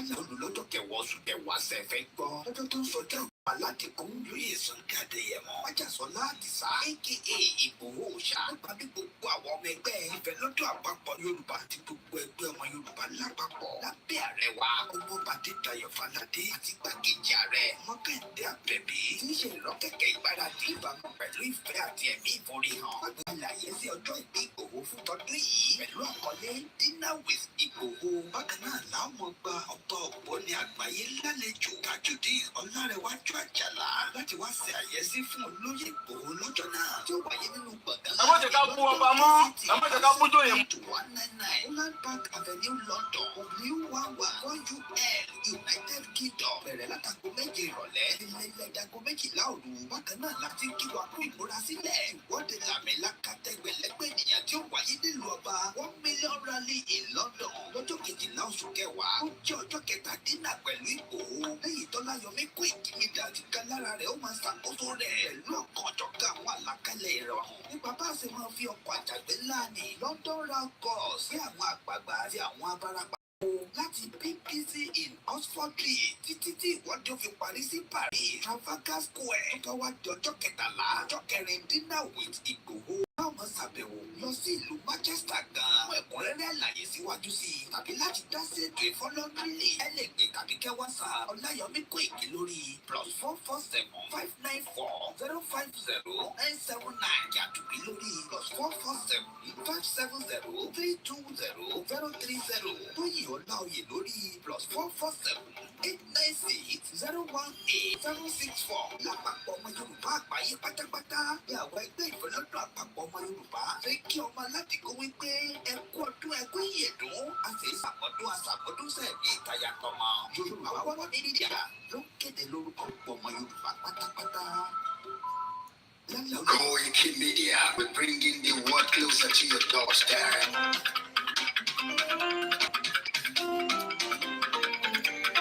lálẹ́ olùlọ́jọ́ kẹwàá oṣù kẹwàá sẹ́fẹ̀ gbọ́ lọ́jọ́ tó ń sọjọ́ aládìkún lóye Sunday Adéyẹmọ Májàsọ́lá Àdìsá aka Ìgbòho Òòṣà nípa bí gbogbo àwọn ọmọ ẹgbẹ́ ìfẹ́ lọ́dọ̀ àpapọ̀ Yorùbá àti gbogbo ẹgbẹ́ ọmọ Yorùbá lápapọ̀ lábẹ́ ààrẹ wa Ọmọọba Adédayọ̀ Fáládé àti igbákejì ààrẹ Mọ́kàndé Àbẹ̀bí tí ń ṣe ìrọ́kẹ̀kẹ̀ ìgbáradì ìbámu pẹ̀lú ìfẹ́ àti ẹ̀mí ìforihàn wọ́n àlàyé sí ọjọ́ ìbí Ìgbòho fún tọdún yìí pẹ̀lú àkọlé Dinner with Ìgbòho. Bákan náà láwọn gba ọ̀pọ̀ ògbóni àgbáyé lálejò Tajudeen Ọlárẹ̀wájú Àjàlá láti wá ṣe àyẹ́sí fún olóyè Ìgbòho lọ́jọ́ náà tí ó wáyé nínú gbọ̀ngàn. Àwọn jẹ́ ká bú ọba mọ́, àwọn jẹ́ ká bú jòyè. 199 Holland Park Avenue London W11 1UL United Kingdom bẹ̀rẹ̀ látago méje ìrọ̀lẹ́ ilé ìdago méjìlá òru. Bákan náà láti kí wa kú ìmúrasílẹ̀ ìwọ́de làmìlaka tẹgbẹ̀lẹ́gbẹ̀ ènìyàn tí ó wáyé nílùú ọba 1 million rally in London lọ́jọ́ kejìlá oṣù kẹwàá. Ó jẹ́ ọjọ́ kẹtàdínà pẹ̀lú Ìgbòho lẹ́yìn Tọ́láyọmí Koikimedia ti ká lára rẹ̀ ó máa ṣàkóso rẹ̀ pẹ̀lú ọ̀kan ọ̀jọ̀gá àwọn àlàkalẹ̀ ìrọ̀rùn nípa bá a ṣe máa fi ọkọ̀ àjàgbé ńlá ní London round course sí àwọn àgbààgbà àti àwọn abarapá láti BBC in Oxford títí tí ìwọ́de fi parí sí Paris Trafalgar Square tó wá di ọjọ́ kẹtàlá ọjọ́ kẹrin Dinner with Ìgbòho. Báwọn ṣàbẹ̀wò lọ sí ìlú Manchester gan-an fún ẹ̀kúnrẹ́rẹ́ àlàyé síwájú sí i tàbí láti dá sí ètò ìfọlọ́dúnrìnlè ẹ lè gbé tàbí kẹ́ WhatsApp Ọláyọmí Kóìkì lórí +447 594 050 979 yàtúbí lórí +447 570 320 030 Tóyìn Ọláoyè lórí +447 896 018 764 lápapọ̀ ọmọ Yorùbá àgbáyé pátápátá ní àwọn ẹgbẹ́ ìfọlọ́dún àpapọ̀ ọmọ Yorùbá fẹ́ kí ọmọ aládìgbò wípé ẹkú ọdún ẹkú ìyẹ̀dún àti àṣàmọ́dún sẹ́ẹ̀mí ìtayà tọmọ Yorùbá wọ́n ní mídíà ló ń kéde lórúkọ ọmọ Yorùbá pátápátá. Koikimedia, we're bringing the world closer to your doorstep.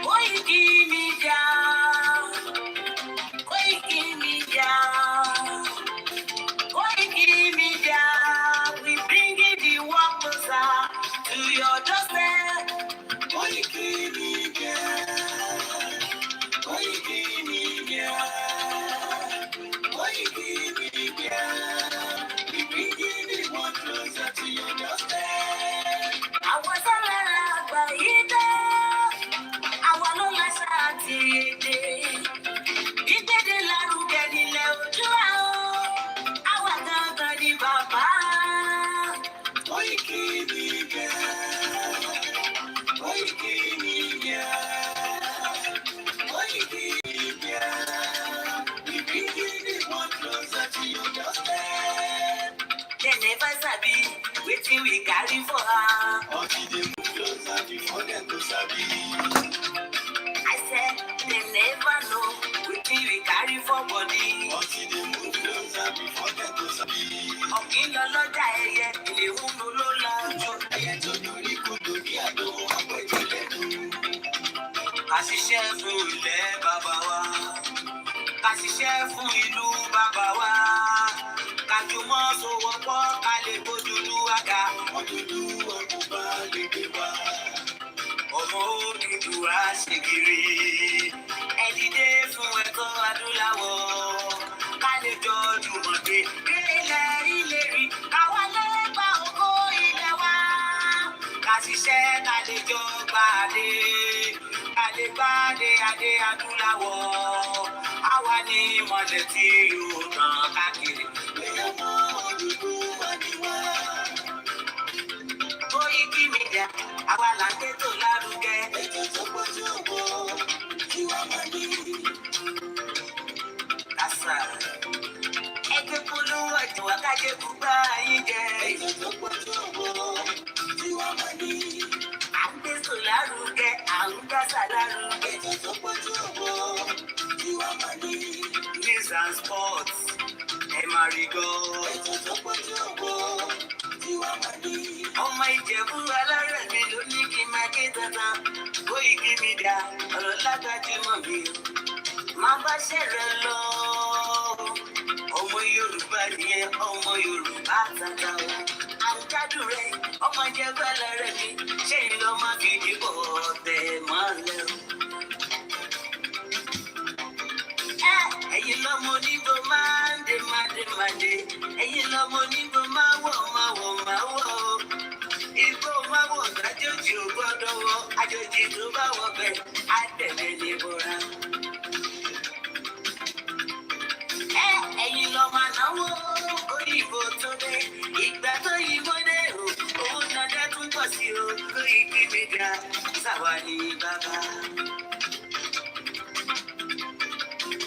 Koikimedia, Koikimedia, Koikimedia, we bringing the world closer to your doorstep. Koikimedia, Koikimedia, Koikimedia, we bringing the world closer to your doorstep. Àwọn sọ́lára àgbáyé dé, àwọn ló láṣà àti èdè. Ìgbéde lárugẹ nílẹ̀ Oòduà o, àwa gangan ni bàbá. Koikimedia, Koikimedia, Koikimedia, we bringing the world closer to your doorstep. They never sabi wetin we carry for her. Until they move closer before them go sabi. I said they never know wetin we carry for body. Until they move closer before them go sabi. Ọ̀gbìn lọ lọ́jà ẹyẹ, ilé wúlò ló lájú. Ẹyẹ tó lórí kodò ní àdó àpẹjọ lẹ́nu. Ká ṣiṣẹ́ fún ilẹ̀ bàbá wa. Ká ṣiṣẹ́ fún ìlú bàbá wa. Ká jùmọ̀ sowọ́pọ̀ ká lè bójúlú àga. Ọmọ dúdú ọdún bá lè gbé wá. Ọmọ Odùduwà ṣègìrì. Ẹ dìde fún ẹ̀kọ́ adúláwọ̀. Ká lè jọ jùmọ̀ gbé. Ilẹ̀ ìlérí káwa lè gba ògo ilẹ̀ wa. Ká ṣiṣẹ́ ká lè jọ gbàdé. Ká lè gbàdé adé adúláwọ̀. Àwa ni ìmọ̀lẹ̀ tí yóò tàn káàkiri. Ọmọ Odùduwà ni wá. Koikimedia, àwa là ń tètò lárugẹ. Ètò tó pọ̀jù ògbó tí wọ́n máa ní. Kásá, ẹgbẹ́ polówó ọ̀jọ̀ wá kájé bùbá yín jẹ. Ètò tó pọ̀jù ògbó tí wọ́n máa ní. À ń tètò lárugẹ, à ń gbàsà lárugẹ. Ètò tó pọ̀jù ògbó tí wọ́n máa ní. News and sports, ẹ máa rí gbọ́. Ètò tó pọ̀jù ògbó tí wọ́n máa ní. Ọmọ Ìjẹ̀bú alárẹ̀ mi ló ní kí n máa ké dandan. Koikimedia, ọ̀rọ̀ lágbájú mọ̀ mi. Má bá ṣẹ̀rẹ̀ lọ. Ọmọ Yorùbá nìyẹn, ọmọ Yorùbá tata o. Àwùjádùn rẹ̀, ọmọ Ìjẹ̀bú alárẹ̀ mi, ṣé ìlọ máa fi dìbò tẹ̀ mọ́lẹ̀ o. Ẹ̀yin lọ́mọ onígbò máa ń dé mádé. Ẹ̀yin lọ́mọ onígbò máa wọ̀ o. Igbó máa wọ̀ lájòjì ò gbọ́dọ̀ wọ. Àjòjì tó bá wọ bẹ́ẹ̀ á tẹ̀lé ní bọ́ra. Ẹ̀yin lọ máa náwó òyìnbó tó dé. Ìgbà tó yìnbó dé o, owó nàdá tún pọ̀ sí o. Koikimedia sáwà ní bàbá.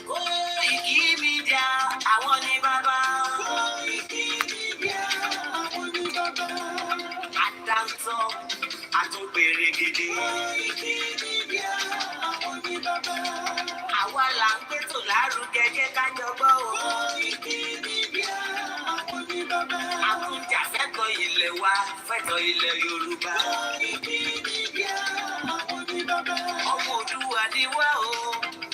Koikimedia àwọn ní bàbá. Koikimedia àwọn ní bàbá. Àdáńtọ́ àtúnpèrè gidi. Koikimedia àwọn ní bàbá. Àwa là ń gbẹ́tò lárugẹ jẹ́ ká jọgbọ́ o. Koikimedia àwọn ní bàbá. Àtúnjà fẹ́tọ̀ ilẹ̀ wa, fẹ́tọ̀ ilẹ̀ Yorùbá. Koikimedia àwọn ní bàbá. Ọmọ Òdùwà ni wá o,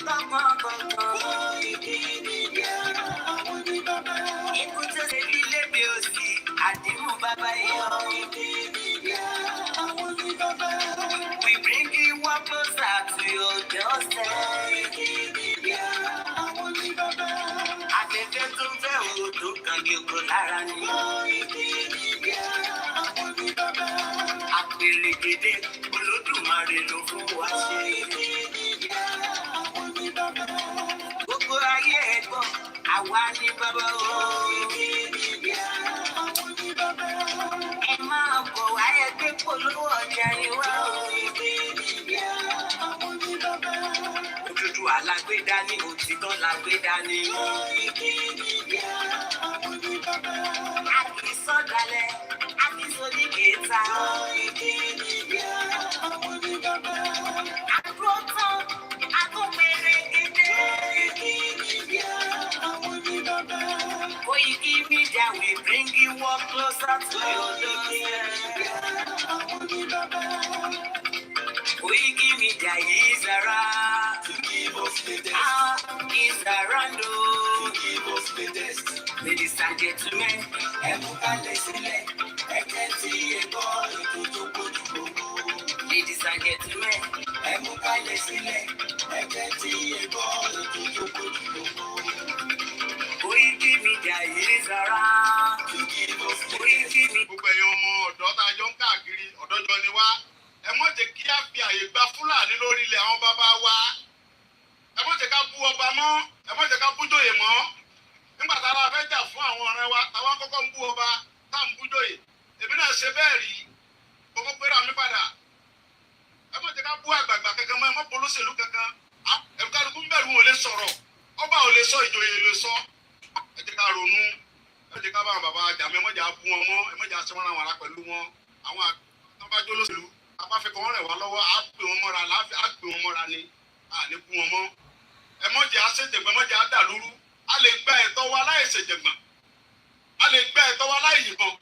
tọkàntọkàn. Koikimedia àwọn ní bàbá. Ikú tó ṣe bí lébi òsì, àdìmú bàbá yọ. Koikimedia àwọn ní bàbá. We bring you one closer to your doorstep. Koikimedia àwọn ní bàbá. Afẹ́fẹ́ tó ń fẹ́ òòtó kan gígùn lára ni. Koikimedia àwọn ní bàbá. Àpèrè gèdè Olódùmarè ló fún wa ṣe. Koikimedia àwọn ní bàbá. Gbogbo ayé ẹ̀gbọ́n, àwa ní bàbá o. Koikimedia àwọn ní bàbá. Ẹ máa bọ̀ wá ẹgbẹ́ polówó ọjà yín wá o. Koikimedia àwọn ní bàbá. Òdúdú alágbèdá ní òtítọ́ lágbèdá ní. Koikimedia àwọn ní bàbá. A kì í sọ̀dálẹ̀, a kì í sọdí kẹta. Koikimedia àwọn ní bàbá. Àdúró tán, àtúnpèrè gèdè. Koikimedia àwọn ní bàbá. Koikimedia we bring you one closer to your doorstep. Àwọn ní bàbá. Koikimedia is around to give us the best. Is around to give us the best. Ladies and gentlemen, ẹ mú kalẹ̀ sílẹ̀, ẹ tẹ́tí ẹ gbọ́ ètò tó kojú gbogbo. Ladies and gentlemen, ẹ mú kalẹ̀ sílẹ̀, ẹ tẹ́tí ẹ gbọ́ ètò tó kojú gbogbo. Koikimedia is around to give us the best. Gbogbo ẹ̀yin ọmọ ọ̀dọ́ tá a jọ ń káàkiri ọ̀dọ́jọ́ ni wá. Ẹ má jẹ́ kí á fi àyè gba Fúlàní lórí ilẹ̀ àwọn bàbá wa. Ẹ má jẹ́ ká bú ọba mọ́, ẹ má jẹ́ ká bú jòyè mọ́. Nígbà tára fẹ́ jà fún àwọn ọ̀rẹ́ wa, táwa kọ́kọ́ ń bú ọba, tá ń bú jòyè. Èmi náà ṣe bẹ́ẹ̀ rí, gbogbo péré mi padà. Ẹ má jẹ́ ká bú àgbààgbà kankan mọ́, ẹ má bú olóṣèlú kankan. Ẹ̀rùkálukú ń bẹ̀rù wọn ò lè sọ̀rọ̀, ọba ò lè sọ, ìjòyè lè sọ. Ẹ jẹ́ ká ronú, ẹ jẹ́ ká bá àwọn bàbá jà mọ́, ẹ má jẹ́ á bú wọn mọ́, ẹ má jẹ́ á ṣe wọ́n ra wàrà pẹ̀lú wọn. Àwọn àtàbájọ́ olóṣèlú abáfẹ́kọ̀ wọn rẹ̀ wá lọ́wọ́ á pè wọn mọ́ra láàfin á pè wọn mọ́ra ni à ní kú wọn mọ́. Ẹ mọ́jẹ́ àṣejẹ̀gbọ́n mọ́jẹ́ àdàlúrú. A lè gba ẹ̀tọ́ wa láì ṣèjẹ̀gbọ́n. A lè gba ẹ̀tọ́ wa láì yìnbọn.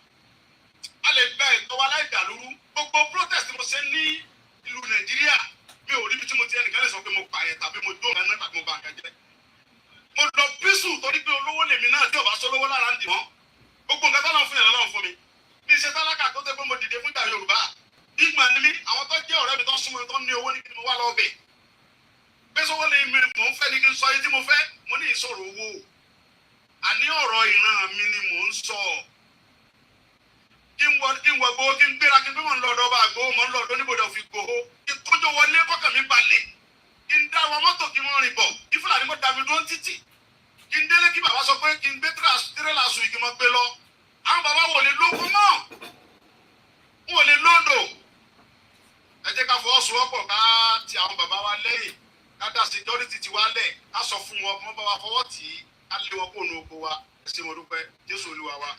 A lè gba ẹ̀tọ́ wa láì dàlúrú. Gbogbo protest mo ṣe ní ìlú Nàìjíríà mi ò rí bí tí mo ti ẹnìkan lè sọ pé mo pààyàn tàbí mo jó ọ̀nà tàbí mo bà nǹkan jẹ́. Mo lọ bísù torí pé olówó lèmi náà tí ò bá sólówó lára ń dì wọ́n. Gbogbo nǹkan tọ́lọ́ fún yẹn lọ́wọ́ fún mi. Mi ṣe tálákà tó tẹ́ pé mo dìde fún ìjà Yorùbá. Ìgbà ni mí, àwọn tó jẹ́ ọ̀rẹ́ mi tó súnmọ́ mi tó ní owó ní kí ni mo wá lọ bẹ̀. Pẹ́sọ́wọ́ lè mi mò ń fẹ́ ní kí n sọ yìí tí mo fẹ́, mo ní ìṣòro owó. Àní ọ̀rọ̀ ìran mi ni mò ń sọ. Kí n wọ gbowó, kí n gbéra, kí n gbé mọ̀ ń lọ ọ̀dọ̀ ọba àgbowó, mọ̀ ń lọ ọ̀dọ̀ níbodè òfin gbowó. Kí n kójó wọlé kọ́kàn mi balẹ̀. Kí n dá wa mọ́tò kí n rìn bọ̀. Kí Fúlàní mọ́ dàbí dúró títì. Kí n délé kí bàbá sọ pé kí n gbé tírélà sùn ìgbìmọ̀ mọ́ gbé lọ. Àwọn bàbá wò lè lóko mọ́. Wọ́n lè lóńdò. Ẹ jẹ́ ká fọwọ́sowọ́pọ̀ ká ti àwọn bàbá wa lẹ́yìn. Ká dá security ti wá lẹ̀. Ká sọ fún wọn kí wọ́n bá wa fọwọ́ tì í. Ká lé wọn kó nu oko wa. Ẹ ṣé mo dúpẹ́. Jésù Olúwa wa.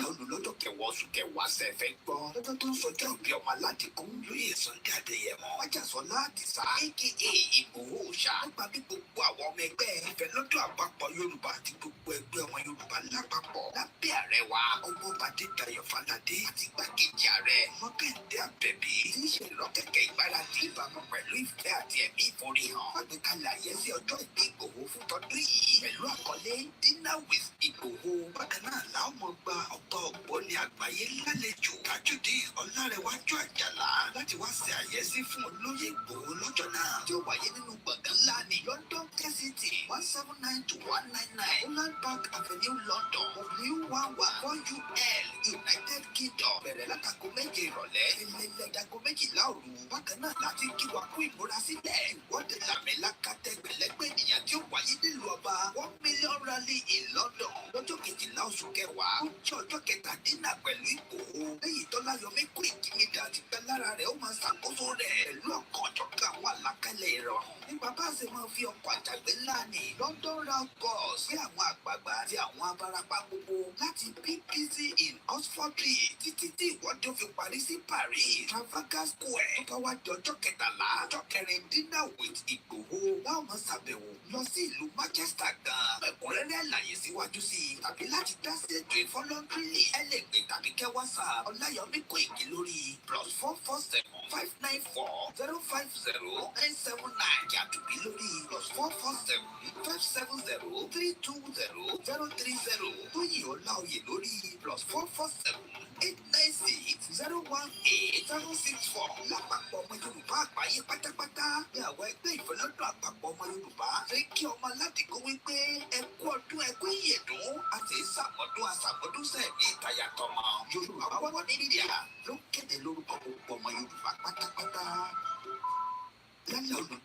Olùlọ́jọ́ kẹwàá oṣù kẹwàá ṣẹ̀fẹ̀ gbọ́. Lọ́jọ́ tó ń sọjọ́ ìbí ọmọ aládìkún lóye Sunday Adéyẹmọ. Májàsọ́lá Àdìsá aka Ìgbòho Òòṣà. Nípa bí gbogbo àwọn ọmọ ẹgbẹ́ ìfẹ́ lọ́dọ̀ àpapọ̀ Yorùbá àti gbogbo gbogbo ẹgbẹ́ ọmọ Yorùbá lápapọ̀ lábẹ́ ààrẹ wa Ọmọọba Adédayọ̀ Fáládé àti igbákejì ààrẹ Mọ́kàndé Àbẹ̀bí tí í ṣe ìrọ́kẹ̀kẹ̀ ìgbáradì ìbámu pẹ̀lú ìfẹ́ àti ẹ̀mí ìforihàn àgbékalẹ̀ àyẹ́sí ọjọ́ ìbí Ìgbòho fún tọdún yìí pẹ̀lú àkọlé Dinner with Ìgbòho. Bákan náà làwọn ọmọ gba ọba ògbóni àgbáyé lálejò Tajudeen Ọlárẹ̀wájú Àjàlá láti wá ṣe àyẹ́sí fún olóyè Ìgbòho lọ́jọ́ náà tí ó wáyé nínú gbọ̀ngàn ńlá ní London Kensington 179-199 Holland Park Avenue London W11 United Kingdom. Bẹ̀rẹ̀ látago méje ìrọ̀lẹ́ ilẹ̀ dago méjìlá òru. Bákan náà láti kí wa kú ìmúrasílẹ̀ ìwọ́de làmìlaka tẹgbẹ̀lẹ́gbẹ̀ ènìyàn tí ó wáyé nílùú ọba 1 million rally in London lọ́jọ́ kejìlá oṣù kẹwàá. Ó jẹ́ ọjọ́ kẹtàdínà pẹ̀lú Ìgbòho lẹ́yìn Tọ́láyọmí Koikimedia àti pẹ́ lára rẹ̀ ó máa ṣàkóso rẹ̀ pẹ̀lú ọ̀kan ọ̀jọ̀kan àwọn àlàkalẹ̀ ìrọ̀rùn nípa bá a ṣe máa fi ọkọ̀ àjàgbé ńlá ní London round bus sí àwọn àgbààgbà àti àwọn abarapá gbogbo láti BBC in Oxford títí tí ìwọ́de ó fi parí sí Paris Trafalgar Square. Tó bá wá di ọjọ́ kẹtàlá ọjọ́ kẹrin Dinner with Ìgbòho láwọn máa ṣàbẹ̀wò lọ sí ìlú Manchester gan. Ẹ̀kúnrẹ́rẹ́ àlàyé síwájú sí i tàbí láti dá sí ètò ìfọlọ́ndúnlé ẹlẹ́gbẹ̀ẹ́ tàbí kẹ́ WhatsApp Ọláyọmí Kóìkì lórí +447 594 050 979 yàtúbí lórí +447 570 320 030 Tóyìn Ọláoyè lórí +447 896 018 064. Lápapọ̀ ọmọ Yorùbá àgbáyé pátápátá ní àwọn ẹgbẹ́ ìfọlọ́dún àpapọ̀ ọmọ Yorùbá fẹ́ kí ọmọ aládìgbò wípé ẹ kú ọdún ẹ kú ìyèdún àti ìsàmọ́dún àsàmọ́dún sẹ́ẹ̀mí ìtayàtọ̀mọ́. Yorùbá wọ́n ní mídíà ló ń kéde lórúkọ gbogbo ọmọ Yorùbá pátápátá. Lálẹ́ ọ̀nà.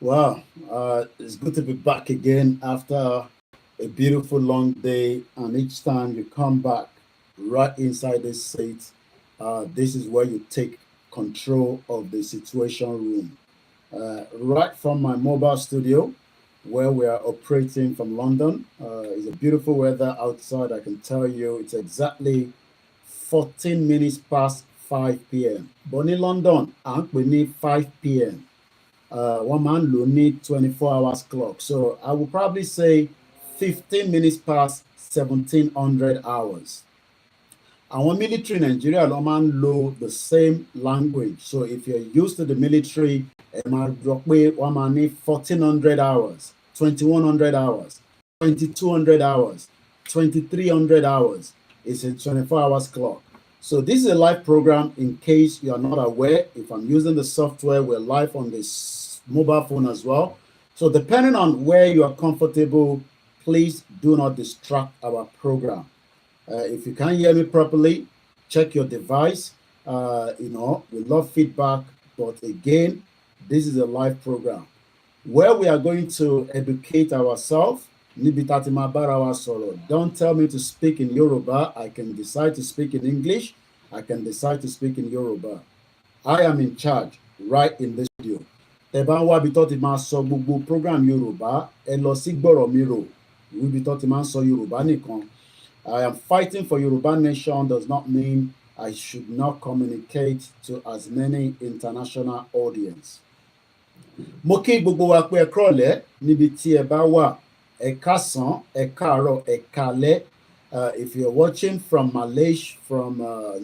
Wow, it's good to be back again after a beautiful long day, and each time you come back right inside this seat, this is where you take control of the situation room. Right from my mobile studio, where we are operating from London. It's a beautiful weather outside, I can tell you. It's exactly 14 minutes past 5 p.m. But in London, we need 5 p.m. One man will need 24 hours clock. So I will probably say 15 minutes past 1700 hours. Our military in Nigeria, man know the same language. So if you're used to the military, one man need 1400 hours, 2100 hours, 2200 hours, 2300 hours. It's a 24 hours clock. So this is a live program. In case you are not aware, if I'm using the software, we're live on this mobile phone as well. So depending on where you are comfortable, please do not distract our program. If you can't hear me properly, check your device. We love feedback, but again, this is a live program where we are going to educate ourselves níbi tá ti máa bára wa sọ̀rọ̀. Don't tell me to speak in Yoruba. I can decide to speak in English. I can decide to speak in Yoruba. I am in charge right in this video. Tẹ́ bá ń wá ibi tó ti máa sọ gbogbo program Yorùbá, ẹ lọ sí Gbọ́rọ̀ Mi Rò, ibi tó ti máa ń sọ Yorùbá nìkan. I am fighting for Yoruba nation does not mean I should not communicate to as many international audience. Mo kí gbogbo wa pé ẹ kúrọ̀lẹ́ níbi tí ẹ bá wà, ẹ káàsán, ẹ káàárọ̀, ẹ káalẹ́. If you're watching from Malaysia, from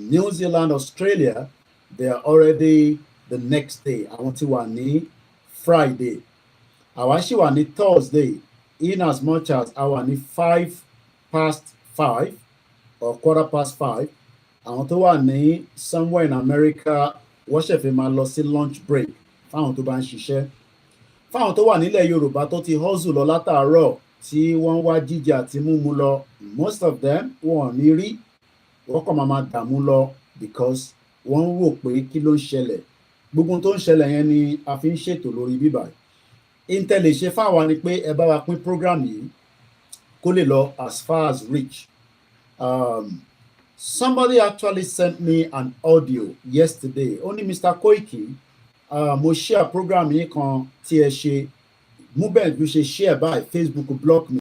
New Zealand, Australia, they are already the next day. Àwọn tí wà ní Friday. Àwa ṣì wà ní Thursday, in as much as àwa ní 5:05 or 5:15. Àwọn tó wà ní somewhere in America, wọ́n ṣẹ̀fẹ̀ máa lọ sí lunch break fáwọn tó bá ń ṣiṣẹ́. Fáwọn tó wà nílẹ̀ Yorùbá tó ti hustle lọ látàárọ̀ tí wọ́n wá jíjẹ àti múmu lọ, most of them wọ́n ní rí, wọ́n kàn máa dààmú lọ because wọ́n rò pé kí ló ń ṣẹlẹ̀. Gbogbo tó ń ṣẹlẹ̀ yẹn ni a fi ń ṣètò lórí bíbá. Intel lè ṣe fáwa ni pé ẹ bá wa pín program yìí kó lè lọ as far as reach. Somebody actually sent me an audio yesterday. Only Mr. Koiki, mo share program yìí kan tí ẹ ṣe, mo bẹ́ẹ̀ bí ṣe share by Facebook block me.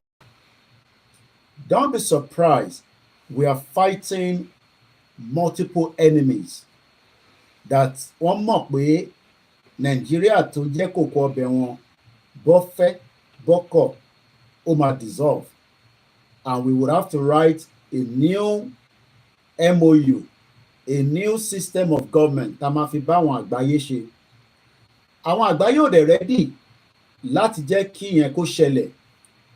Don't be surprised. We are fighting multiple enemies that wọ́n mọ̀ pé Nigeria tó jẹ́ kòkó ọbẹ̀ wọn bọ́ fẹ́ bọ́kọ̀ ó máa dissolve, and we would have to write a new MOU, a new system of government tá máa fi bá àwọn àgbáyé ṣe. Àwọn àgbáyé ò dẹ̀ ready láti jẹ́ kí yẹn kó ṣẹlẹ̀,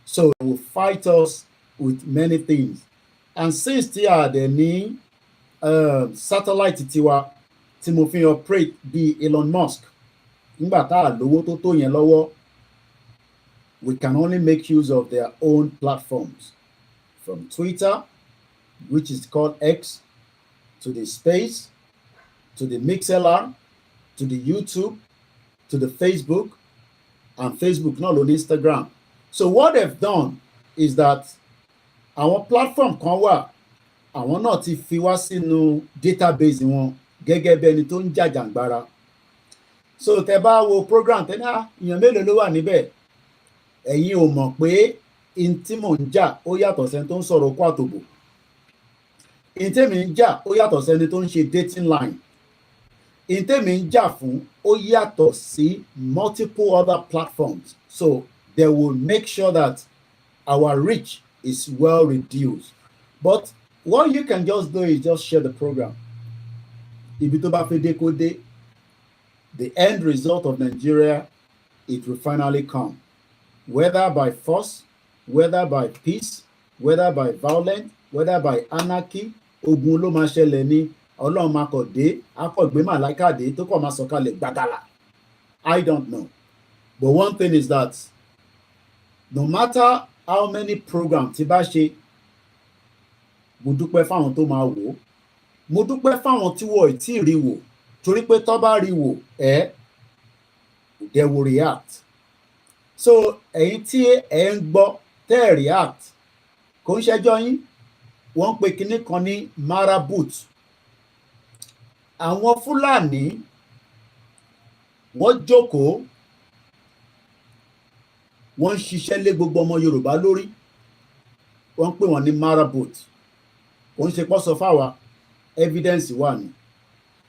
so they will fight us with many things. And since tí a dẹ̀ ní satellite tiwa tí mo fi operate bí Elon Musk, nígbà tá a lówó tó yẹn lọ́wọ́, we can only make use of their own platforms, from Twitter, which is called X, to the Space, to the MixLR, to the YouTube, to the Facebook, and Facebook, not on Instagram. So what they've done is that our platform kan wà, àwọn náà ti fi wá sínú database wọn gẹ́gẹ́ bí ẹni tó ń jàjàǹgbara. So tẹ́ bá wo program tẹ́ ní èèyàn mélòó ló wà níbẹ̀, ẹ̀yin ò mọ̀ pé in tí mò ń jà ó yàtọ̀ sẹ́ni tó ń sọ̀rọ̀ okó àtòbò. In tèmi ń jà ó yàtọ̀ sẹ́ni tó ń ṣe dating line. In tèmi ń jà fún ó yàtọ̀ sí multiple other platforms. So they will make sure that our reach is well reduced. But what you can just do is just share the program. Ibi tó bá fẹ́ dé kó dé. The end result of Nigeria, it will finally come. Whether by force, whether by peace, whether by violence, whether by anarchy, ogun ló máa ṣẹlẹ̀ ní, Ọlọ́run máa kọ̀ dé, á kọ̀ gbé màláíkà dé tó kọ̀ máa sọ̀kalẹ̀ gbàgàlà. I don't know. But one thing is that no matter how many programs tí bá ṣe, mo dúpẹ́ fáwọn tó máa wò ó, mo dúpẹ́ fáwọn tí wọ́n ì tí ì rí wò, torí pé tó bá rí wò they will react. So ẹ̀yin tí ẹ ń gbọ́ tẹ́ ẹ̀ react, kò ń ṣẹjọ́ yín, wọ́n ń pe kinní kan ní marabut. Àwọn Fúlàní wọ́n jókòó, wọ́n ń ṣiṣẹ́ lé gbogbo ọmọ Yorùbá lórí, wọ́n ń pè wọ́n ní marabut. Kò ń ṣe pọ́ sọ fáwa, evidence wà ní.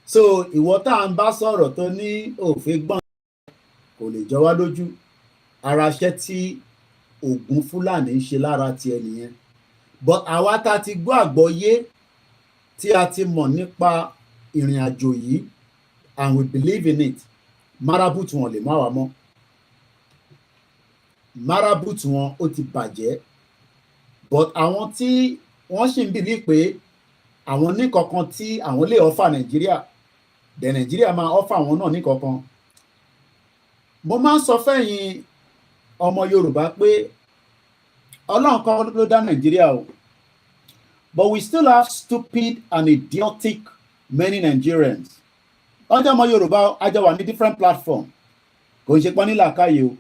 So ìwọ tá à ń bá sọ̀rọ̀ tó ní òfin gbọ́n kò lè jọ wá lójú. Ara iṣẹ́ tí Ògún Fúlàní ń ṣe lára ti ẹnìyẹn. But àwa tá ti gbọ́ àgbọ́yé tí a ti mọ̀ nípa ìrìn àjò yìí, and we believe in it, marabut wọn lè má wà mọ́. Marabut wọn ó ti bàjẹ́. But àwọn tí wọ́n sì ń bìlí pé àwọn ní kankan tí àwọn lè offer Nàìjíríà, dẹ̀ Nàìjíríà máa offer àwọn náà ní kankan. Mo máa ń sọ fẹ́yìn ọmọ Yorùbá pé Ọlọ́run kan ló dá Nàìjíríà o, but we still have stupid and idiotic many Nigerians. Ọjọ́ ọmọ Yorùbá ajọ wà ní different platform, kò ń ṣe pọ́n ní làákàyè o.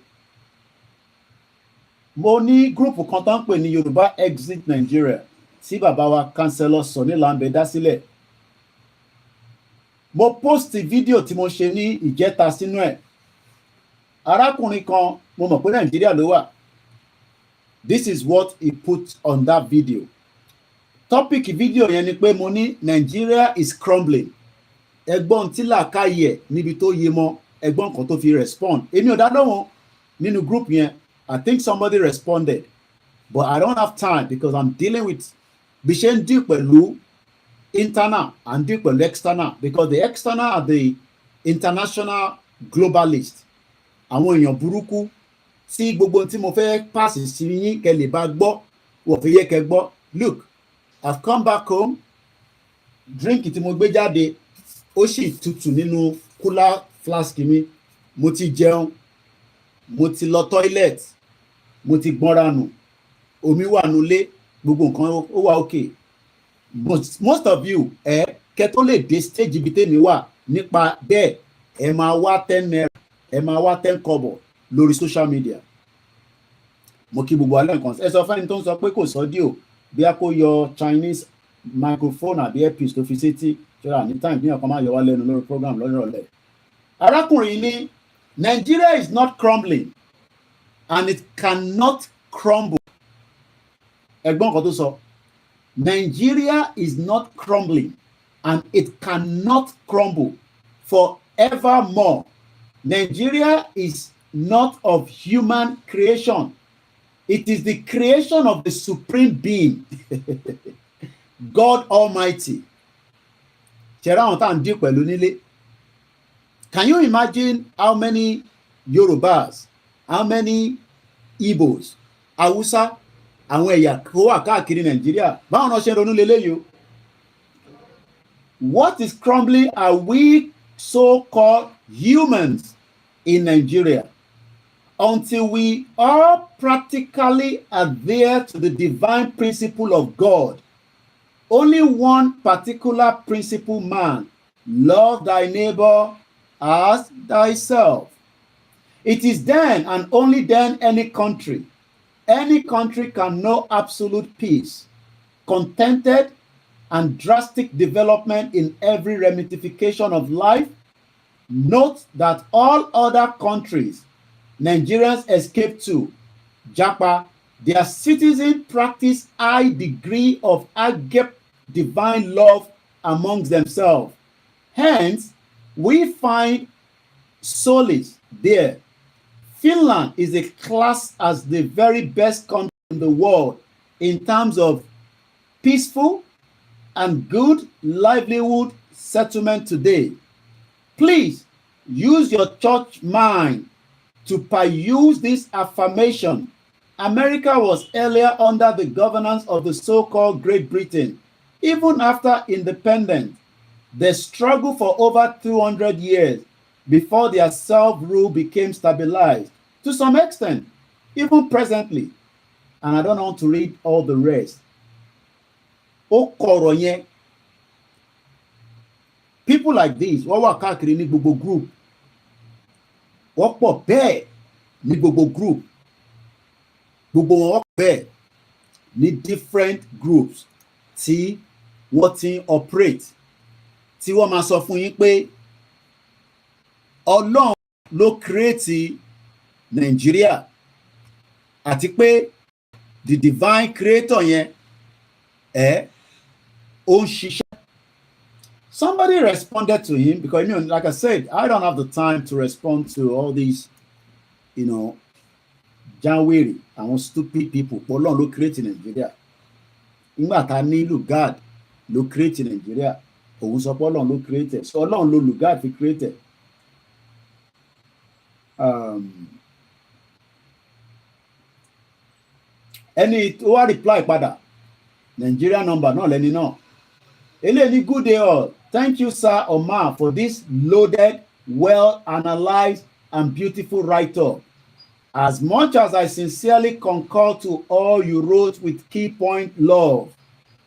mo ní group kan tó ń pè ní Yorùbá Exit Nigeria tí bàbá wa Councillor Sọ̀ní Lambẹ dá sílẹ̀. Mo post fídíò tí mo ṣe ní ìjẹta sínú ẹ̀. Arákùnrin kan mo mọ̀ pé Nàìjíríà ló wà. This is what he put on that video. Topic video yẹn ni pé mo ní Nigeria is crumbling. Ẹgbọ́n tí làákàyè ẹ̀ níbi tó yé mọ́ ẹgbọ́n kan tó fi respond. Èmi ò dá lóhùn nínú group yẹn. I think somebody responded, but I don't have time because I'm dealing with bí ṣe ń deal pẹ̀lú internal and deal pẹ̀lú external, because the external are the international globalist. Àwọn èèyàn burúkú tí gbogbo tí mo fẹ́ pass sí yín kẹ́ lè bá gbọ́ wọ́n fi yẹ kẹ́ gbọ́. Look, I've come back home, drink tí mo gbé jáde ó sì tutù nínú cooler flask mi. Mo ti jẹun, mo ti lọ toilet, mo ti gbọ́nra nù, omi wà nulẹ̀, gbogbo nǹkan ó wà okay. Most of you kẹ́ tó lè dé stage ibi tèmi wà nípa bẹ́ẹ̀ ẹ máa wá 10 naira, ẹ máa wá 10 kobo lórí social media. Mo kí gbogbo alẹ́ nǹkan ẹ sọ fẹ́ni tó ń sọ pé kò sọ́díò bí a kò yọ Chinese microphone àbí earpiece tó fi sétí ṣọ́ra ní time bí ọkàn máa yọ wá lẹ́nu lórí program lọ́rọ̀lẹ́. Arákùnrin ní Nigeria is not crumbling and it cannot crumble. Ẹ̀gbọ́n kan tó sọ, Nigeria is not crumbling and it cannot crumble forevermore. Nigeria is not of human creation. It is the creation of the supreme being, God Almighty. Ṣẹ̀rá àwọn tá à ń dín pẹ̀lú nílé. Can you imagine how many Yorubas, how many Igbos, Hausa, àwọn ẹ̀yà kó wà káàkiri Nàìjíríà báwọn náà ṣe ń ronú leléyìí o? What is crumbling are we so-called humans in Nigeria? Until we all practically adhere to the divine principle of God, only one particular principle, man, love thy neighbor as thyself. It is then and only then any country can know absolute peace, contented and drastic development in every ramification of life. Note that all other countries Nigerians escape to, Japa, their citizens practice high degree of agape divine love amongst themselves. Hence, we find solace there. Finland is a class as the very best country in the world in terms of peaceful and good livelihood settlement today. Please use your church mind to peruse this affirmation. America was earlier under the governance of the so-called Great Britain. Even after independence, they struggled for over 200 years before their self-rule became stabilized. To some extent, even presently. And I don't want to read all the rest. Okoro yẹn. People like this, wọ́n wà káàkiri ní gbogbo group. Wọ́n pọ̀ bẹ́ẹ̀ ní gbogbo group. Gbogbo wọn wọ́n pọ̀ bẹ́ẹ̀ ní different groups tí wọ́n ti operate. Tí wọ́n máa sọ fún yín pé Ọlọ́run ló create Nigeria àti pé the divine creator yẹn ó ń ṣiṣẹ́. Somebody responded to him because, like I said, I don't have the time to respond to all these, Janweri, àwọn stupid people. Ọlọ́run ló create Nigeria. Nígbà tá a ní Lugard ló create Nigeria. Òun sọ pé Ọlọ́run ló create. So Ọlọ́run ló Lugard fi create. Ẹni tó wá reply padà Nigeria number náà lẹ́ni náà. Eléyìí good day all. Thank you, Sir Omar, for this loaded, well-analyzed, and beautiful write-up. As much as I sincerely concur to all you wrote with key point love,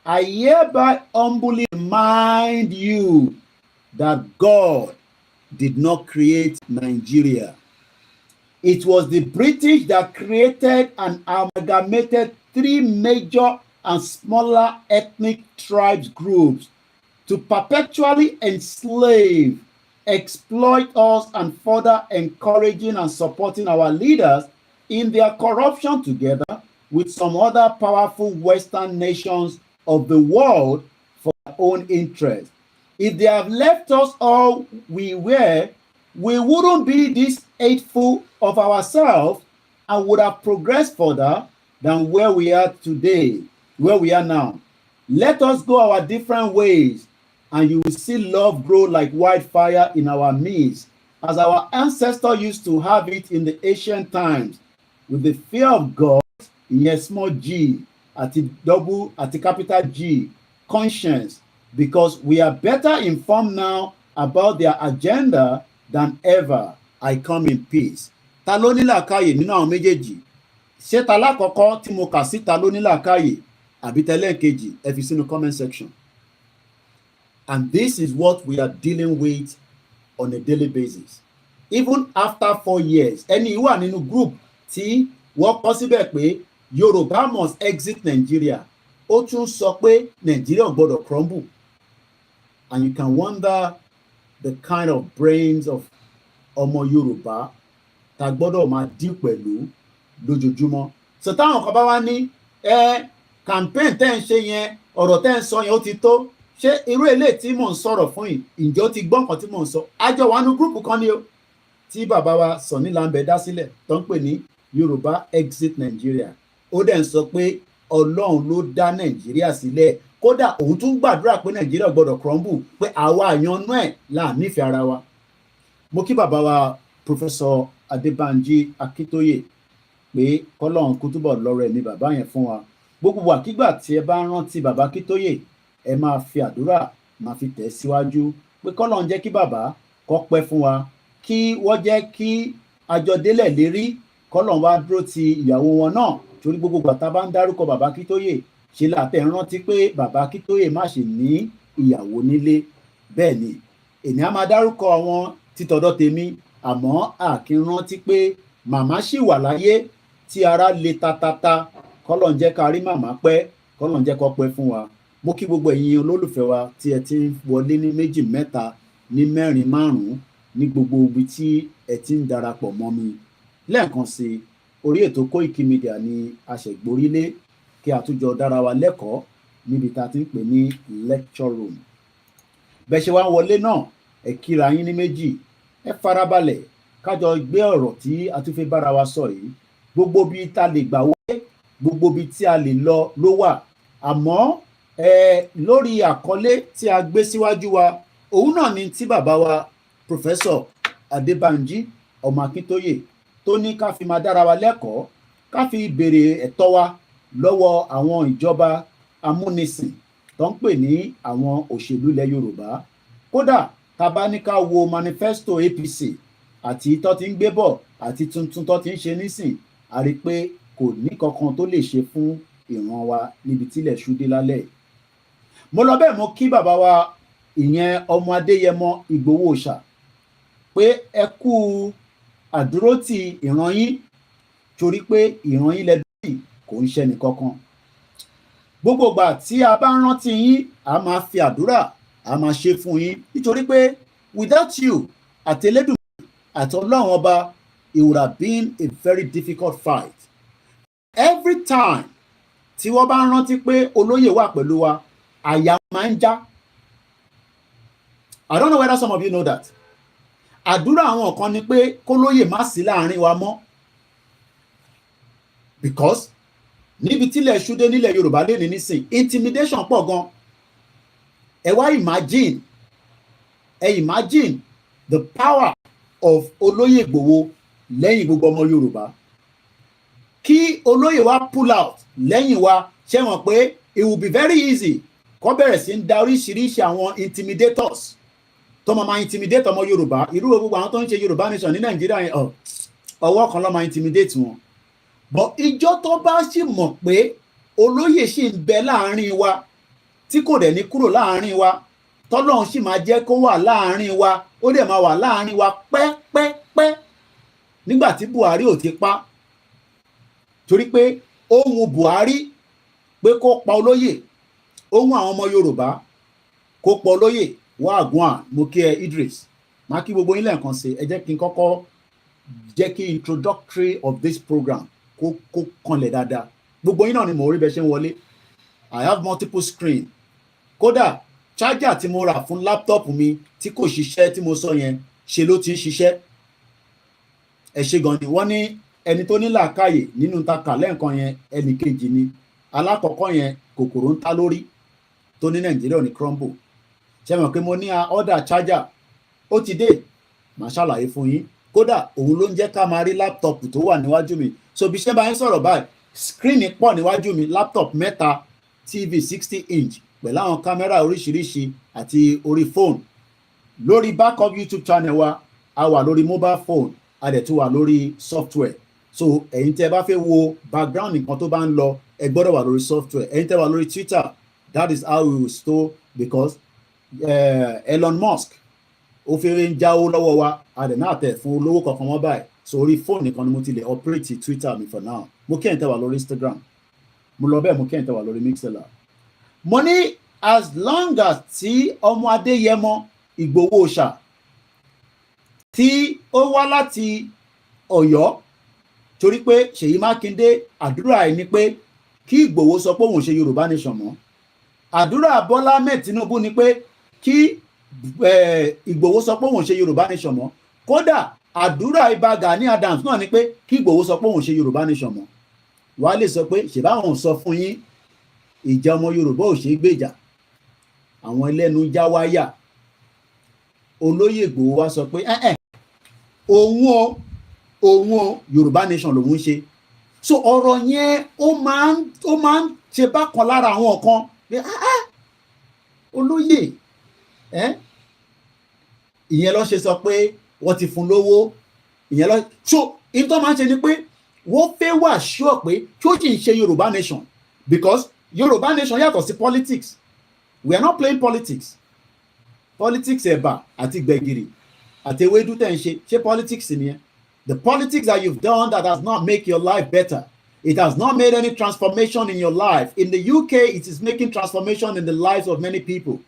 I hereby humbly remind you that God did not create Nigeria. It was the British that created and amalgamated 3 major and smaller ethnic tribes groups to perpetually enslave, exploit us, and further encouraging and supporting our leaders in their corruption together with some other powerful Western nations of the world for their own interest. If they have left us all we were, we wouldn't be this hateful of ourselves and would have progressed further than where we are today, where we are now. Let us go our different ways, and you will see love grow like wildfire in our midst, as our ancestors used to have it in the ancient times, with the fear of God, in small g, at the capital G, conscience, because we are better informed now about their agenda than ever. I come in peace. Ta ló ní làákàyè nínú àwọn méjèèjì? Ṣé ta lákọ̀ọ́kọ́ tí mo kà sí ta ló ní làákàyè àbí tẹlẹ́ẹ̀kejì? Ẹ fi sínú comment section. And this is what we are dealing with on a daily basis. Even after 4 years, ẹni wà nínú group tí wọ́n kọ síbẹ̀ pé Yoruba must exit Nigeria. Ó tún sọ pé Nigeria ò gbọ́dọ̀ crumble. And you can wonder the kind of brains of ọmọ Yorùbá tá gbọ́dọ̀ máa dín pẹ̀lú lójoojúmọ́. So táwọn kan bá wá ní campaign tẹ́ ń ṣe yẹn, ọ̀rọ̀ tẹ́ ń sọ yẹn ó ti tó. Ṣé irú eléyìí tí mò ń sọ̀rọ̀ fún yìí, ǹjẹ́ ó ti gbọ́ nǹkan tí mò ń sọ? Àjọ wa nínú gúrùpù kan ni o, tí bàbá wa Sọ̀ní Lambẹ̀ dá sílẹ̀ tó ń pè ní Yorùbá Exit Nigeria. Ó dẹ̀ ń sọ pé Ọlọ́run ló dá Nàìjíríà sílẹ̀. Kódà òun tún gbàdúrà pé Nàìjíríà gbọ́dọ̀ crumble, pé àwa àyànnú ẹ̀ là nífẹ̀ẹ́ ara wa. Mo kí bàbá wa Professor Adébánjí Akíntóyè pé kọ́lọ́run kó túbọ̀ lọ́rọ̀ ẹ̀mí bàbá yẹn fún wa. Gbogbo wàkígbà tí ẹ bá rántí bàbá Akíntóyè, ẹ máa fi àdúrà máa fi tẹ̀ síwájú pé kọ́lọ́run jẹ́ kí bàbá kó pẹ́ fún wa, kí wọ́n jẹ́ kí àjọdélẹ̀ lérí, kọ́lọ́run wá dúró ti ìyàwó wọn náà, torí gbogbo ìgbà tá a bá ń dárúkọ bàbá Akíntóyè ṣe látẹ̀ rántí pé bàbá Akíntóyè má ṣe ní ìyàwó nílé. Bẹ́ẹ̀ ni èmi á máa dárúkọ àwọn títọ̀dọ̀ tèmi, àmọ́ a kì í rántí pé màmá ṣì wà láyé tí ara le tatata. Kọ́lọ́run jẹ́ ká rí màmá pẹ́, kọ́lọ́run jẹ́ kó pẹ́ fún wa. Mo kí gbogbo ẹ̀yin olólùfẹ́ wa tí ẹ ti ń wọlé ní 2, 3, ní 4, 5 ní gbogbo ibi tí ẹ ti ń darapọ̀ mọ́ mi. Lẹ́ẹ̀kan sí orí ètò Koikimedia ni a ṣẹ̀gbórílé kí a tún jọ dára wa lẹ́kọ̀ọ́ níbi tá a ti ń pè ní lecture room. Bẹ́ẹ̀ ṣe wá wọlé náà, ẹ kíra yín ní méjì, ẹ farabalẹ̀ kájọ gbé ọ̀rọ̀ tí a tún fẹ́ bára wa sọ yìí. Gbogbo bí tá lè gbà wọlé, gbogbo bí tí a lè lọ ló wà. Àmọ́ lórí àkọlé tí a gbé síwájú wa, òun náà ni tí bàbá wa Professor Adébánjí ọmọ Akíntóyè tó ní ká fi máa dára wa lẹ́kọ̀ọ́, ká fi béèrè ẹ̀tọ́ wa lọ́wọ́ àwọn ìjọba amúnisìn tó ń pè ní àwọn òṣèlú ilẹ̀ Yorùbá. Kódà tá bá ní ká wo manifesto APC àti tó ti ń gbé bọ̀ àti tuntun tó ti ń ṣe nísìn, a rí pé kò ní kankan tó lè ṣe fún ìran wa níbi tílẹ̀ ṣú dé lálẹ́. Mo lọ bẹ́ẹ̀ mo kí bàbá wa ìyẹn ọmọ Adéyẹmọ Ìgbòho Òòṣà pé ẹ kú àdúrótì ìran yín, torí pé ìran yín lẹ́bí kò ń ṣe nìkankan. Gbogbo ìgbà tí a bá rántí yín, a máa fi àdúrà a máa ṣe fún yín, nítorí pé without you àti Elédùmarè àti Ọlọ́run ọba, it would have been a very difficult fight. Every time tí wọ́n bá rántí pé olóyè wà pẹ̀lú wa, àyà máa ń já. I don't know whether some of you know that. Àdúrà àwọn kan ni pé kólóyè má sí láàrin wa mọ́. Because níbi tílẹ̀ ṣúdé nílẹ̀ Yorùbá lè ní nísìn, intimidation pọ̀ gan. Ẹ wá imagine the power of olóyè Ìgbòho lẹ́yìn gbogbo ọmọ Yorùbá. Kí olóyè wa pull out lẹ́yìn wa, ṣé wọ́n pé it will be very easy kó bẹ̀rẹ̀ sí ń da oríṣiríṣi àwọn intimidators tó máa intimidate ọmọ Yorùbá. Irú gbogbo àwọn tó ń ṣe Yorùbá nation ní Nàìjíríà yẹn, ọwọ́ kan ló máa intimidate wọn. But ìjọ tó bá sì mọ̀ pé olóyè sì ń bẹ láàrin wa tí kò dẹ̀ ní kúrò láàrin wa, tọ́lọ́run sì máa jẹ́ kó wà láàrin wa, ó dẹ̀ máa wà láàrin wa pẹ́pẹ́pẹ́. nígbà tí Buhari ò ti pa, torí pé ohun Buhari pé kó pa olóyè, ohun àwọn ọmọ Yorùbá kó pa olóyè Wagwan. Mo kí ẹ Idris, má kí gbogbo yín lẹ́ẹ̀kan sí. Ẹ jẹ́ kí n kọ́kọ́ jẹ́ kí introductory of this program kó kanlẹ̀ dáadáa. Gbogbo yín náà ni mo rí bẹ́ẹ̀ ṣe ń wọlé. I have multiple screen. Kódà charger tí mo rà fún laptop mi tí kò ṣiṣẹ́ tí mo sọ yẹn ṣe ló ti ń ṣiṣẹ́. Ẹ ṣe gan ni wọ́n ní ẹni tó ní làákàyè nínú takà lẹ́ẹ̀kan yẹn ẹnì kejì ni. Alákọ̀ọ́kọ́ yẹn kòkòrò ń ta lórí tó ní Nàìjíríà ní crumble. Ṣé mọ̀ pé mo ní order charger ó ti dé, màá ṣàlàyé fún yín. Kódà òun ló ń jẹ́ ká máa rí laptop tó wà níwájú mi. So bí ṣe bá ń sọ̀rọ̀ báyìí, screen pọ̀ níwájú mi, laptop mẹ́ta, TV 60 inch pẹ̀lú àwọn kámẹ́rà oríṣiríṣi àti orí phone. Lórí backup YouTube channel wa, a wà lórí mobile phone, a dẹ̀ tún wà lórí software. So ẹ̀yin tẹ́ bá fẹ́ wo background nǹkan tó bá ń lọ, ẹ gbọ́dọ̀ wà lórí software. Ẹ̀yin tẹ́ wà lórí Twitter, that is how we will store, because Elon Musk ó fẹ́rẹ̀ ń jáwó lọ́wọ́ wa, a dẹ̀ náà tẹ̀ fún olówó kankan mọ́ báyìí. So orí phone nìkan ni mo ti lè operate Twitter mi for now. Mo kí ẹ̀yin tẹ́ wà lórí Instagram, mo lọ bẹ́ẹ̀ mo kí ẹ̀yin tẹ́ wà lórí Mixlr. Mo ní as long as tí ọmọ Adéyẹmọ Ìgbòho Òòṣà tí ó wá láti Ọ̀yọ́, torí pé Ṣèyí Mákindé àdúrà ẹ̀ ni pé kí Ìgbòho sọ pé òun ṣe Yorùbá nation mọ́. Àdúrà Bọ́lá Ahmed Tinubu ni pé kí Ìgbòho sọ pé òun ṣe Yorùbá nation mọ́. Kódà àdúrà Ìbà Gani Adams náà ni pé kí Ìgbòho sọ pé òun ṣe Yorùbá nation mọ́. Wàá lè sọ pé ṣèbáwọn sọ fún yín ìjà ọmọ Yorùbá ò ṣe é gbèjà, àwọn ẹlẹ́nu já wáyà. Olóyè Ìgbòho wá sọ pé òun o Yorùbá nation lòun ṣe. So ọ̀rọ̀ yẹn ó máa ń ṣe bákan lára àwọn kan pé olóyè ìyẹn ló ṣe sọ pé wọ́n ti fún lówó, ìyẹn ló so ìtọ́ máa ń ṣe ni pé wọ́n fẹ́ wà sure pé kí ó sì ń ṣe Yorùbá nation, because Yorùbá nation yàtọ̀ sí politics. We are not playing politics. Politics ẹ̀bà àti gbẹ̀gìrì àti ewédú tẹ̀ ń ṣe politics nìyẹn. The politics that you've done that has not make your life better. It has not made any transformation in your life. In the UK, it is making transformation in the lives of many people.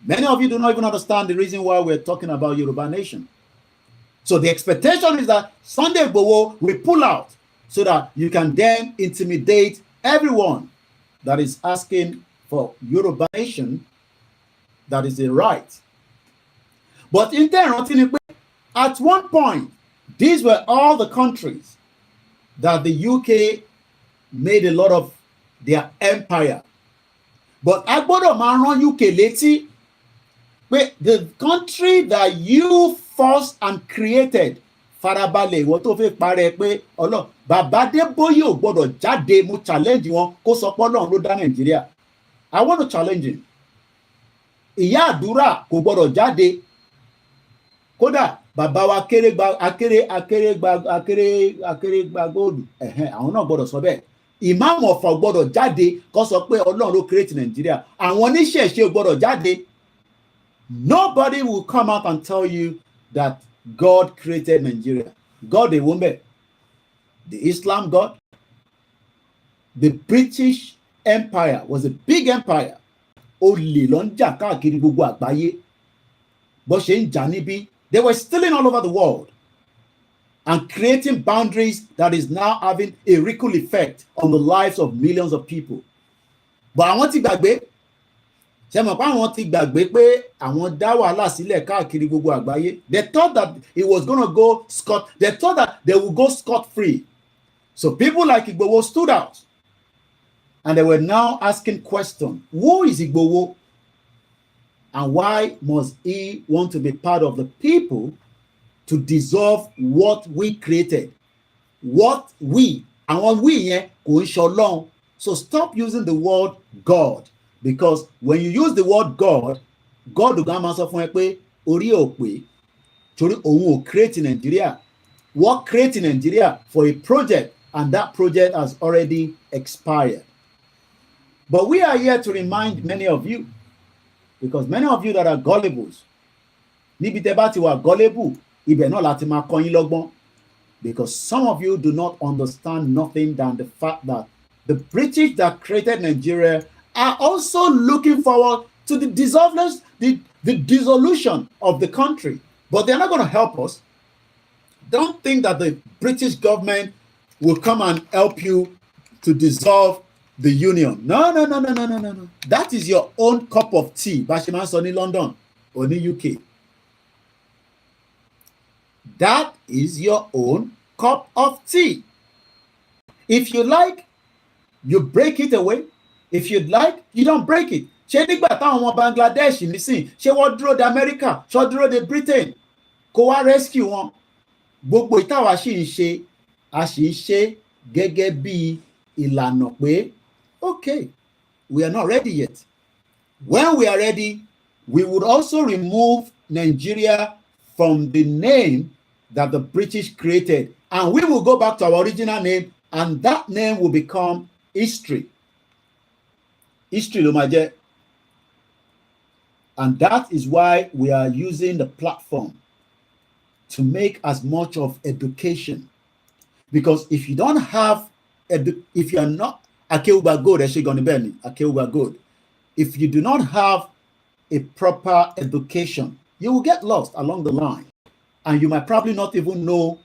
Many of you do not even understand the reason why we're talking about Yoruba nation. So the expectation is that Sunday Igboho will pull out so that you can then intimidate everyone that is asking for Yoruba nation. That is a right. But in there, at one point, these were all the countries that the UK made a lot of their empire. But a gbọ́dọ̀ máa rán UK létí pé the country that you forced and created, farabalẹ̀ ìwọ tó fẹ́ parẹ́ pé ọlọ́run bàbá Adébóyè ò gbọ́dọ̀ jáde, mo challenge wọn kó sọ pé ọlọ́run ló dá Nàìjíríà. I want to challenge him. Ìyá àdúrà kò gbọ́dọ̀ jáde. Kódà bàbá wa akérègbà góòlù àwọn náà gbọ́dọ̀ sọ bẹ́ẹ̀. Ìmáàmù Ọ̀fà gbọ́dọ̀ jáde kó sọ pé Ọlọ́run ló create Nigeria. Àwọn oníṣẹ̀ṣe gbọ́dọ̀ jáde. Nobody will come out and tell you that God created Nigeria. God a woman. The Islam God. The British Empire was a big empire. Olè ló ń jà káàkiri gbogbo àgbáyé. Bó ṣe ń jà níbí. They were stealing all over the world and creating boundaries that is now having a ripple effect on the lives of millions of people. But àwọn ti gbàgbé, ṣé mọ̀ pé àwọn ti gbàgbé pé àwọn dá wàhálà sílẹ̀ káàkiri gbogbo àgbáyé. They thought that it was going to go they thought that they would go scot-free. So people like Igboho stood out and they were now asking questions. Who is Igboho? And why must he want to be part of the people to dissolve what we created? What we, and we yẹn kò ń ṣọlọ́run. So stop using the word God, because when you use the word God, God ò gbà máa sọ fún ẹ pé orí ò pé torí òun ò create Nigeria. What create Nigeria for a project, and that project has already expired. But we are here to remind many of you, because many of you that are gullibles, níbi tẹ́ bá ti wà gullible, ibẹ̀ náà láti máa kọ́ yín lọ́gbọ́n. because some of you do not understand nothing than the fact that the British that created Nigeria are also looking forward to the dissolution of the country. But they're not going to help us. Don't think that the British government will come and help you to dissolve the union. No. That is your own cup of tea. Bashiman Soni London or the UK. That is your own cup of tea. If you like, you break it away. If you'd like, you don't break it. Ṣé nígbà táwọn ọmọ Bangladesh nísìn, ṣé wọ́n dúró de America, ṣé wọ́n dúró de Britain kó wá rescue wọn? Gbogbo ìtawà sì ń ṣe, a sì ń ṣe gẹ́gẹ́ bí ìlànà pé, okay, we are not ready yet. When we are ready, we would also remove Nigeria from the name that the British created, and we will go back to our original name, and that name will become history. History ló máa jẹ́. And that is why we are using the platform to make as much of education. Because if you don't have, if you are not, Akeuba good, Akeuba good. If you do not have a proper education, you will get lost along the line. And you might probably not even know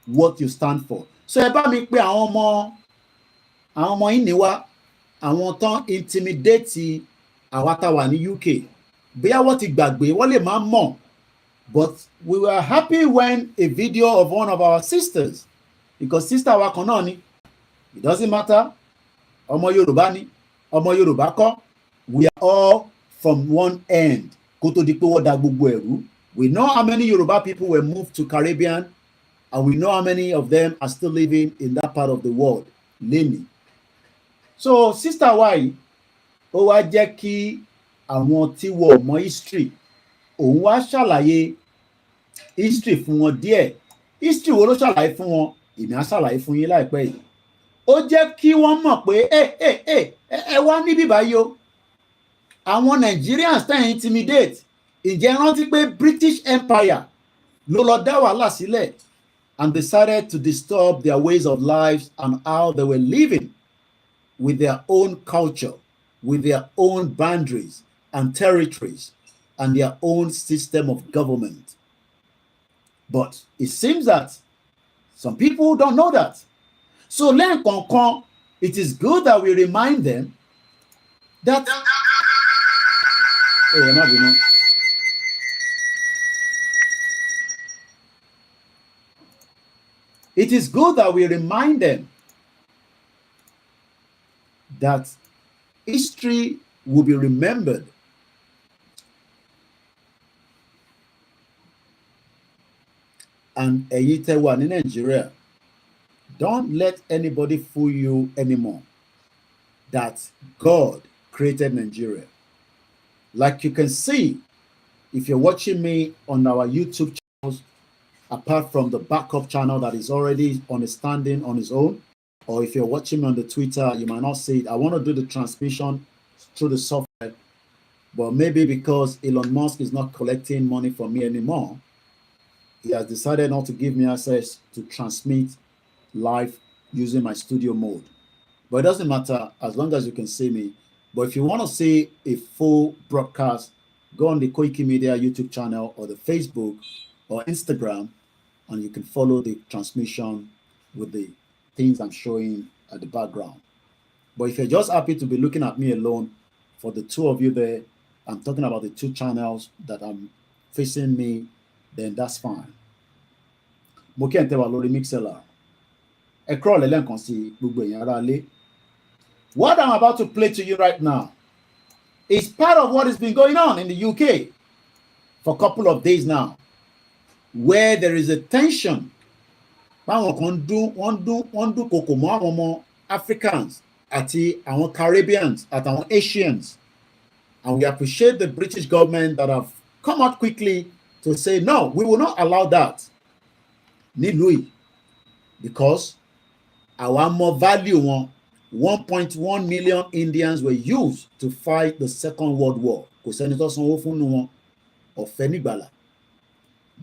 what you stand for. So ẹ bá mi pé àwọn ọmọ yìí ni wá, àwọn tán intimidate àwa tá wà ní UK. Bóyá wọ́n ti gbàgbé, wọ́n lè má mọ̀. But we were happy when a video of one of our sisters, because sister wa kan náà ni, it doesn't matter, ọmọ Yorùbá ni, ọmọ Yorùbá kọ́, we are all from one end. Kó tó di pé wọ́n da gbogbo ẹ̀rú. We know how many Yoruba people were moved to Caribbean, and we know how many of them are still living in that part of the world. Leni. So, sister why, ó wá jẹ́ kí àwọn tí wọ́n mọ̀ history, òun wá ṣàlàyé history fún wọn díẹ̀. History wo ló ṣàlàyé fún wọn? Èmi á ṣàlàyé fún yín láìpẹ́ yìí. Ó jẹ́ kí wọ́n mọ̀ pé ẹ wá níbí báyìí o. Àwọn Nigerians tẹ́ intimidate. Ǹjẹ́ rántí pé British Empire ló lọ dá wàhálà sílẹ̀ and decided to disturb their ways of lives and how they were living with their own culture, with their own boundaries and territories and their own system of government. But it seems that some people don't know that. So lẹ́ẹ̀kọ̀ọ̀kan, it is good that we remind them that it is good that we remind them that history will be remembered. And ẹ̀yin tẹ́ wà ní Nigeria, don't let anybody fool you anymore that God created Nigeria. Like you can see, if you're watching me on our YouTube channels, apart from the backup channel that is already on a standing on its own, or if you're watching me on the Twitter, you might not see it. I want to do the transmission through the software, but maybe because Elon Musk is not collecting money from me anymore, he has decided not to give me access to transmit live using my studio mode. But it doesn't matter as long as you can see me. But if you want to see a full broadcast, go on the Koikimedia YouTube channel or the Facebook or Instagram, and you can follow the transmission with the things I'm showing at the background. But if you're just happy to be looking at me alone, for the two of you there, I'm talking about the two channels that I'm facing me, then that's fine. Mo kí ẹ̀ ń tẹ́ wa lórí Mixlr. Ẹ kúrọ̀lẹ́ lẹ́ẹ̀kan sí gbogbo èèyàn ará ilé. What I'm about to play to you right now is part of what has been going on in the UK for a couple of days now, where there is a tension. Báwọn kan wọ́n dún kòkò mọ́ àwọn ọmọ Africans àti àwọn Caribbeans àti àwọn Asians. And we appreciate the British government that have come out quickly to say, no, we will not allow that. Nílùú yìí, because our more value one. 1.1 million Indians were used to fight the Second World War. Kò sẹ́ni tó sanwó fún wọn, ọ̀fẹ́ nígbàlà.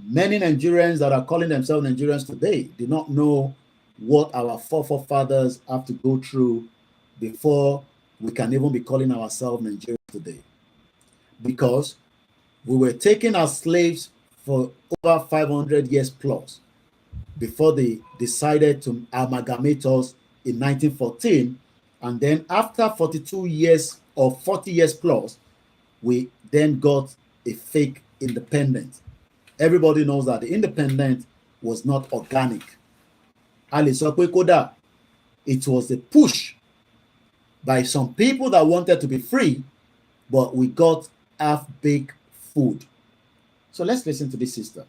Many Nigerians that are calling themselves Nigerians today do not know what our forefathers have to go through before we can even be calling ourselves Nigerians today. Because we were taken as slaves for over 500 years plus before they decided to amalgamate us in 1914. And then after 42 years or 40 years plus, we then got a fake independence. Everybody knows that the independence was not organic. Ali sọ pé kódà, it was a push by some people that wanted to be free, but we got half-baked food. So let's listen to this sister.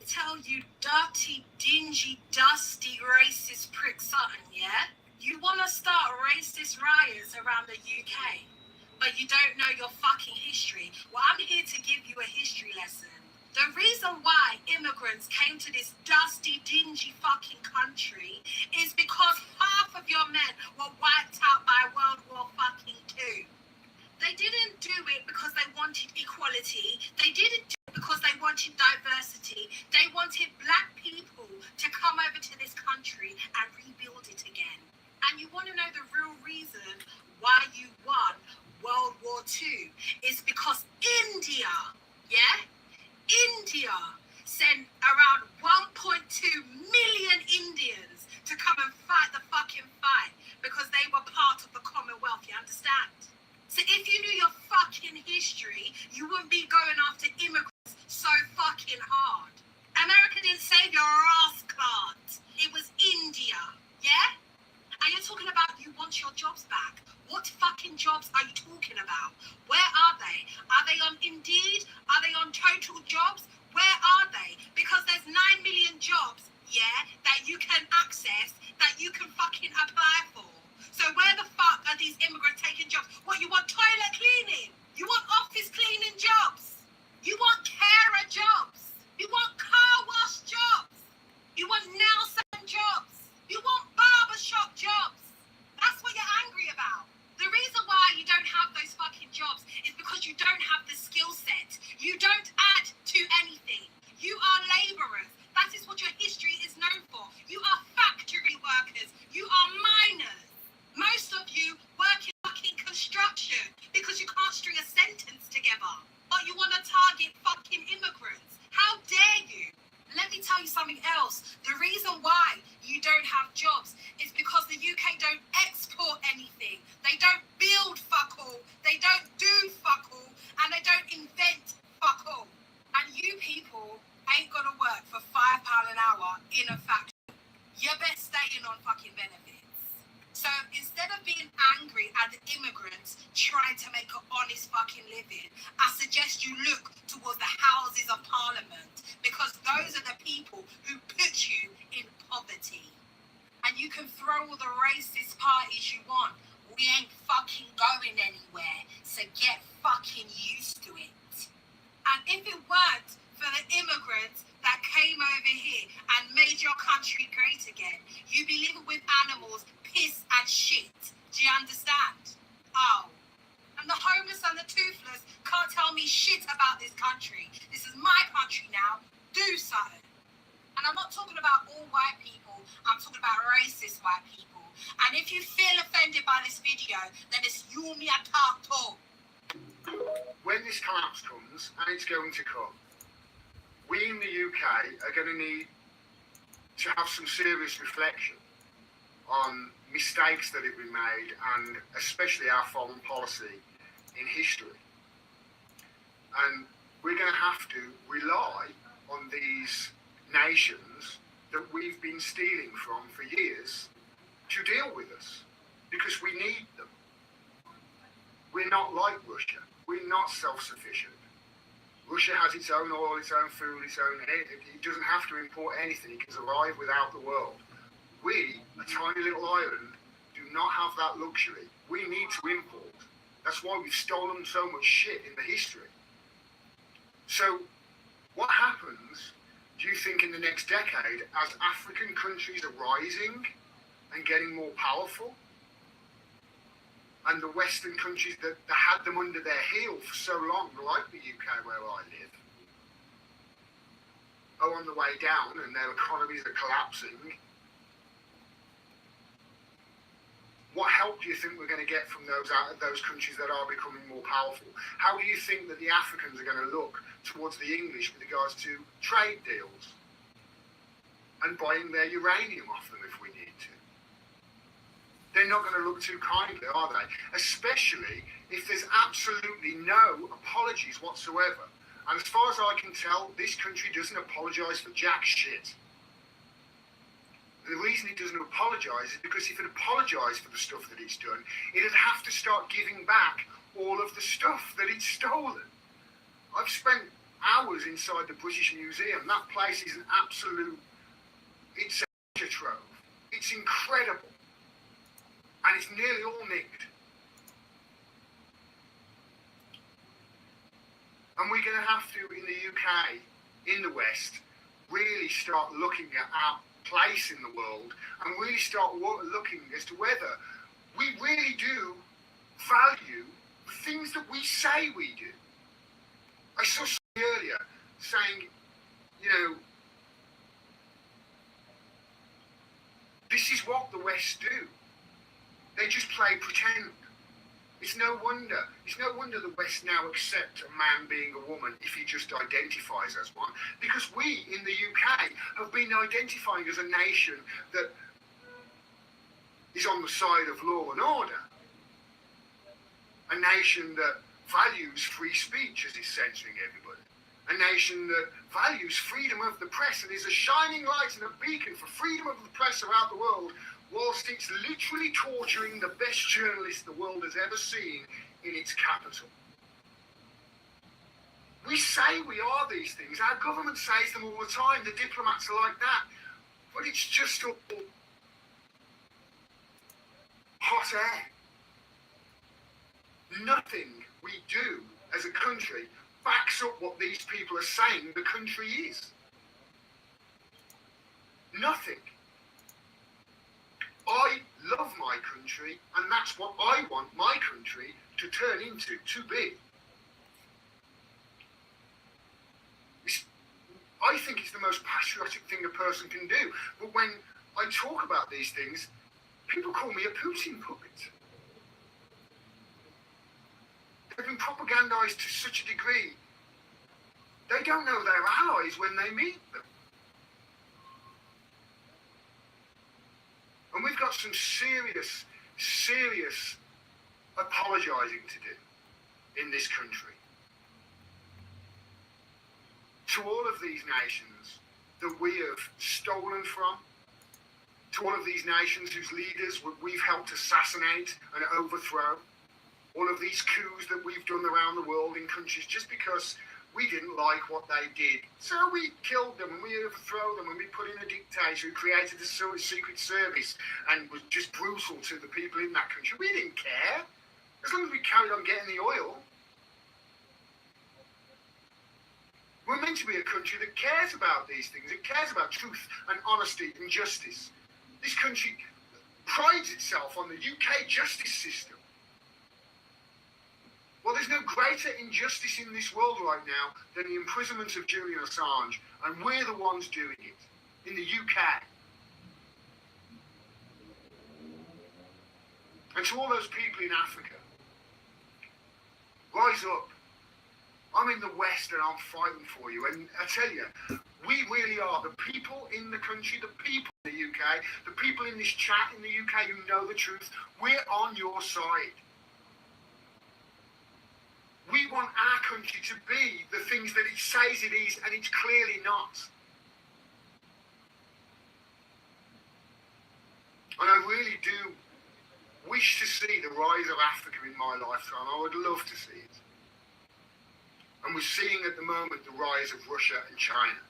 Tell you dirty, dingy, dusty, racist prick something, yeah? You want to start racist riots around the UK, but you don't know your fucking history. Well, I'm here to give you a history lesson. The reason why immigrants came to this dusty, dingy fucking country is because half of your men were wiped out by World War fucking II. They didn't do it because they wanted equality. They didn't do it because they wanted diversity. They wanted black people to come over to this country and rebuild it again. And you want to know the real reason why you won World War II is because India, yeah? India sent around 1.2 million Indians to come and fight the fucking fight because they were part of the Commonwealth, you understand? So if you knew your fucking history, you wouldn't be going after immigrants so fucking hard. America didn't save your ass, Clark. It was India, yeah? And you're talking about you want your jobs back. What fucking jobs are you talking about? Where are they? Are they on Indeed? Are they on Total Jobs? Where are they? Because there's 9 million jobs, yeah, that you can access, that you can fucking apply for. So where the fuck are these immigrants taking jobs? What, you want toilet cleaning? You want office cleaning jobs? You want carer jobs? You want car wash jobs? You want nail salon jobs? You want barbershop jobs? That's what you're angry about. The reason why you don't have those fucking jobs is because you don't have the skill set. You don't add to anything. You are laborers. That is what your history is known for. You are factory workers. You are miners. Most of you work in fucking construction because you can't string a sentence together. But you want to target fucking immigrants. How dare you? Let me tell you something else. The reason why you don't have jobs is because the UK don't export anything. They don't build fuck all. They don't do fuck all. And they don't invent fuck all. And you people ain't gonna work for £5 an hour in a factory. You're best staying on fucking benefits. So instead of being angry at the immigrants trying to make an honest fucking living, I suggest you look towards the Houses of Parliament because those are the people who put you in poverty. And you can throw all the racist parties you want. We ain't fucking going anywhere. So get fucking used to it. And if it weren't for the immigrants that came over here and made your country great again, you'd be living with animals, piss and shit. Do you understand? Oh. And the homeless and the toothless can't tell me shit about this country. This is my country now. Do something. And I'm not talking about all white people. I'm talking about racist white people. And if you feel offended by this video, then it's you me a talk. When this collapse comes, and it's going to come, we in the UK are going to need to have some serious reflection on mistakes that have been made, and especially our foreign policy in history. And we're going to have to rely on these nations that we've been stealing from for years to deal with us, because we need them. We're not like Russia. We're not self-sufficient. Russia has its own oil, its own food, its own air. It doesn't have to import anything. It can survive without the world. We, a tiny little island, do not have that luxury. We need to import. That's why we've stolen so much shit in the history. So what happens, do you think, in the next decade as African countries are rising and getting more powerful? and the Western countries that had them under their heel for so long, like the UK where I live, are on the way down and their economies are collapsing. What help do you think we're going to get from those countries that are becoming more powerful? How do you think that the Africans are going to look towards the English with regards to trade deals and buying their uranium off them if we need to? They're not going to look too kindly, are they? Especially if there's absolutely no apologies whatsoever. And as far as I can tell, this country doesn't apologise for jack shit. The reason it doesn't apologise is because if it apologised for the stuff that it's done, it'd have to start giving back all of the stuff that it's stolen. I've spent hours inside the British Museum. That place is an absolute, it's a treasure trove. It's incredible. And it's nearly all nicked. And we're going to have to, in the UK, in the West, really start looking at our place in the world and really start looking as to whether we really do value the things that we say we do. I saw somebody earlier saying, you know, this is what the West do. They just play pretend. It's no wonder the West now accept a man being a woman if he just identifies as one. Because we in the UK have been identifying as a nation that is on the side of law and order. A nation that values free speech as is censoring everybody. A nation that values freedom of the press and is a shining light and a beacon for freedom of the press around the world, whilst it's literally torturing the best journalists the world has ever seen in its capital. We say we are these things. Our government says them all the time. The diplomats are like that. But it's just all hot air. Nothing we do as a country backs up what these people are saying the country is. Nothing. I love my country, and that's what I want my country to turn into, to be. I think it's the most patriotic thing a person can do. But when I talk about these things, people call me a Putin puppet. They've been propagandized to such a degree, they don't know their allies when they meet them. And we've got some serious apologising to do in this country. To all of these nations that we have stolen from, to all of these nations whose leaders we've helped assassinate and overthrow, all of these coups that we've done around the world in countries just because we didn't like what they did. So we killed them and we overthrew them and we put in a dictator who created a secret service and was just brutal to the people in that country. We didn't care, as long as we carried on getting the oil. We're meant to be a country that cares about these things. It cares about truth and honesty and justice. This country prides itself on the UK justice system. Well, there's no greater injustice in this world right now than the imprisonment of Julian Assange, and we're the ones doing it in the UK. And to all those people in Africa, rise up. I'm in the West and I'm fighting for you. And I tell you, we really are the people in the country, the people in the UK, the people in this chat in the UK who know the truth. We're on your side. We want our country to be the things that it says it is, and it's clearly not. And I really do wish to see the rise of Africa in my lifetime. I would love to see it. And we're seeing at the moment the rise of Russia and China.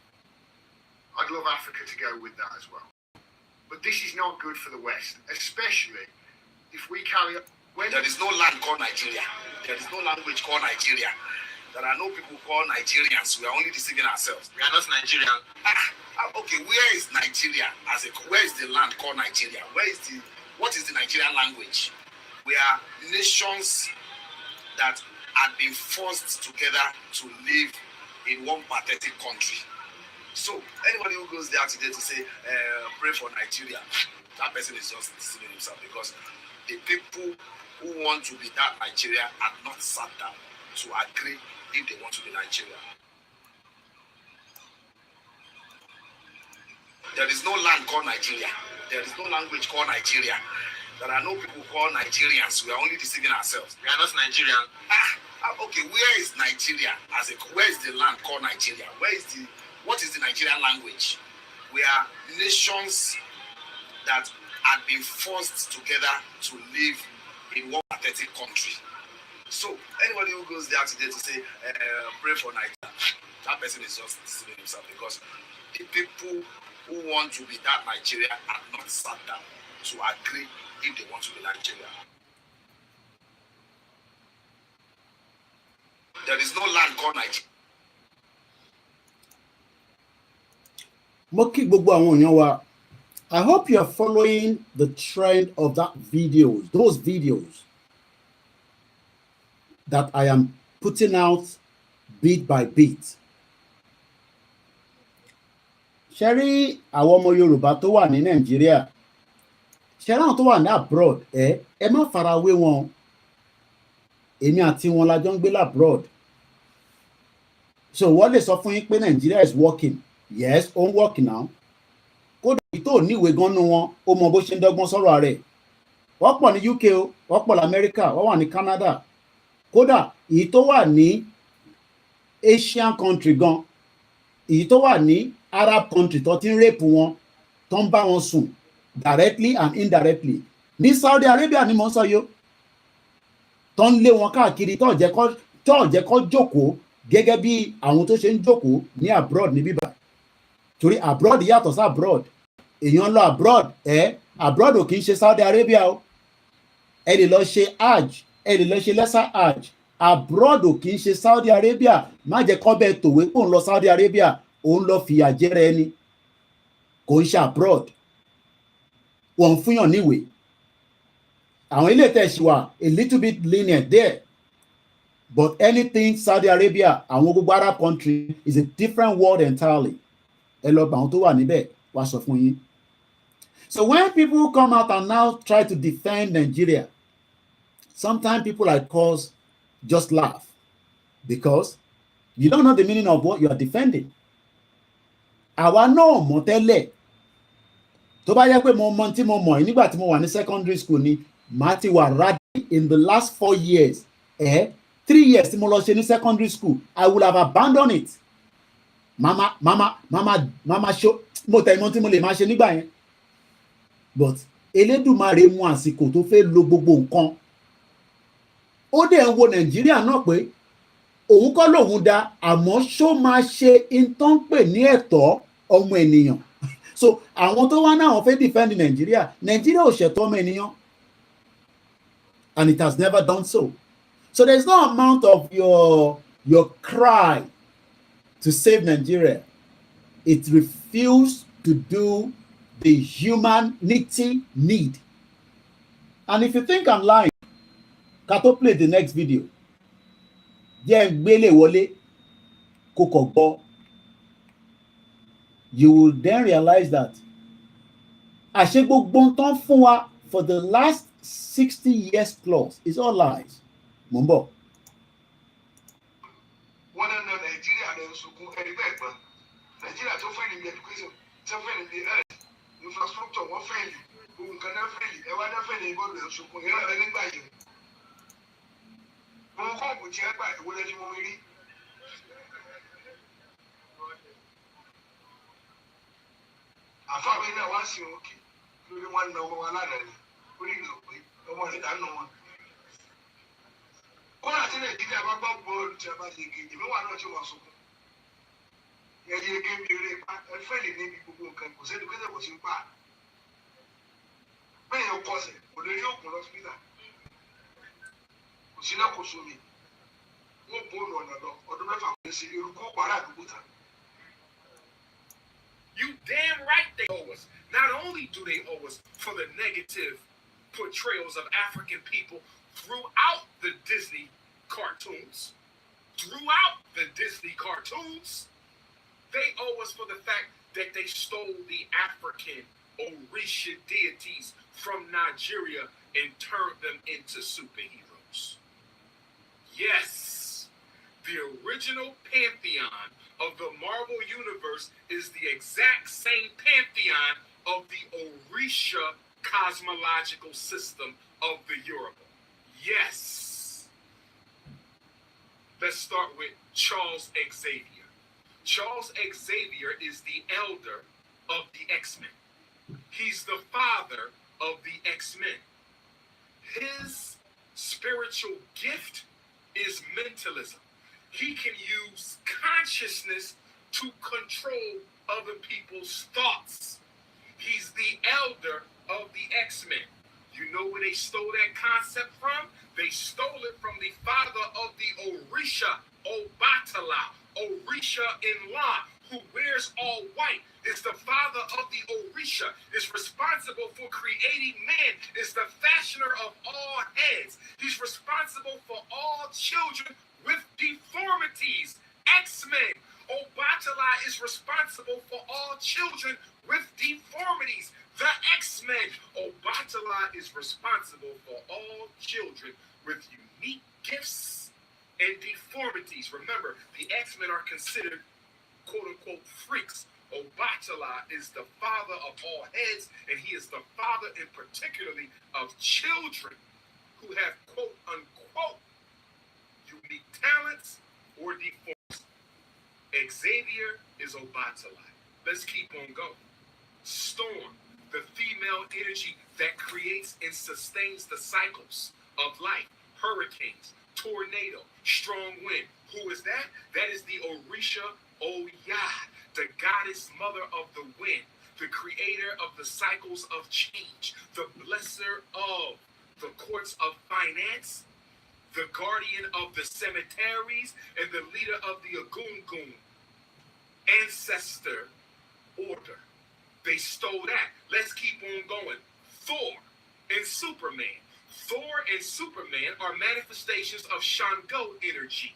I'd love Africa to go with that as well. But this is not good for the West, especially if we carry on. There is no land called Nigeria. There is no language called Nigeria. There are no people called Nigerians. We are only deceiving ourselves. We are not Nigerian. Okay, where is Nigeria? Where is the land called Nigeria? What is the Nigerian language? We are nations that had been forced together to live in one pathetic country. So anybody who goes there today to say, pray for Nigeria, that person is just deceiving himself, because the people who want to be that Nigeria are not sat down to agree if they want to be Nigeria. There is no land called Nigeria. There is no language called Nigeria. There are no people called Nigerians. We are only deceiving ourselves. We are not Nigerian. Okay, where is Nigeria? Where is the land called Nigeria? What is the Nigerian language? We are nations that had been forced together to live in one pathetic country. So anybody who goes there today to say, pray for Nigeria, that person is just deceiving himself, because the people who want to be that Nigeria are not sat down to agree if they want to be Nigeria. There is no land called Nigeria. Mo kí gbogbo àwọn èèyàn wa. I hope you are following the trend of that videos, those videos that I am putting out bit by bit. Ṣé rí àwọn ọmọ Yorùbá tó wà ní Nàìjíríà, ṣé rí àwọn tó wà ní abroad, ẹ má fara wé wọn. Èmi àti wọn la jọ ń gbé labroad. So wọ́n lè sọ fún yín pé Nigeria is working. Yes, ó ń work now. Kódà èyí tó níwèé gan nú wọn, ó mọ bó ṣe ń dọ́gbọ́n sọ̀rọ̀ rẹ̀. Wọ́n pọ̀ ní UK o, wọ́n pọ̀ ní America, wọ́n wà ní Canada. Kódà èyí tó wà ní Asian country gan, èyí tó wà ní Arab country tó ti ń rape wọn, tó ń bá wọn sùn directly and indirectly. Ní Saudi Arabia ni mo ń sọ yó, tó ń lé wọn káàkiri, tó jẹ́ kó jókòó gẹ́gẹ́ bí àwọn tó ṣe ń jókòó ní abroad ní bíbá. Torí abroad yàtọ̀ sí abroad. Èèyàn lọ abroad, abroad ò kì í ṣe Saudi Arabia o. Ẹ lè lọ ṣe hajj, ẹ lè lọ ṣe lesser hajj. Abroad ò kì í ṣe Saudi Arabia. Má jẹ́ kó bẹ́ẹ̀ tòwé kó ń lọ Saudi Arabia, òun lọ fìyà jẹrẹ ẹni. Kò ń ṣe abroad. Wọ́n fún yàn níwèé. Àwọn ilé tẹ̀sí wa a little bit lenient there. But anything Saudi Arabia, àwọn gbogbo Arab country is a different world entirely. Ẹ lọ bá àwọn tó wà níbẹ̀ wá sọ fún yín. So when people come out and now try to defend Nigeria, sometimes people like us just laugh because you don't know the meaning of what you are defending. Àwa náà mọ̀ tẹ́lẹ̀. Tó bá yẹ pé mo mọ̀ tí mo mọ̀ yìí nígbà tí mo wà ní secondary school ni, màá ti wà ready in the last 4 years. 3 years tí mo lọ ṣe ní secondary school, I would have abandoned it. Mama show mo tẹ̀ mọ́ tí mo lè máa ṣe nígbà yẹn. But Elédùmarè mú àsìkò tó fẹ́ lo gbogbo nǹkan. Ó dẹ̀ ń wo Nàìjíríà náà pé òun kọ́ lòun dá, àmọ́ ṣó máa ṣe ìtàn pè ní ẹ̀tọ́ ọmọ ènìyàn. So àwọn tó wá náà wọ́n fẹ́ defend Nàìjíríà, Nàìjíríà ò ṣẹ̀tọ́ ọmọ ènìyàn. And it has never done so. So there's no amount of your cry to save Nigeria. It refused to do the humanity need. And if you think I'm lying, Kato play the next video. You will then realize that for the last 60 years plus is all lies. Mumbo. One and Nigeria and Suku and Rebecca. Nigeria to find in the education, to find in the earth, infrastructure, one friendly, who can have friendly, and one friendly go to Suku, and anybody. Who come with your back, will let you read. I thought we know once you okay. You want no one another. What do you know? I want it, I know. Kọ́lá tí Nàìjíríà bá gbọ́ bọ́ọ̀lù tí a bá yege, èmi wà náà tí wọ́n sọ fún. Ẹyẹ ege mi eré pa, ẹfẹ́ lè níbi gbogbo nǹkan, kò sẹ́ni pé kò sí ń pa. Bẹ́ẹ̀ yẹn kọsẹ̀, kò lè rí òkun lọ́sípítà. Kò sí náà kò sómi. Wọ́n bóòlù ọ̀nà lọ, ọdún mẹ́fà kò sí eruku pàrọ̀ àdúgbò tán. You damn right they owe us. Not only do they owe us for the negative portrayals of African people throughout the Disney cartoons. They owe us for the fact that they stole the African Orisha deities from Nigeria and turned them into superheroes. Yes, the original pantheon of the Marvel Universe is the exact same pantheon of the Orisha cosmological system of the Yoruba. Yes. Let's start with Charles Xavier. Charles Xavier is the elder of the X-Men. He's the father of the X-Men. His spiritual gift is mentalism. He can use consciousness to control other people's thoughts. He's the elder of the X-Men. You know where they stole that concept from? They stole it from the father of the Orisha, Obatala, Orisha in La, who wears all white, is the father of the Orisha, is responsible for creating man, is the fashioner of all heads. He's responsible for all children with deformities. X-Men. Obatala is responsible for all children with deformities. The X-Men. Obatala is responsible for all children with unique gifts and deformities. Remember, the X-Men are considered quote-unquote freaks. Obatala is the father of all heads, and he is the father in particularly of children who have quote-unquote unique talents or deformities. Xavier is Obatala. Let's keep on going. Storm, the female energy that creates and sustains the cycles of life. Hurricanes, tornado, strong wind. Who is that? That is the Orisha Oyad, the goddess mother of the wind, the creator of the cycles of change, the blesser of the courts of finance, the guardian of the cemeteries, and the leader of the Agungun ancestor order. They stole that. Let's keep on going. Thor and Superman. Thor and Superman are manifestations of Shango energy.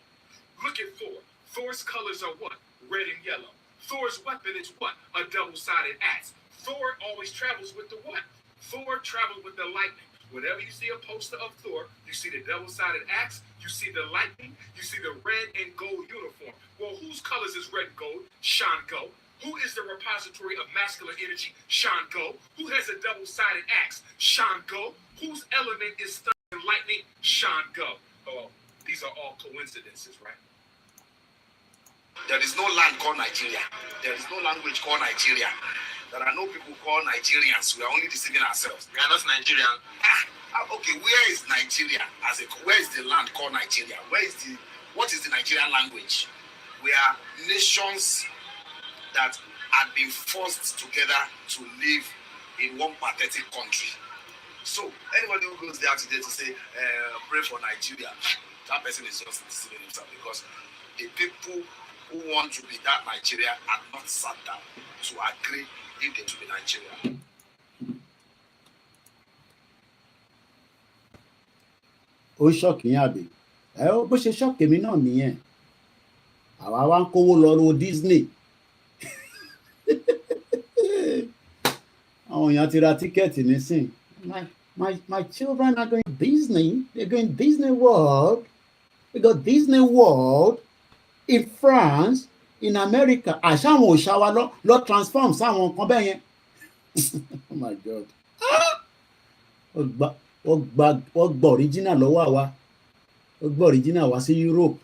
Look at Thor. Thor's colors are what? Red and yellow. Thor's weapon is what? A double-sided axe. Thor always travels with the what? Thor travels with the lightning. Whenever you see a poster of Thor, you see the double-sided axe, you see the lightning, you see the red and gold uniform. Well, whose colors is red and gold? Shango. Who is the repository of masculine energy? Shango. Who has a double-sided axe? Shango. Whose element is thunder and lightning? Shango. Oh, these are all coincidences, right? There is no land called Nigeria. There is no language called Nigeria. There are no people called Nigerians. We are only deceiving ourselves. We are not Nigerian. Okay, where is Nigeria? Where is the land called Nigeria? What is the Nigerian language? We are nations that had been forced together to live in one pathetic country. So anybody who goes there today to say, pray for Nigeria, that person is just deceiving himself, because the people who want to be that Nigeria are not sat down to agree if they to be Nigeria. Ó ṣọ́ọ̀kì yín àbí? Bó ṣe ṣọ́ọ̀kì mi náà nìyẹn. Àwa wá ń kówó lọ ro Disney. Àwọn èèyàn ti ra tíkẹ́ẹ̀tì nísìn. My children are going Disney. They're going Disney World. We got Disney World in France, in America. Àṣàwọn òṣà wa lọ transform sáwọn nǹkan bẹ́ẹ̀ yẹn. Oh my God. Wọ́n gba original lọ́wọ́ àwa. Wọ́n gba original wá sí Europe.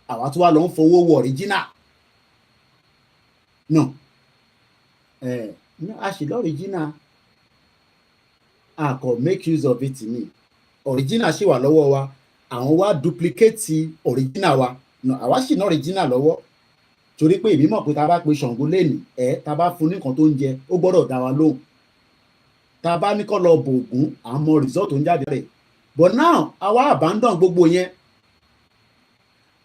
Àwa tó wà lọ ń fowó wọ original. No. A ṣì lọ original. A kò make use of it ni. Original ṣì wà lọ́wọ́ wa. Àwọn wá duplicate original wa. No, àwa ṣì ní original lọ́wọ́. Torí pé èmi mọ̀ pé tá a bá pe Ṣàngó lẹ́nìí, tá a bá fún ní nǹkan tó ń jẹ, ó gbọ́dọ̀ dá wa lóhùn. Tá a bá ní kó lọ bògún, àmọ́ result tó ń jáde rẹ̀. But now, àwa abandon gbogbo yẹn.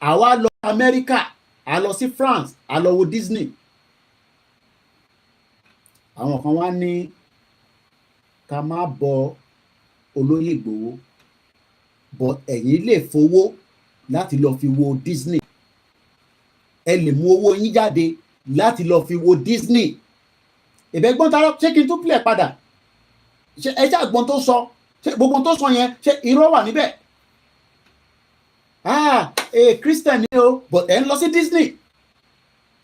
Àwa lọ America, a lọ sí France, a lọ wo Disney. Àwọn kan wá ní ká má bọ olóyè Ìgbòho, but ẹ̀yin lè fowó láti lọ fi wo Disney, ẹ lè mú owó yín jáde láti lọ fi wo Disney. Ìbẹ́gbọ́n tààrà ṣé kí n tún pilẹ̀ padà, ṣe ẹ ṣe àgbọn tó sọ, ṣe gbogbo tó sọ yẹn ṣe irọ́ wà níbẹ̀. Christian ni o, but ẹ ń lọ sí Disney,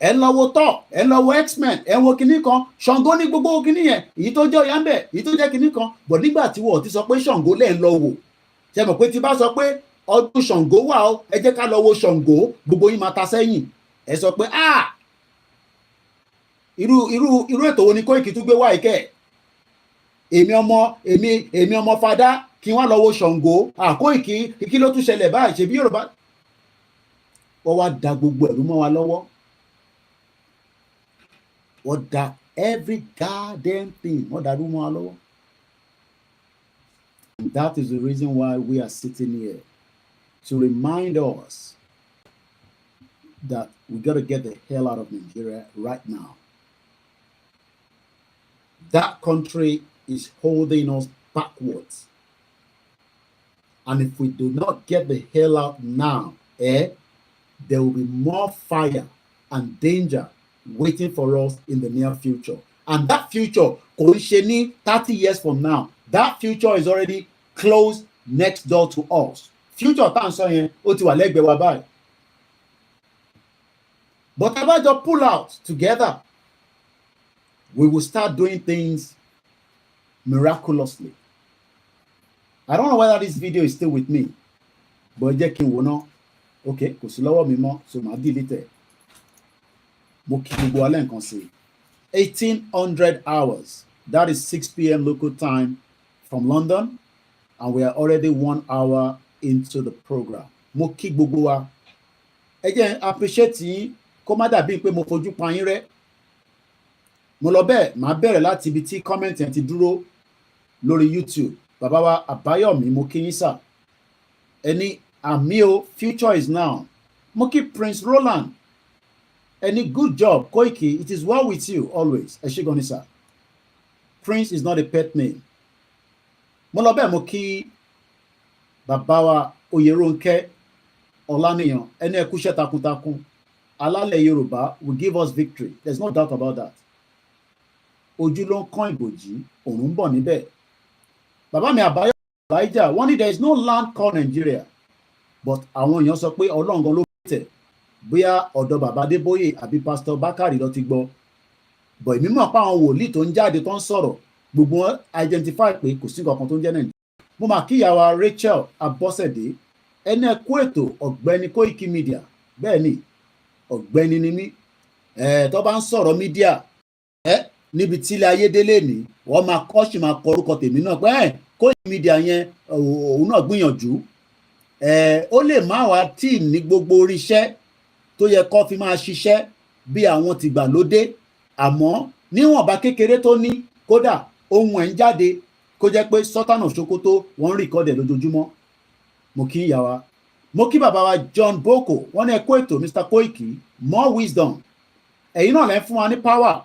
ẹ ń lọ wo Thor, ẹ ń lọ wo X-Men, ẹ ń wo kinní kan, Ṣàngó ní gbogbo kinní yẹn, èyí tó jẹ́ ọ̀yà ń bẹ̀, èyí tó jẹ́ kinní kan, but nígbà tí wọ́n ti sọ pé Ṣàngó lẹ́ ń lọ wò, ṣe mọ̀ pé tí bá sọ pé ọdún Ṣàngó wà ó, ẹ jẹ́ ká lọ wo Ṣàngó, gbogbo yín máa ta sẹ́yìn, ẹ sọ pé irú ètò wo ni Koiki tún gbé wá ìkẹ́, èmi ọmọ fada kí wọ́n lọ wo Ṣàngó, Koiki kí ló tún ṣẹlẹ̀ báyìí, ṣe bí Yorùbá wọ́n wá da gbogbo ẹ̀rú mọ́ wa lọ́wọ́, wọ́n da every goddamn thing wọ́n dàrú mọ́ wa lọ́wọ́. And that is the reason why we are sitting here, to remind us that we got to get the hell out of Nigeria right now. That country is holding us backwards. And if we do not get the hell out now, there will be more fire and danger waiting for us in the near future. And that future, 30 years from now, that future is already close next door to us. Future tá à ń sọ yẹn ó ti wà lẹ́gbẹ̀ẹ́ wa báyìí. But if I just pull out together, we will start doing things miraculously. I don't know whether this video is still with me, but jẹ́ kí n wò ná. Okay, kò sí lọ́wọ́ mi mọ́, so màá delete ẹ̀. Mo kí gbogbo alẹ́ nǹkan sí. 1800 hours. That is 6 p.m. local time from London, and we are already 1 hour into the program. Mo kí gbogbo wa. Ẹ jẹ́ appreciate yín kó má dàbí pé mo fojú pa yín rẹ́. Mo lọ bẹ́ẹ̀ máa bẹ̀rẹ̀ láti ibi tí comment yẹn ti dúró lórí YouTube. Bàbá wa Àbáyọ̀mí mo kí yín sà. Ẹni àmì o, future is now. Mo kí Prince Roland. Any good job, Koiki. It is well with you always. Ẹ ṣé gan ni sà. Prince is not a pet name. Mo lọ bẹ́ẹ̀ mo kí bàbá wa Oyèrónkẹ́ Ọláníyàn. Ẹni ẹ kúṣẹ́ takuntakun. Alálẹ̀ Yorùbá will give us victory. There's no doubt about that. Ojú ló ń kán ìbòjì, òun ń bọ̀ níbẹ̀. Bàbá mi Àbáyọ̀ Elijah, wọ́n ní there is no land called Nigeria. But àwọn èèyàn sọ pé Ọlọ́run gan ló tẹ̀. Bóyá ọ̀dọ̀ bàbá Adébóyè àbí Pastor Bákàrí lọ ti gbọ́. But èmi mọ̀ pé àwọn wòlíì tó ń jáde tó ń sọ̀rọ̀, gbogbo wọn identify pé kò sí nǹkan kan tó ń jẹ́ Nàìjíríà. Mo máa kí ìyàwó Rachel Abọ́sẹ̀dé. Ẹni ẹ kú ètò Ọ̀gbẹ́ni Koikimedia. Bẹ́ẹ̀ ni, ọ̀gbẹ́ni ni mí. Tó bá ń sọ̀rọ̀ mídíà, níbi tí ilé ayé délé ní, wọ́n máa kọ́ sí máa kọ orúkọ tèmi náà pé Koikimedia yẹn òun náà gbìyànjú. Ó lè má wá tí ní gbogbo oríṣẹ́ tó yẹ kó fi máa ṣiṣẹ́ bí àwọn tìgbàlódé, àmọ́ níwọ̀nba kékeré tó ní, kódà ohun ẹ̀ ń jáde kó jẹ́ pé Sultan of Sokoto wọ́n ń rìkọ́dẹ̀ lójoojúmọ́. Mo kí ìyá wa. Mo kí bàbá wa John Boko. Wọ́n ní ẹ kú ètò Mr. Koiki, more wisdom. Ẹ̀yin náà lẹ́ ń fún wa ní power.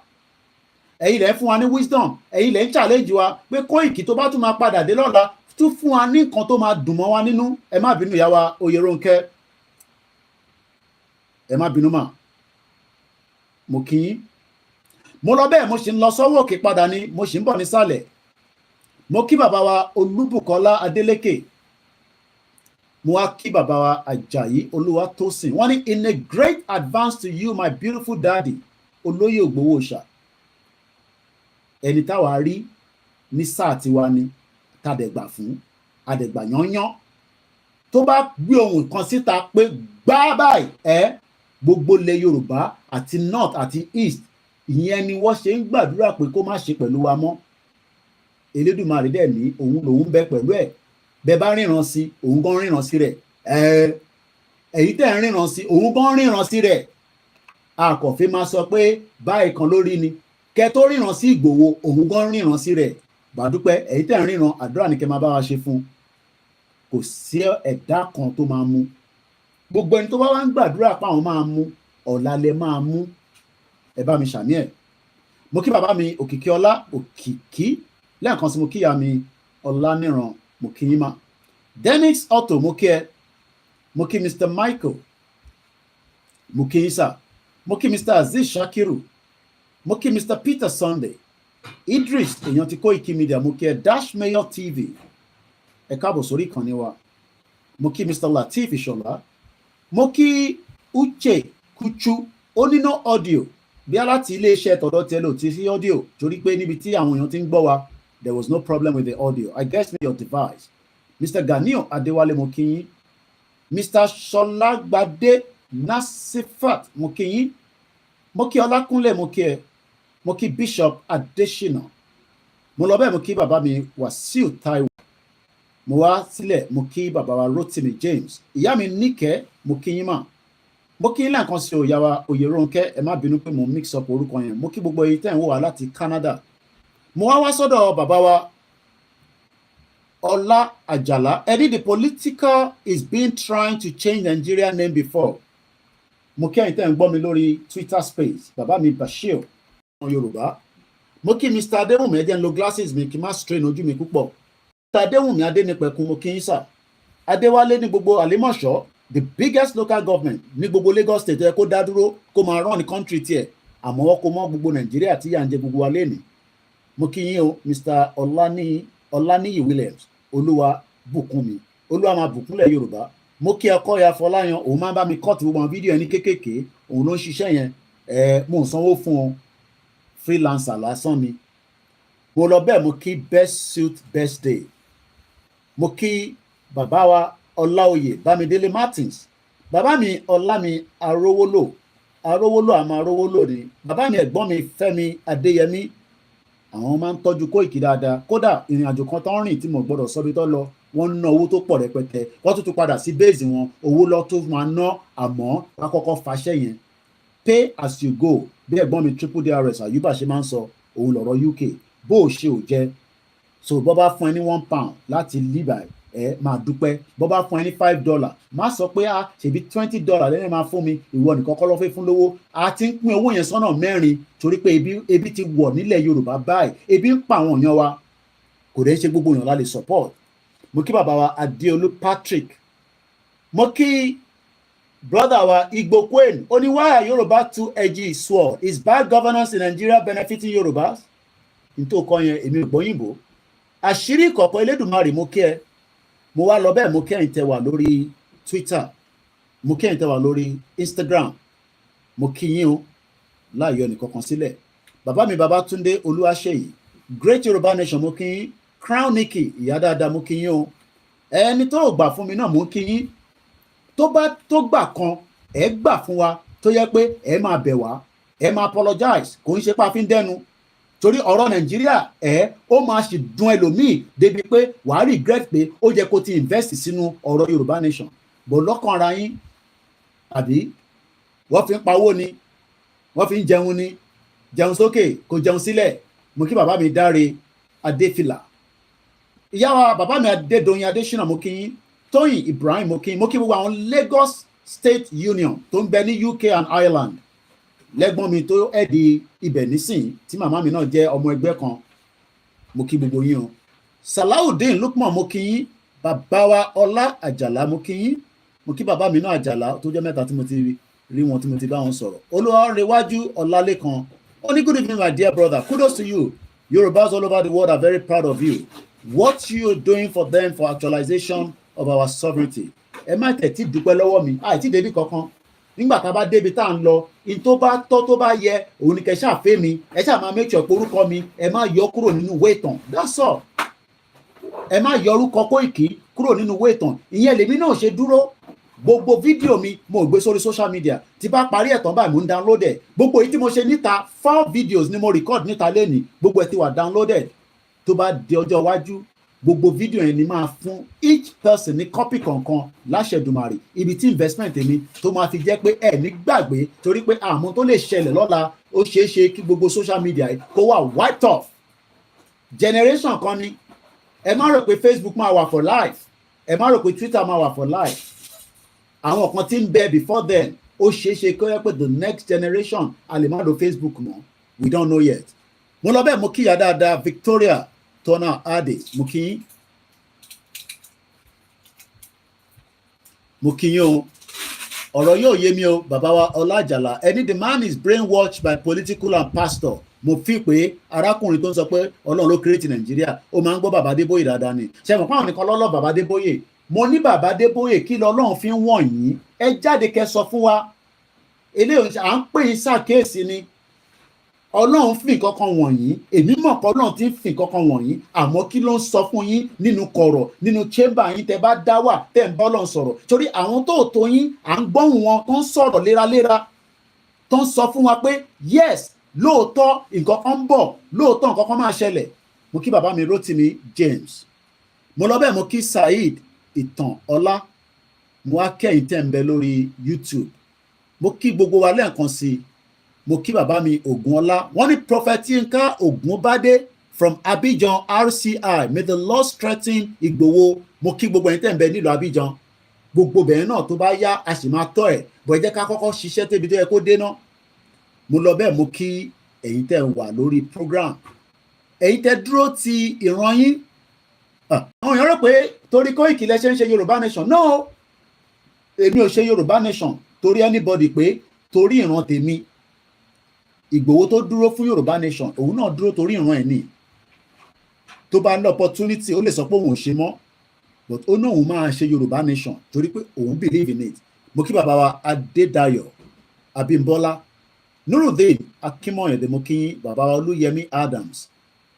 Ẹ̀yin lẹ́ ń fún wa ní wisdom. Ẹ̀yin lẹ́ ń challenge wa pé Koiki tó bá tún máa padà dé lọ́la tún fún wa ní nǹkan tó máa dùn mọ́ wa nínú. Ẹ má bínú ìyá wa Oyèrónkẹ́. Ẹ má bínú mà. Mo kí yín. Mo lọ bẹ́ẹ̀ mo sì ń lọ sọ́wọ́ òkè padà ni mo sì ń bọ̀ nísàlẹ̀. Mo kí bàbá wa Olúbùkọ́lá Adélékè. Mo wá kí bàbá wa Àjàyí Olúwatósìn. Wọ́n ní in a great advance to you my beautiful daddy Olóyè Ògbówóṣà. Ẹni táwa rí ní sáà tiwa ni tàdẹ̀gbà fún àdẹ̀gbà yányán. Tó bá gbé ohun kan síta pé gbá báyìí gbogbo ilẹ̀ Yorùbá àti north àti east, ìyẹn ni wọ́n ṣe ń gbàdúrà pé kó má ṣe pẹ̀lú wa mọ́. Elédùmarè dẹ̀ ní òun lòun bẹ pẹ̀lú ẹ̀. Bẹ́ẹ̀ bá ríran sí, òun gan ríran sí rẹ̀. Èyí tẹ̀ ń ríran sí, òun gan ríran sí rẹ̀. Àkọ́fẹ́ máa sọ pé báyìí kan lórí ni. Kẹ́ tó ríran sí Ìgbòho, òun gan ríran sí rẹ̀. Gbàdúpẹ́, èyí tẹ̀ ń ríran, àdúrà ni kẹ́ máa bá wa ṣe fún. Kò sí ẹ̀dá kan tó máa mú. Gbogbo ẹni tó bá wá ń gbàdúrà pé àwọn máa mú, ọ̀la lẹ máa mú. Ẹ bá mi ṣàmì ẹ̀. Mo kí bàbá mi Òkìkí Ọlá Òkìkí. Lẹ́ẹ̀kan sí mo kí ìyá mi Ọláníran mo kí yín mà. Dennis Otto mo kí ẹ, mo kí Mr. Michael, mo kí yín sà, mo kí Mr. Aziz Shakiru, mo kí Mr. Peter Sunday, Idris èèyàn ti Koikimedia mo kí ẹ, Dash Mayor TV ẹ káàbọ̀ sórí ìkànnì wa, mo kí Mr. Lateef Ìṣọ̀lá, mo kí Uche Kuchu oníná audio bí aláti iléeṣẹ́ tọ̀dọ̀ tẹ́lẹ̀ ò ti sí audio torí pé níbi tí àwọn èèyàn ti ń gbọ́ wa there was no problem with the audio. I guess with your device. Mr. Ganiu Adewale mo kí yín, Mr. Ṣọlágbadé Nasifat mo kí yín, mo kí Ọlákúnlé mo kí ẹ, mo kí Bishop Adesina, mo lọ bẹ́ẹ̀ mo kí bàbá mi Wàsíù Táíwò, mo wá sílẹ̀ mo kí bàbá wa Rotimi James, ìyá mi Níkẹ́ mo kí yín mà, mo kí yín lẹ́ẹ̀kan sí òyà wa Oyèrónkẹ́, ẹ má bínú pé mo mix up orúkọ yẹn, mo kí gbogbo èyí tẹ́ ń wò wá láti Canada, mo wá sọ́dọ̀ bàbá wa Ọlá Àjàlá, ẹni the political is being trying to change Nigeria name before. Mo kí ẹ̀yin tẹ́ ń gbọ́ mi lórí Twitter space, bàbá mi Bashir ọmọ Yorùbá. Mo kí Mr. Adéwùnmí, ẹ jẹ́ n lo glasses mi kí n má strain ojú mi púpọ̀. Mr. Adéwùnmí Adénípẹ̀kun mo kí yín sà. Adéwálé ní gbogbo Àlímọ̀ṣọ́, the biggest local government ní gbogbo Lagos state ẹ kó dá dúró kó máa run ní country tiẹ̀, àmọ́ wọ́n kó mọ́ gbogbo Nàìjíríà tí yà ń jẹ gbogbo wa lénìí. Mo kí yín o Mr. Ọláníyì Williams, olúwa bùkún mi, olúwa máa bùkúnlẹ̀ Yorùbá. Mo kí ọkọ ya Fọláyan, òun máa ń bá mi cut gbogbo àwọn fídíò ẹni kéékèèké, òun ló ń ṣiṣẹ́ yẹn, mo ń sanwó fún ọ, freelancer lásán ni. Mo lọ bẹ́ẹ̀ mo kí best suit best day, mo kí bàbá wa Ọláoyè Bámidélé Martins, bàbá mi Ọlámi Arówólò àmọ́ Arówólò ni, bàbá mi ẹ̀gbọ́n mi Fẹ́mi Adéyẹmí, àwọn máa ń tọ́jú Kóìkì dáadáa, kódà ìrìn àjò kan tó ń rìn tí mo gbọ́dọ̀ sọ bí tó lọ wọ́n ná owó tó pọ̀ rẹpẹtẹ, wọ́n tún padà sí base wọn, owó lọ tó máa ná, àmọ́ wọ́n kọ́kọ́ faṣẹ́ yẹn pay as you go, bí ẹ̀gbọ́n mi Triple DRS Àyùbá ṣe máa ń sọ, òun lọ̀rọ̀ UK, bó o ṣe ò jẹ́, so bọ́ bá fún ẹ ní £1 láti live máa dúpẹ́, bọ́ bá fún ẹ ní $5 má sọ pé ṣèbí $20 lẹ́yìn máa fún mi, ìwọ nìkan kọ́ ló fẹ́ fún lówó, a ti ń pín owó yẹn sọ́nà 4 torí pé ebi ti wọ̀ nílẹ̀ Yorùbá báyìí, ebi ń pa àwọn èèyàn wa, kò dẹ̀ ṣe gbogbo èèyàn la lè support. Mo kí bàbá wa Adéolú Patrick, mo kí brother wa Igbo Queen, ó ní why are Yoruba two-edged sword, is bad governance in Nigeria benefiting Yorubas? Nítorí kọ́ yẹn èmi ò gbọ́yìnbó, àṣírí ìkọ̀kọ̀ Elédùmarè mo kí ẹ, mo wá lọ bẹ́ẹ̀ mo kí ẹ̀yin tẹ́ wà lórí Twitter, mo kí ẹ̀yin tẹ́ wà lórí Instagram, mo kí yín o láàyò ẹnìkankan sílẹ̀. Bàbá mi Babátúndé Olúwaṣeyì, Great Yoruba Nation mo kí yín, Crown Nikki ìyá dáadáa mo kí yín o, ẹni tó gbà fún mi náà mo kí yín, tó bá tó gbà kan ẹ gbà fún wa tó yẹ pé ẹ máa bẹ̀ wá, ẹ máa apologize, kò ń ṣe pá fi ń dẹnu, torí ọ̀rọ̀ Nàìjíríà ó máa ṣì dùn ẹlòmíì débi pé wàá regret pé ó yẹ kó ti invest sínú ọ̀rọ̀ Yorùbá Nation, bò lọ́kàn ara yín àbí wọ́n fi ń pawó ni, wọ́n fi ń jẹun ni, jẹun sókè kò jẹun sílẹ̀. Mo kí bàbá mi Dáre Adéfìlà, ìyá wa bàbá mi Adédoyin Adésínà mo kí yín, Tóyìn Ibrahim mo kí yín, mo kí gbogbo àwọn Lagos State Union tó ń bẹ ní UK and Ireland, lẹ́gbọ́n mi tó ẹ̀dì ibẹ̀ nísìn tí màmá mi náà jẹ́ ọmọ ẹgbẹ́ kan, mo kí gbogbo yín o. Salaudeen Lukman mo kí yín, bàbá wa Ọlá Àjàlá mo kí yín, mo kí bàbá mi náà Àjàlá tó jẹ́ mẹ́ta tí mo ti rí wọn tí mo ti bá wọn sọ̀rọ̀. Olúwarewájú Ọlálékan, ó ní good evening my dear brother, kudos to you, Yorubas all over the world are very proud of you, what you are doing for them for actualization of our sovereignty. Ẹ má tẹ̀tí dúpẹ́ lọ́wọ́ mi, àìtí débi kankan, nígbà tá a bá débi tá à ń lọ, in tó bá tọ́ tó bá yẹ òun ni kẹ́ ṣáà fẹ́ mi, ẹ ṣáà máa make sure pé orúkọ mi ẹ má yọ kúrò nínú ìwé ìtàn, that's all. Ẹ má yọ orúkọ Kóìkì kúrò nínú ìwé ìtàn, ìyẹn lèmi náà ṣe dúró. Gbogbo fídíò mi mo gbé sórí social media, tí bá parí ẹ̀tàn báyìí mo ń downloaded, gbogbo èyí tí mo ṣe níta 4 videos ni mo record níta lẹ́nìí, gbogbo ẹ̀ ti wà downloaded. Tó bá di ọjọ́ iwájú gbogbo fídíò yẹn ni máa fún each person ní copy kankan láṣẹ Èdùmàrè, ibi tí investment mi tó máa fi jẹ́ pé ẹ ní gbàgbé, torí pé àmọ́ tó lè ṣẹlẹ̀ lọ́la ó ṣeé ṣe kí gbogbo social media kó wà wiped off. Generation kan ni, ẹ má rò pé Facebook máa wà for life, ẹ má rò pé Twitter máa wà for life. Àwọn kan tí ń bẹ before then ó ṣeé ṣe kó yẹ pé the next generation a lè má lo Facebook mọ́, we don't know yet. Mo lọ bẹ́ẹ̀ mo kíyà dáadáa Victoria Tọ́nà Adé mo kí yín, mo kí yín o ọ̀rọ̀ yóò yé mi o bàbá wa Ọlájàlá ẹni the man is brainwashed by political and pastor mo fi pé arákùnrin tó ń sọ pé Ọlọ́run ló kírètì Nàìjíríà ó máa ń gbọ́ bàbá Adébóyè dáadáa ni ṣe mọ̀ pé àwọn nìkan lọ́lọ́ bàbá Adébóyè mo ní bàbá Adébóyè kí lọ́lọ́run fi ń wọ̀nyí ẹ jáde kẹ́ sọ fún wa eléyìí à ń pè é ṣàkíyèsí ni Ọlọ́run fi nǹkan kan wọ̀nyí èmi mọ̀ pé Ọlọ́run ti ń fi nǹkan kan wọ̀nyí àmọ́ kí ló ń sọ fún yín nínú kọ̀rọ̀ nínú chamber yín tẹ́ bá dá wà tẹ́ ń bá Ọlọ́run sọ̀rọ̀ torí àwọn tó tó yín à ń gbọ́hùn wọn tó ń sọ̀rọ̀ léraléra tó ń sọ fún wa pé yes lóòótọ́ nǹkan kan ń bọ̀ lóòótọ́ nǹkan kan máa ṣẹlẹ̀ mo kí bàbá mi Rótìmí James mo lọ bẹ́ẹ̀ mo kí Saheed Ìtàn Ọlá mo wá kẹ́yìn tẹ́ ń bẹ lórí YouTube mo kí gbogbo wa lẹ́ẹ̀kan sí i mo kí bàbá mi Ògúnọlá wọ́n ní Prophet Yinka Ògúnbádé from Abidjan RCI may the Lord strengthen Ìgbòho mo kí gbogbo ẹ̀yin tẹ́ ń bẹ nílùú Abidjan gbogbo bẹ̀rẹ̀ náà tó bá yá a sì máa tọ́ ẹ̀ bọ̀ ẹ jẹ́ ká kọ́kọ́ ṣiṣẹ́ tẹ́bi tó yẹ kó dé náà mo lọ bẹ́ẹ̀ mo kí ẹ̀yin tẹ́ ń wà lórí program ẹ̀yin tẹ́ dúró ti ìran yín àwọn èèyàn rò pé torí Koiki lẹ ṣe ń ṣe Yorùbá nation no èmi ò ṣe Yorùbá nation torí anybody pé torí ìran tèmi Ìgbòho tó dúró fún Yorùbá nation òun náà dúró torí ìran ẹ̀ ní tó bá ní opportunity ó lè sọ pé òun ò ṣe mọ́ but ó náà òun máa ṣe Yorùbá nation torí pé òun believe in it mo kí bàbá wa Adédayọ̀ Abímbọ́lá Nurudeen Akínmọ̀yẹ̀dẹ̀ mo kí bàbá wa Olúyẹmí Adams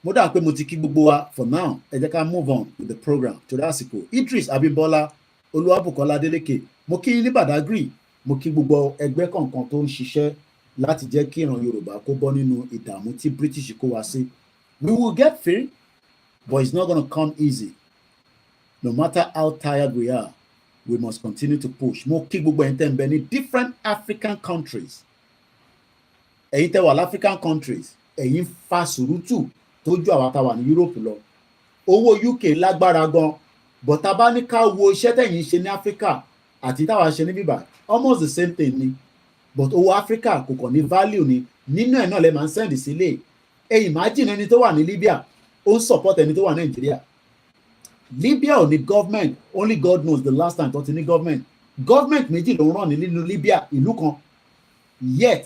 mo dà pé mo ti kí gbogbo wa for now ẹ jẹ́ ká move on with the program torí àsìkò Idris Abímbọ́lá Olúwabùkọ́lá Adélékè mo kí ní Badagry mo kí gbogbo ẹgbẹ́ kọ̀ọ̀kan tó ń ṣiṣẹ́ láti jẹ́ kí ìran Yorùbá kó bọ́ nínú ìdààmú tí British kó wá sí we will get free but it's not gonna come easy no matter how tired we are we must continue to push mo kí gbogbo ẹ̀yin tẹ́ ń bẹ ní different African countries ẹ̀yin tẹ́ wà l'African countries ẹ̀yin fa sùúrùtù tó ju àwa tá wà ní Europe lọ owó UK lágbára gan but tá bá ní ká wo iṣẹ́ tẹ̀yin ṣe ní Africa àti táwa ṣe ní bíbá almost the same thing ni but owó Africa kò kàn ní value ni nínú ẹ̀ náà lè máa ń send sílé ẹ imagine ẹni tó wà ní Libya ó ń support ẹni tó wà ní Nigeria Libya ò ní government only God knows the last time tó ti ní government méjì ló ń ràn ní nínú Libya ìlú kan yet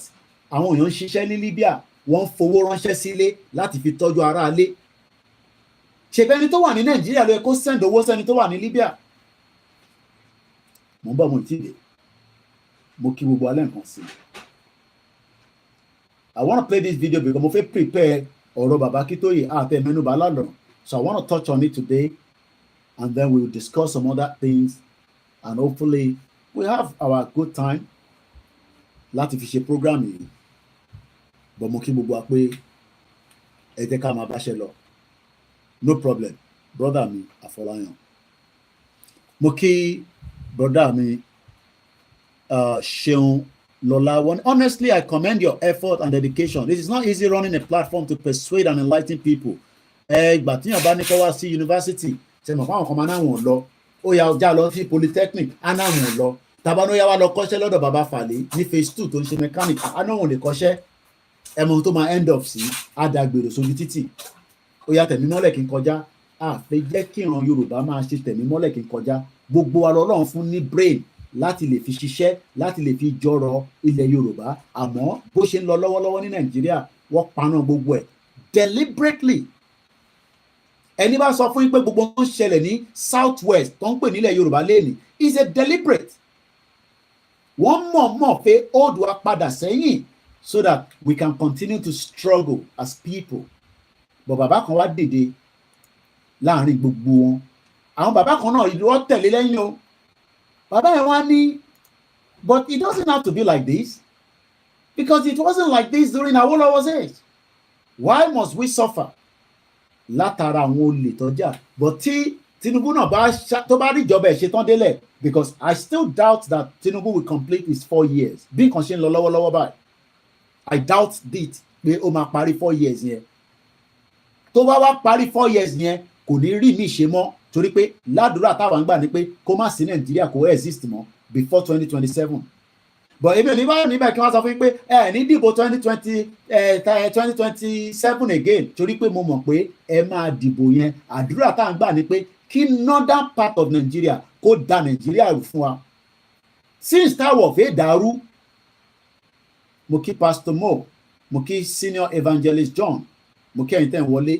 àwọn èèyàn ń ṣiṣẹ́ ní Libya wọ́n ń fowó ránṣẹ́ sílé láti fi tọ́jú aráalé ṣèbẹ́ni tó wà ní Nàìjíríà ló yẹ kó send owó sẹ́ni tó wà ní Libya mo ń bọ̀ mo ì tí ì dé mo kí gbogbo alẹ́ nǹkan sí I want to play this video because mo fẹ́ prepare ọ̀rọ̀ bàbá Akíntóyè àtẹ mẹ́nubà lánàá so I want to touch on it today and then we will discuss some other things and hopefully we have our good time láti fi ṣe program yìí but mo kí gbogbo wa pé ẹ jẹ́ ká máa báṣẹ́ lọ no problem brother mi Afọláyàn mo kí brother mi Ṣeun Lọlá one honestly I commend your effort and dedication this is not easy running a platform to persuade and enlighten people ìgbà tíyàn bá ní kó wá sí yunifásitì ṣe mọ̀ fáwọn kan máa náwọn lọ ó yà ọjà lọ sí polytechnic anáwọn lọ tàbánú yà wá lọ kọ́ṣẹ́ lọ́dọ̀ bàbá Fàlẹ́ ní phase 2 tó ń ṣe mechanic anáwọn lè kọ́ṣẹ́ ẹmọ tó máa end up sí àdàgbèrò sójú títì ó yà tẹ̀mí mọ́lẹ̀ kí n kọjá àfẹ́ jẹ́ kí ìran Yorùbá máa ṣe tẹ̀mí mọ́lẹ̀ kí n kọjá gbogbo wa lọ́lọ́run fún ní brain láti lè fi ṣiṣẹ́ láti lè fi jọrọ ilẹ̀ Yorùbá àmọ́ bó ṣe ń lọ lọ́wọ́lọ́wọ́ ní Nàìjíríà wọ́n paná gbogbo ẹ̀ deliberately ẹni bá sọ fún yín pé gbogbo tó ń ṣẹlẹ̀ ní south west tó ń pè nílẹ̀ Yorùbá lẹ́nìí is a deliberate wọ́n mọ̀ pé old wa padà sẹ́yìn so that we can continue to struggle as people but bàbá kan wá dìde láàrin gbogbo wọn àwọn bàbá kan náà ìlú ọ tẹ̀lé lẹ́yìn o bàbá yẹn wá ní but it doesn't have to be like this because it wasn't like this during Awólọ́wọ́'s age why must we suffer látara àwọn olè tọ́jà but tí Tinubu náà tó bá rí ìjọba ẹ̀ ṣe tán délẹ̀ because I still doubt that Tinubu will complete his 4 years bí nǹkan ṣe ń lọ lọ́wọ́lọ́wọ́ báyìí I doubt it pé ó máa parí 4 years yẹn tó bá wá parí 4 years yẹn kò ní rí mi ṣe mọ́ torí pé ládùúrà táwa ń gbà ní pé kó má sí Nàìjíríà kó exist mọ́ before 2027 but èmi ò ní báyọ̀ níbẹ̀ kí wọ́n sọ fún yín pé ẹ ní dìbò 2027 again torí pé mo mọ̀ pé ẹ máa dìbò yẹn àdúrà tá à ń gbà ní pé kí northern part of Nigeria kó da Nigeria rú fún wa since táwọ̀ fẹ́ dàrú mo kí Pastor Mo, mo kí Senior Evangelist John, mo kí ẹ̀yin tẹ́ ń wọlé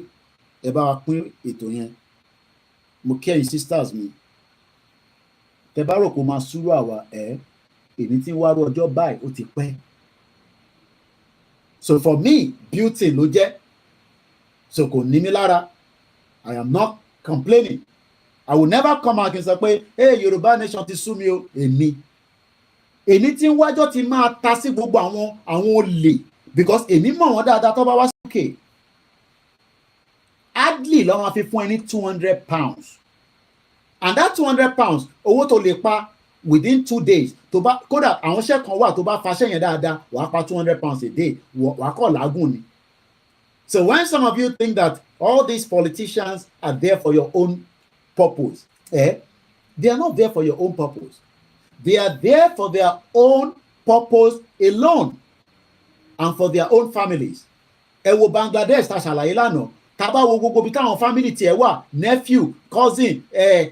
ẹ bá wa pín ètò yẹn, mo kí ẹ̀yin sisters mi tẹ́ bá rò kó máa súrú àwa èmi tí ń wá rú ọjọ́ báyìí ó ti pẹ́. So for me beauty ló jẹ́, so kò ní mi lára. I am not complaining. I will never come out and say pé hey Yorùbá nation ti sú mi o. Èmi tí ń wájọ́ ti máa ta sí gbogbo àwọn olè because èmi mọ̀ wọ́n dáadáa tó bá wá sókè. Hardly ló máa fi fún ẹ ní £200 and that £200 owó tó lè pa within 2 days tó bá kódà àwọn iṣẹ́ kan wà tó bá faṣẹ́ yẹn dáadáa wàá pa £200 a day wàá kọ́ làágùn ni. So when some of you think that all these politicians are there for your own purpose, they are not there for your own purpose. They are there for their own purpose alone and for their own families. Ẹ wo Bangladesh ta ṣàlàyé lánàá, tá bá wo gbogbo bí táwọn family tiẹ̀ wà, nephew, cousin,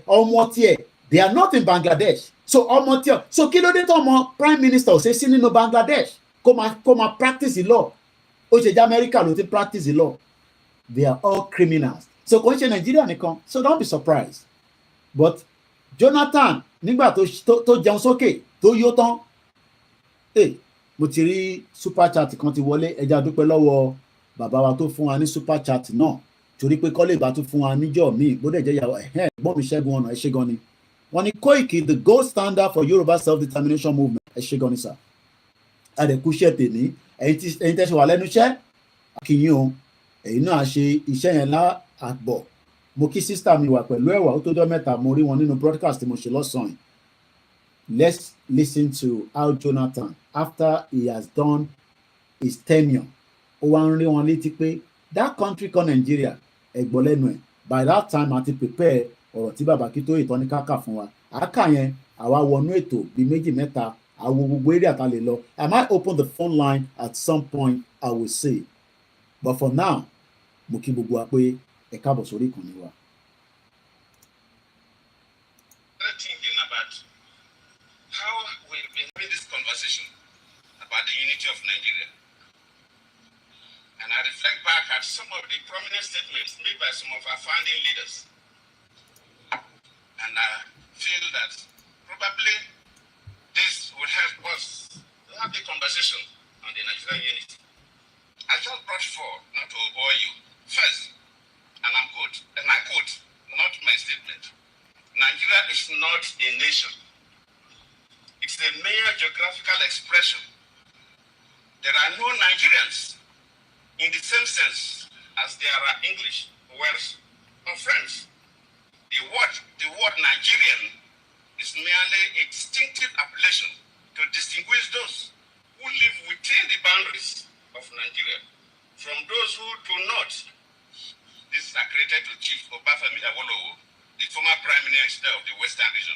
ọmọ tiẹ̀, they are not in Bangladesh. So ọmọ tiẹ̀, so kí ló dé tó ọmọ prime minister ò ṣe sí nínú Bangladesh kó máa practice the law? Ó ṣe jẹ́ America ló ti practice the law. They are all criminals. So kò ń ṣe Nigeria nìkan, so don't be surprised. But Jonathan nígbà tó jẹun sókè tó yó tán, mo ti rí super chat kan ti wọlé, ẹ jẹ́ a dúpẹ́ lọ́wọ́ bàbá wa tó fún wa ní super chat náà torí pé kọ́lé ìbá tún fún wa níjọ́ míì bó dẹ̀ jẹ́ ìyàwó gbọ́n mi Ṣẹ́gun ọ̀nà ẹ ṣé gan ni. Wọ́n ní Koiki the gold standard for Yoruba self-determination movement, ẹ ṣé gan ni sir. Adẹ̀kúṣẹ́ tèmi ẹ̀yin tẹ́ ṣe wà lẹ́nu iṣẹ́ akínyìn o, ẹ̀yin náà ṣe iṣẹ́ yẹn láàbọ̀. Mo kí sísítà mi wà pẹ̀lú ẹ̀wà ó tó jọ́ mẹ́ta mo rí wọn nínú broadcast tí mo ṣe lọ́sàn-án. Let's listen to how Jonathan after he has done his tenure ó wá ń rí wọn létí pé that country called Nigeria ẹ̀gbọ́n lẹ́nu ẹ̀ by that time àti prepare ọ̀rọ̀ tí bàbá kí tó ìtọ́ ní káàkà fún wa àáká yẹn àwa wọnú ètò bíi méjì mẹ́ta àwọn gbogbo eré àtàlè lọ. I might open the phone line at some point, I will say, but for now mo kí gbogbo wa pé ẹ káàbọ̀ sórí ìkànnì wa. Thinking about how we've been having this conversation about the unity of Nigeria, and I reflect back at some of the prominent statements made by some of our founding leaders, and I feel that probably this will help us to have the conversation on the Nigerian unity. I just brought forth, not to bore you, first, and I quote, not my statement. Nigeria is not a nation. It's a mere geographical expression. There are no Nigerians in the same sense as there are English, Welsh, or French. The word Nigerian is merely a distinctive appellation to distinguish those who live within the boundaries of Nigeria from those who do not. This is accredited to Chief Obafemi Awolowo, the former Prime Minister of the Western region.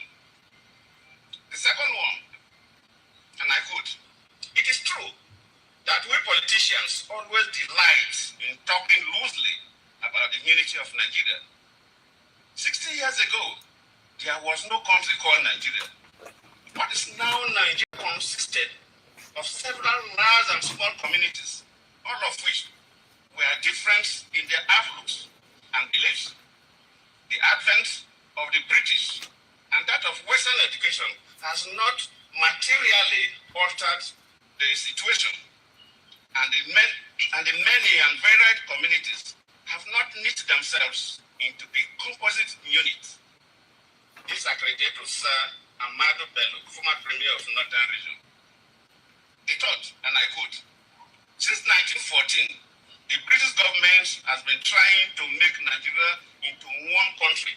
The second one, and I quote, it is true that we politicians always delight in talking loosely about the unity of Nigeria. 60 years ago, there was no country called Nigeria. What is now Nigeria consisted of several large and small communities, all of which were different in their outlooks and beliefs. The advent of the British and that of Western education has not materially altered the situation, and the many and varied communities have not knit themselves into a composite unit. This accredited to Sir Amado Bello, former Premier of the Northern Region. The third, and I quote, since 1914, the British government has been trying to make Nigeria into one country,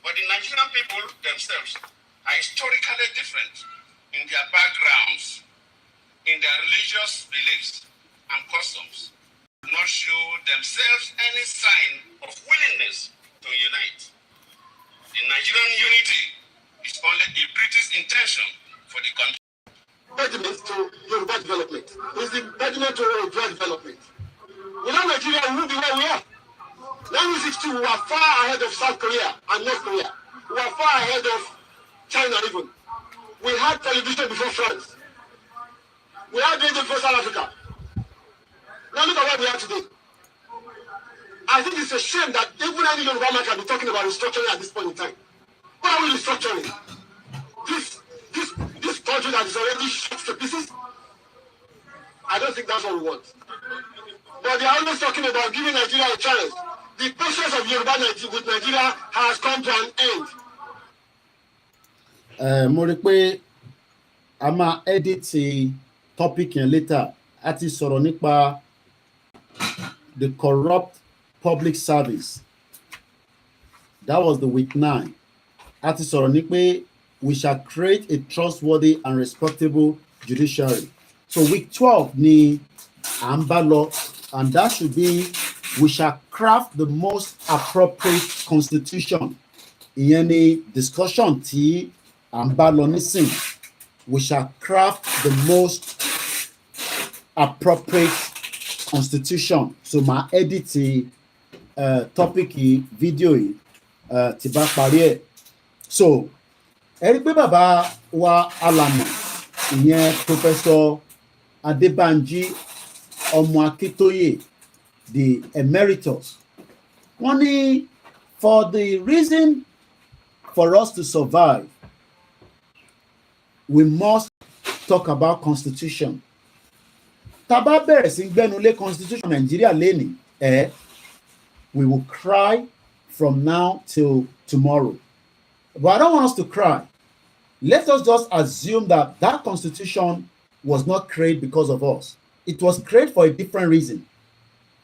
but the Nigerian people themselves are historically different in their backgrounds, in their religious beliefs and customs, do not show themselves any sign of willingness to unite. The Nigerian unity is only a British intention for the country. Impediment to Yoruba development. It's the impediment to Yoruba development. Without Nigeria, we won't be where we are. 1962, we were far ahead of South Korea and North Korea. We were far ahead of China even. We had television before France. We had radio before South Africa. Now look at what we have today. I think it's a shame that even any Yoruba man can be talking about restructuring at this point in time. What are we restructuring? This country that is already shot to pieces? I don't think that's what we want. But they are always talking about giving Nigeria a chance. The patience of Yoruba with Nigeria has come to an end. Mo rí pé a máa edit topic yẹn later. A ti sọ̀rọ̀ nípa the corrupt public service. That was the week 9. A ti sọ̀rọ̀ ní pé we shall create a trustworthy and respectable judiciary. So week 12 ni à ń bá lọ, and that should be we shall craft the most appropriate constitution. Ìyẹn ni discussion tí à ń bá lọ nísìn. We shall craft the most appropriate constitution. So màá edit topic video yìí tí bá parí ẹ̀. So ẹ rí pé bàbá wa alàmọ̀ ìyẹn Professor Adébánjí ọmọ Akíntóyè, the emeritus, wọ́n ní for the reason for us to survive, we must talk about constitution. Tá bá bẹ̀rẹ̀ sí gbẹ́nulé constitution Nigeria lénìí, we will cry from now till tomorrow. But I don't want us to cry. Let us just assume that that constitution was not created because of us. It was created for a different reason.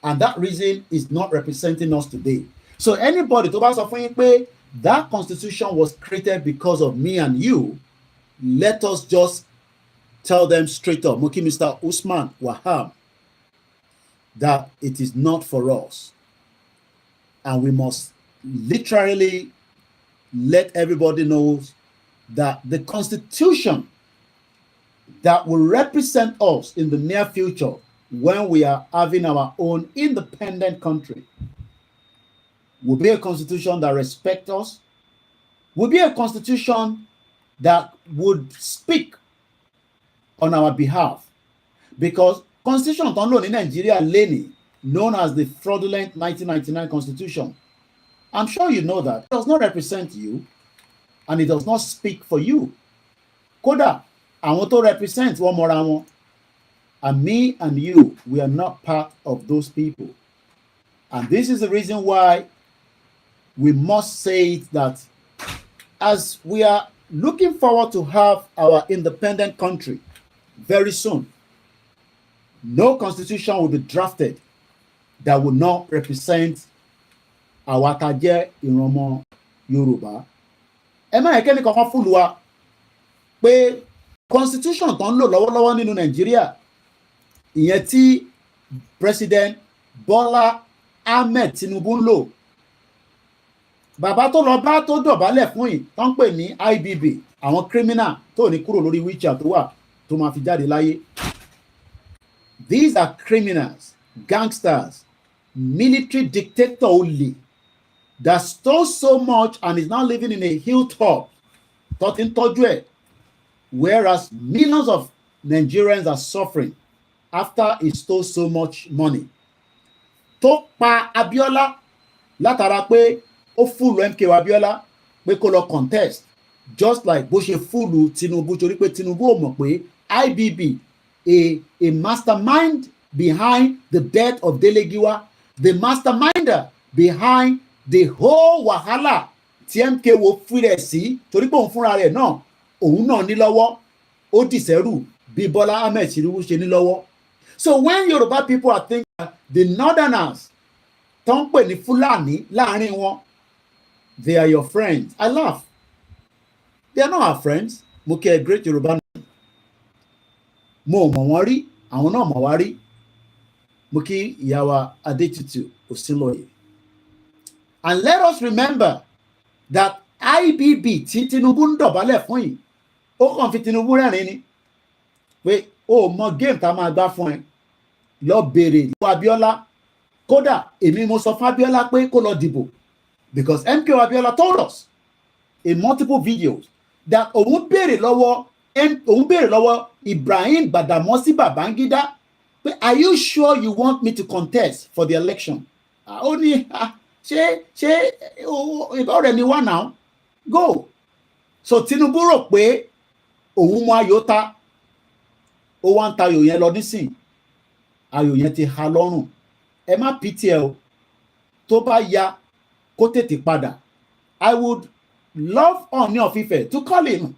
And that reason is not representing us today. So anybody tó bá sọ fún yín pé that constitution was created because of me and you, let us just tell them straight up, Moki Mr. Usman Wahab, that it is not for us. And we must literally let everybody know that the constitution that will represent us in the near future when we are having our own independent country will be a constitution that respects us, will be a constitution that would speak on our behalf. Because constitution tó ń lò ní Nigeria lénìí, known as the fraudulent 1999 constitution, I'm sure you know that it does not represent you and it does not speak for you. Kódà àwọn tó represent wọn mọ́ra wọn, and me and you, we are not part of those people. And this is the reason why we must say it, that as we are looking forward to have our independent country very soon, no constitution will be drafted that will not represent our tajẹ ìrànmọ́ Yorùbá. Ẹ má yẹ kẹ́ni kankan fúlù wa pé constitution tó ń lò lọ́wọ́lọ́wọ́ nínú Nàìjíríà, ìyẹn tí President Bola Ahmed Tinubu ń lò, bàbá tó lọ bá tó dọ̀bálẹ̀ fún yìí tó ń pè ní IBB, àwọn criminal tó ní kúrò lórí wheelchair tó wà tó máa fi jáde láyé. These are criminals, gangsters, military dictator only, that stole so much and is now living in a hilltop, whereas millions of Nigerians are suffering after he stole so much money. Tó pa Abiola látara pé ó fúlù MKO Abiola pé kó lọ contest, just like bó ṣe fúlù Tinubu torí pé Tinubu ò mọ̀ pé IBB, a mastermind behind the death of Delegiwa, the masterminder behind the whole wahala tí MKO fúnra sí torí pé òun fúnra rẹ̀ náà òun náà ní lọ́wọ́, ó dìsẹ́rù bí Bọ́lá Ahmed Tinubu ṣe ní lọ́wọ́. So when Yoruba people are thinking that the northerners tó ń pè ní Fulani láàrin wọn, they are your friends, I laugh. They are not our friends. Mo kí a great Yoruba nation. Mo mọ̀ wọ́n rí, àwọn náà mọ̀ wá rí. Mo kí ìyá wa Adétutù Òsínlóye. And let us remember that IBB tí Tinubu ń dọ̀bálẹ̀ fún yìí, ó kàn fi Tinubu rẹ́rìn ni pé ó mọ game tá a máa gbá fún ẹ, lọ béèrè lọ́wọ́ Abiola. Kódà èmi mo sọ fún Abiola pé kó lọ dìbò, because MKO Abiola told us in multiple videos that òun béèrè lọ́wọ́ Ibrahim Badamasi Babangida pé are you sure you want me to contest for the election? Ó ní ṣé ọ̀rẹ́ ni wá now go. So Tinubu rò pé òun mú ayò ta, ó wá ń ta ayò yẹn lọ nísìn, ayò yẹn ti ha lọ́rùn. Ẹ má pìtì ẹ o, tó bá ya kó tètè padà. I would love Ooni of Ife to call him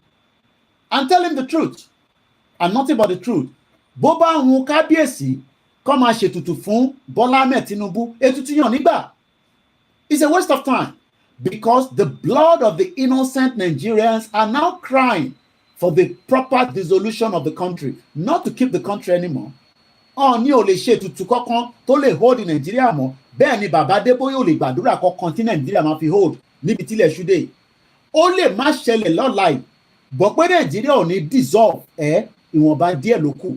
and tell him the truth and nothing but the truth. Bó bá hun kábíyèsí kó máa ṣètùtù fún Bọ́lá Ahmed Tinubu, ètùtù yàn nígbà. It's a waste of time because the blood of the innocent Nigerians are now crying for the proper dissolution of the country, not to keep the country anymore. Ooni ò lè ṣe ètùtù kankan tó lè hold Nàìjíríà mọ́. Bẹ́ẹ̀ ni bàbá Adébóyè ò lè gbàdúrà kankan tí Nàìjíríà máa fi hold níbi tílẹ̀ ṣúdé. Ó lè má ṣẹlẹ̀ lọ́la yìí, bọ̀ pé Nàìjíríà ò ní dissolve ìwọ̀nba díẹ̀ ló kù.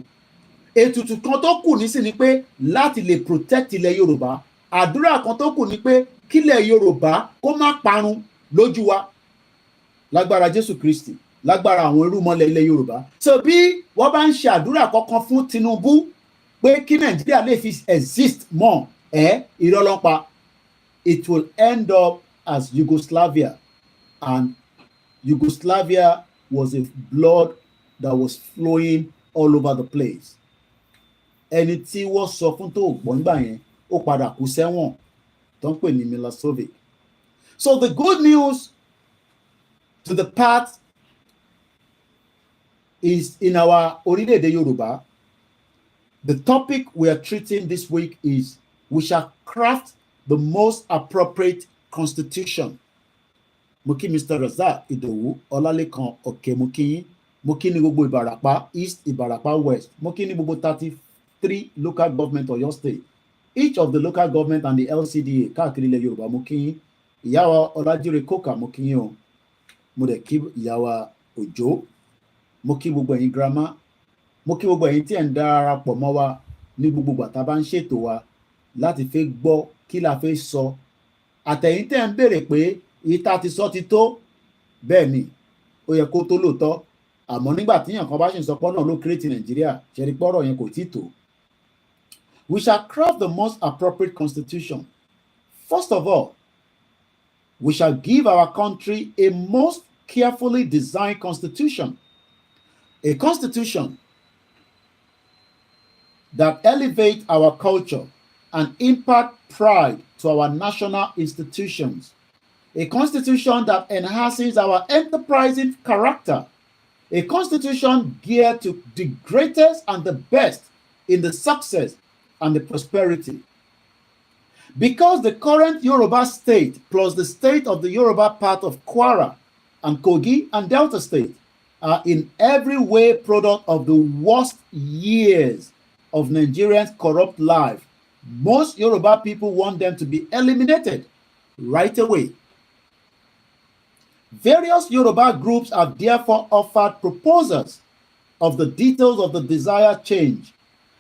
Ètùtù kan tó kù nísìn ni pé láti lè protect ilẹ̀ Yorùbá. Àdúrà kan tó kù ni pé kílẹ̀ Yorùbá kó má parun lójú wa. Lágbára Jésù Kristi, lágbára àwọn irúmọlẹ̀ ilẹ̀ Yorùbá. So bí wọ́n bá ń ṣe àdúrà kankan fún Tinubu pé kí Nàìjíríà lè fi exist more, ìrọ̀lọ́pàá, it will end up as Yugoslavia, and Yugoslavia was a blood that was flowing all over the place. Ẹni tí wọ́n sọ fún tó gbọ́n gbà yẹn ó padà kú sẹ́wọ̀n tó ń pè ní Milosevic. So the good news to the part is in our Orileede Yoruba. The topic we are treating this week is we shall craft the most appropriate constitution. Mo kí Mr. Razak Idowu Ọlálékan Òkè, mo kí yín, mo kí ní gbogbo Ìbàràpá East, Ìbàràpá West, mo kí ní gbogbo 33 local government Ọ̀yọ́ state, each of the local government and the LCDA káàkiri ilẹ̀ Yorùbá, mo kí yín. Ìyá wa Ọlájírè Kókà, mo kí yín o. Mo dẹ̀ kí ìyá wa Òjó, mo kí gbogbo ẹ̀yin grandma, mo kí gbogbo ẹ̀yin tí ẹ̀ ń darapọ̀ mọ́ wa ní gbogbo ìgbà tá a bá ń ṣètò wa láti fẹ́ gbọ́ kí la fẹ́ sọ. Àtẹ̀yin tẹ́ ń béèrè pé ìta ti sọ ti tó, bẹ́ẹ̀ ni ó yẹ kó tó lóòótọ́, àmọ́ nígbà tí èèyàn kan bá ṣe ń sọ pé náà ló create Nàìjíríà, ṣe rí pọ́rọ̀ yẹn kò tí tó. We shall craft the most appropriate constitution. First of all, we shall give our country a most carefully designed constitution. A constitution that elevates our culture and impart pride to our national institutions. A constitution that enhances our enterprising character. A constitution geared to the greatest and the best in the success and the prosperity. Because the current Yoruba state plus the state of the Yoruba part of Kwara and Kogi and Delta state are in every way product of the worst years of Nigerians' corrupt life, most Yoruba people want them to be eliminated right away. Various Yoruba groups have therefore offered proposals of the details of the desired change.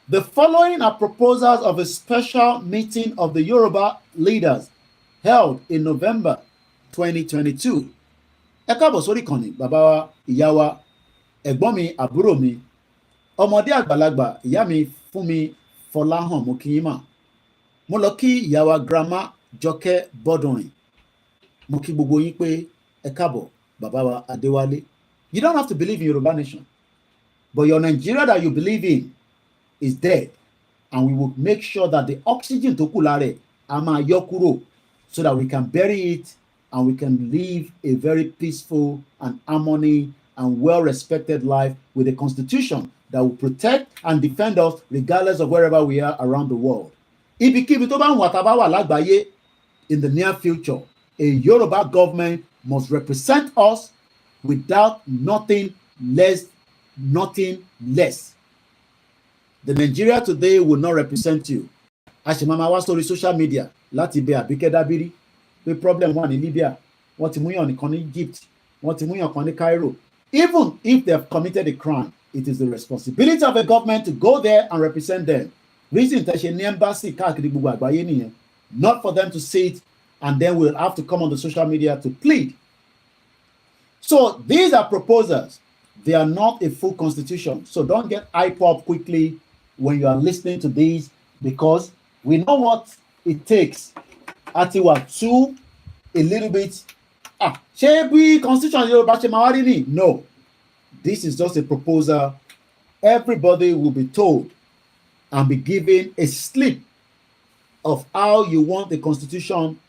The following are proposals of a special meeting of the Yoruba leaders held in November 2022. Ẹ káàbọ̀ sórí ìkànnì bàbá wa, ìyá wa, ẹ̀gbọ́n mi, àbúrò mi, ọmọdé àgbàlagbà, ìyá mi Fúnmi Fọláhàn, mo kí yín mà. Mo lọ kí ìyá wa Grandma Jọkẹ́ Bọ́dùnrin. Mo kí gbogbo yín pé ẹ káàbọ̀ bàbá wa Adéwálé. You don't have to believe in Yoruba nation, but your Nigeria that you believe in is dead, and we will make sure that the oxygen tó kù lára ẹ̀ a máa yọ kúrò so that we can bury it and we can live a very peaceful and harmony and well-respected life with a constitution that will protect and defend us regardless of wherever we are around the world. Ibikíbi tó bá ń wà tá bá wà lágbàáyé, in the near future, a Yoruba government must represent us without nothing less. The Nigeria today will not represent you. A ṣe máa wá sórí social media láti bẹ Àbíkẹ́ Dábírí pé problem wà ní Libya, wọ́n ti mú yàn nìkan ní Egypt, wọ́n ti mú yàn kan ní Cairo. Even if they have committed a crime, it is the responsibility of a government to go there and represent them. Reason tẹ́ ṣe ní embassy káàkiri gbogbo àgbáyé nìyẹn, not for them to sit and then we'll have to come on the social media to plead. So these are proposals. They are not a full constitution. So don't get hyped up quickly when you are listening to these, because we know what it takes. Atiwa two, a little bit. Constitution. No, this is just a proposal. Everybody will be told and be given a slip of how you want the constitution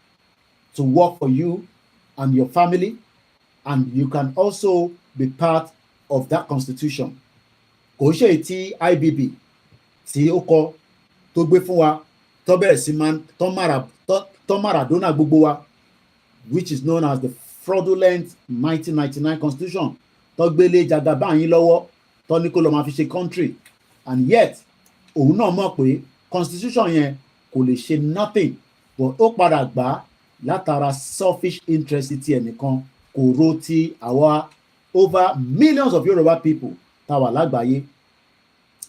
to work for you and your family, and you can also be part of that constitution. Kò ṣe tí IBB tí ó kọ tó gbé fún wa tó bẹ̀rẹ̀ sí máa tó Maradona gbogbo wa, which is known as the fraudulent 1999 constitution tó gbélé Jagaban yín lọ́wọ́ tó ní kó lọ máa fi ṣe country, and yet òun náà mọ̀ pé constitution yẹn kò lè ṣe nothing, but ó padà gbà látara selfish interest ti ẹnìkan, kò ro ti àwa over millions of Yoruba people tá wà lágbàáyé.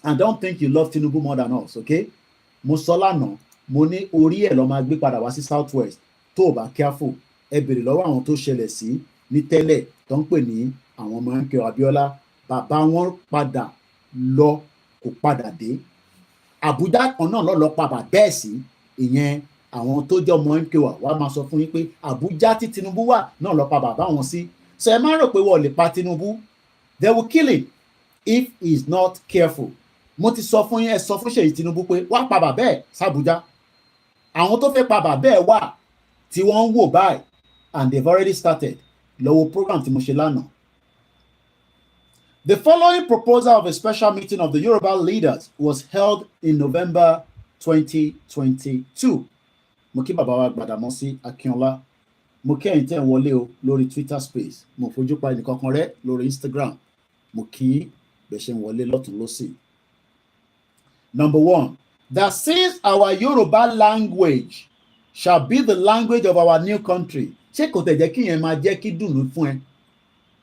And don't think you love Tinubu more than us, okay? Mo sọ lánàá, mo ní orí ẹ̀ lọ́ máa gbé padà wá sí South West tó o bá careful. Ẹ bèrè lọ́wọ́ àwọn tó ṣẹlẹ̀ sí ní tẹ́lẹ̀ tó ń pè ní àwọn ọmọ MKO Abiola, bàbá wọn padà lọ kò padà dé. Àbújá kan náà lọ padà bẹ́ẹ̀ sí, ìyẹn àwọn tó jẹ́ ọmọ MKO wa máa sọ fún yín pé Àbújá tí Tinubu wà náà lọ pa bàbá wọn sí. So ẹ má rò pé wọ́n lè pa Tinubu. They will kill him if he is not careful. Mo ti sọ fún yín, ẹ sọ fún Ṣèyí Tinubu pé wá pa bàbá ẹ̀ s'Àbújá. Àwọn tó fẹ́ pa bàbá ẹ̀ wà tí wọ́n ń wò báyìí, and they've already started. Lọ́wọ́ program tí mo ṣe lánàá. The following proposal of a special meeting of the Yoruba leaders was held in November 2022. Mo kí bàbá wa Gbàdámọ́sí Akínọlá. Mo kí ẹ̀yin tẹ́ ń wọlé o lórí Twitter space. Mo fojú pa ẹnìkankan rẹ́ lórí Instagram. Mo kí bẹ̀ ṣe ń wọlé lọ́tún lọ́sì. Number 1, that since our Yoruba language shall be the language of our new country. Ṣé kò tẹ̀ jẹ́ kí yẹn máa jẹ́ kí dùnú fún ẹ?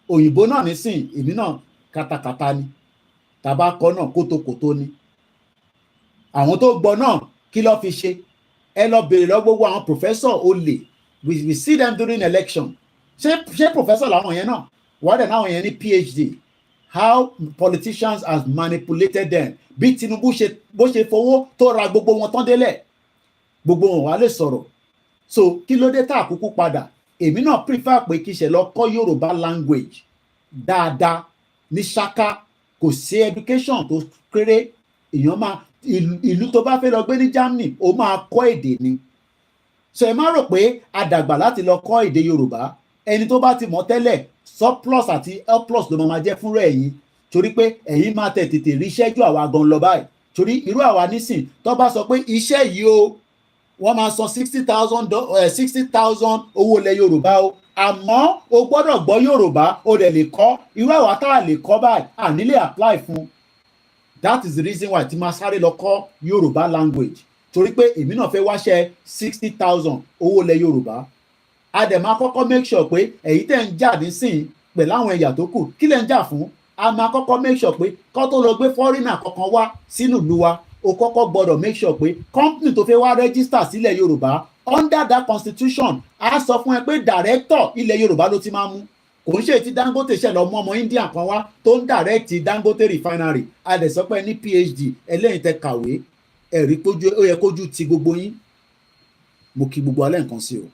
Òyìnbó náà nísìn, èmi náà katakata ni. Tabakọ náà kótókótó ni. Àwọn tó gbọ́ náà kí ló fi ṣe? Ẹ lọ bèrè lọ gbogbo àwọn professor olè. We see them during election. Ṣé professor làwọn yẹn náà? Wọ́n dẹ̀ náà yẹn ní PhD. How politicians has manipulated them. Bí Tinubu bó ṣe fowó tó ra gbogbo wọn tán délẹ̀. Gbogbo wọn wá lè sọ̀rọ̀. So kí ló dé tá àkókò padà? Èmi náà prefer pé kí ṣe lọ kọ́ Yorùbá language dáadáa ní ṣáká. Kò sí education tó kéré. Èèyàn máa ìlú tó bá fẹ́ lọ gbé ní Germany ó máa kọ́ èdè ni. So ẹ má rò pé a dàgbà láti lọ kọ́ èdè Yorùbá. Ẹni tó bá ti mọ̀ tẹ́lẹ̀ surplus àti L plus ló máa jẹ́ fúnra ẹ̀yin, torí pé ẹ̀yin máa tètè rí iṣẹ́ ju àwa gan lọ báyìí. Torí irú àwa nísìn tó bá sọ pé iṣẹ́ yìí o wọ́n máa san 60,000 owó ilẹ̀ Yorùbá o, àmọ́ o gbọ́dọ̀ gbọ́ Yorùbá o dẹ̀ lè kọ́. Irú àwa tá a lè kọ́ báyìí à nílé apply fún. That is the reason why tí máa sáré lọ kọ́ Yorùbá language, torí pé èmi náà fẹ́ wáṣẹ́ 60,000 owó ilẹ̀ Yorùbá. A dẹ̀ máa kọ́kọ́ make sure pé èyí tẹ̀ ń jà nísìn pẹ̀lú àwọn ẹ̀yà tó kù kí lẹ̀ ń jà fún. A máa kọ́kọ́ make sure pé kọ́ tó lọ gbé foreigner kankan wá sínú ìlú wa, o kọ́kọ́ gbọ́dọ̀ make sure pé company tó fẹ́ wá register sílẹ̀ Yorùbá under that constitution a sọ fún ẹ pé director ilẹ̀ Yorùbá ló ti máa mú. Kò ń ṣe ti Dangote ṣe lọ mú ọmọ India kan wá tó ń direct Dangote refinery. A dẹ̀ sọ pé ní PhD ẹlẹ́yìn tẹ kàwé ẹ̀rí pójú ó yẹ kójú ti gbogbo yín. Mo kí gbogbo alẹ́ nǹkan sí o.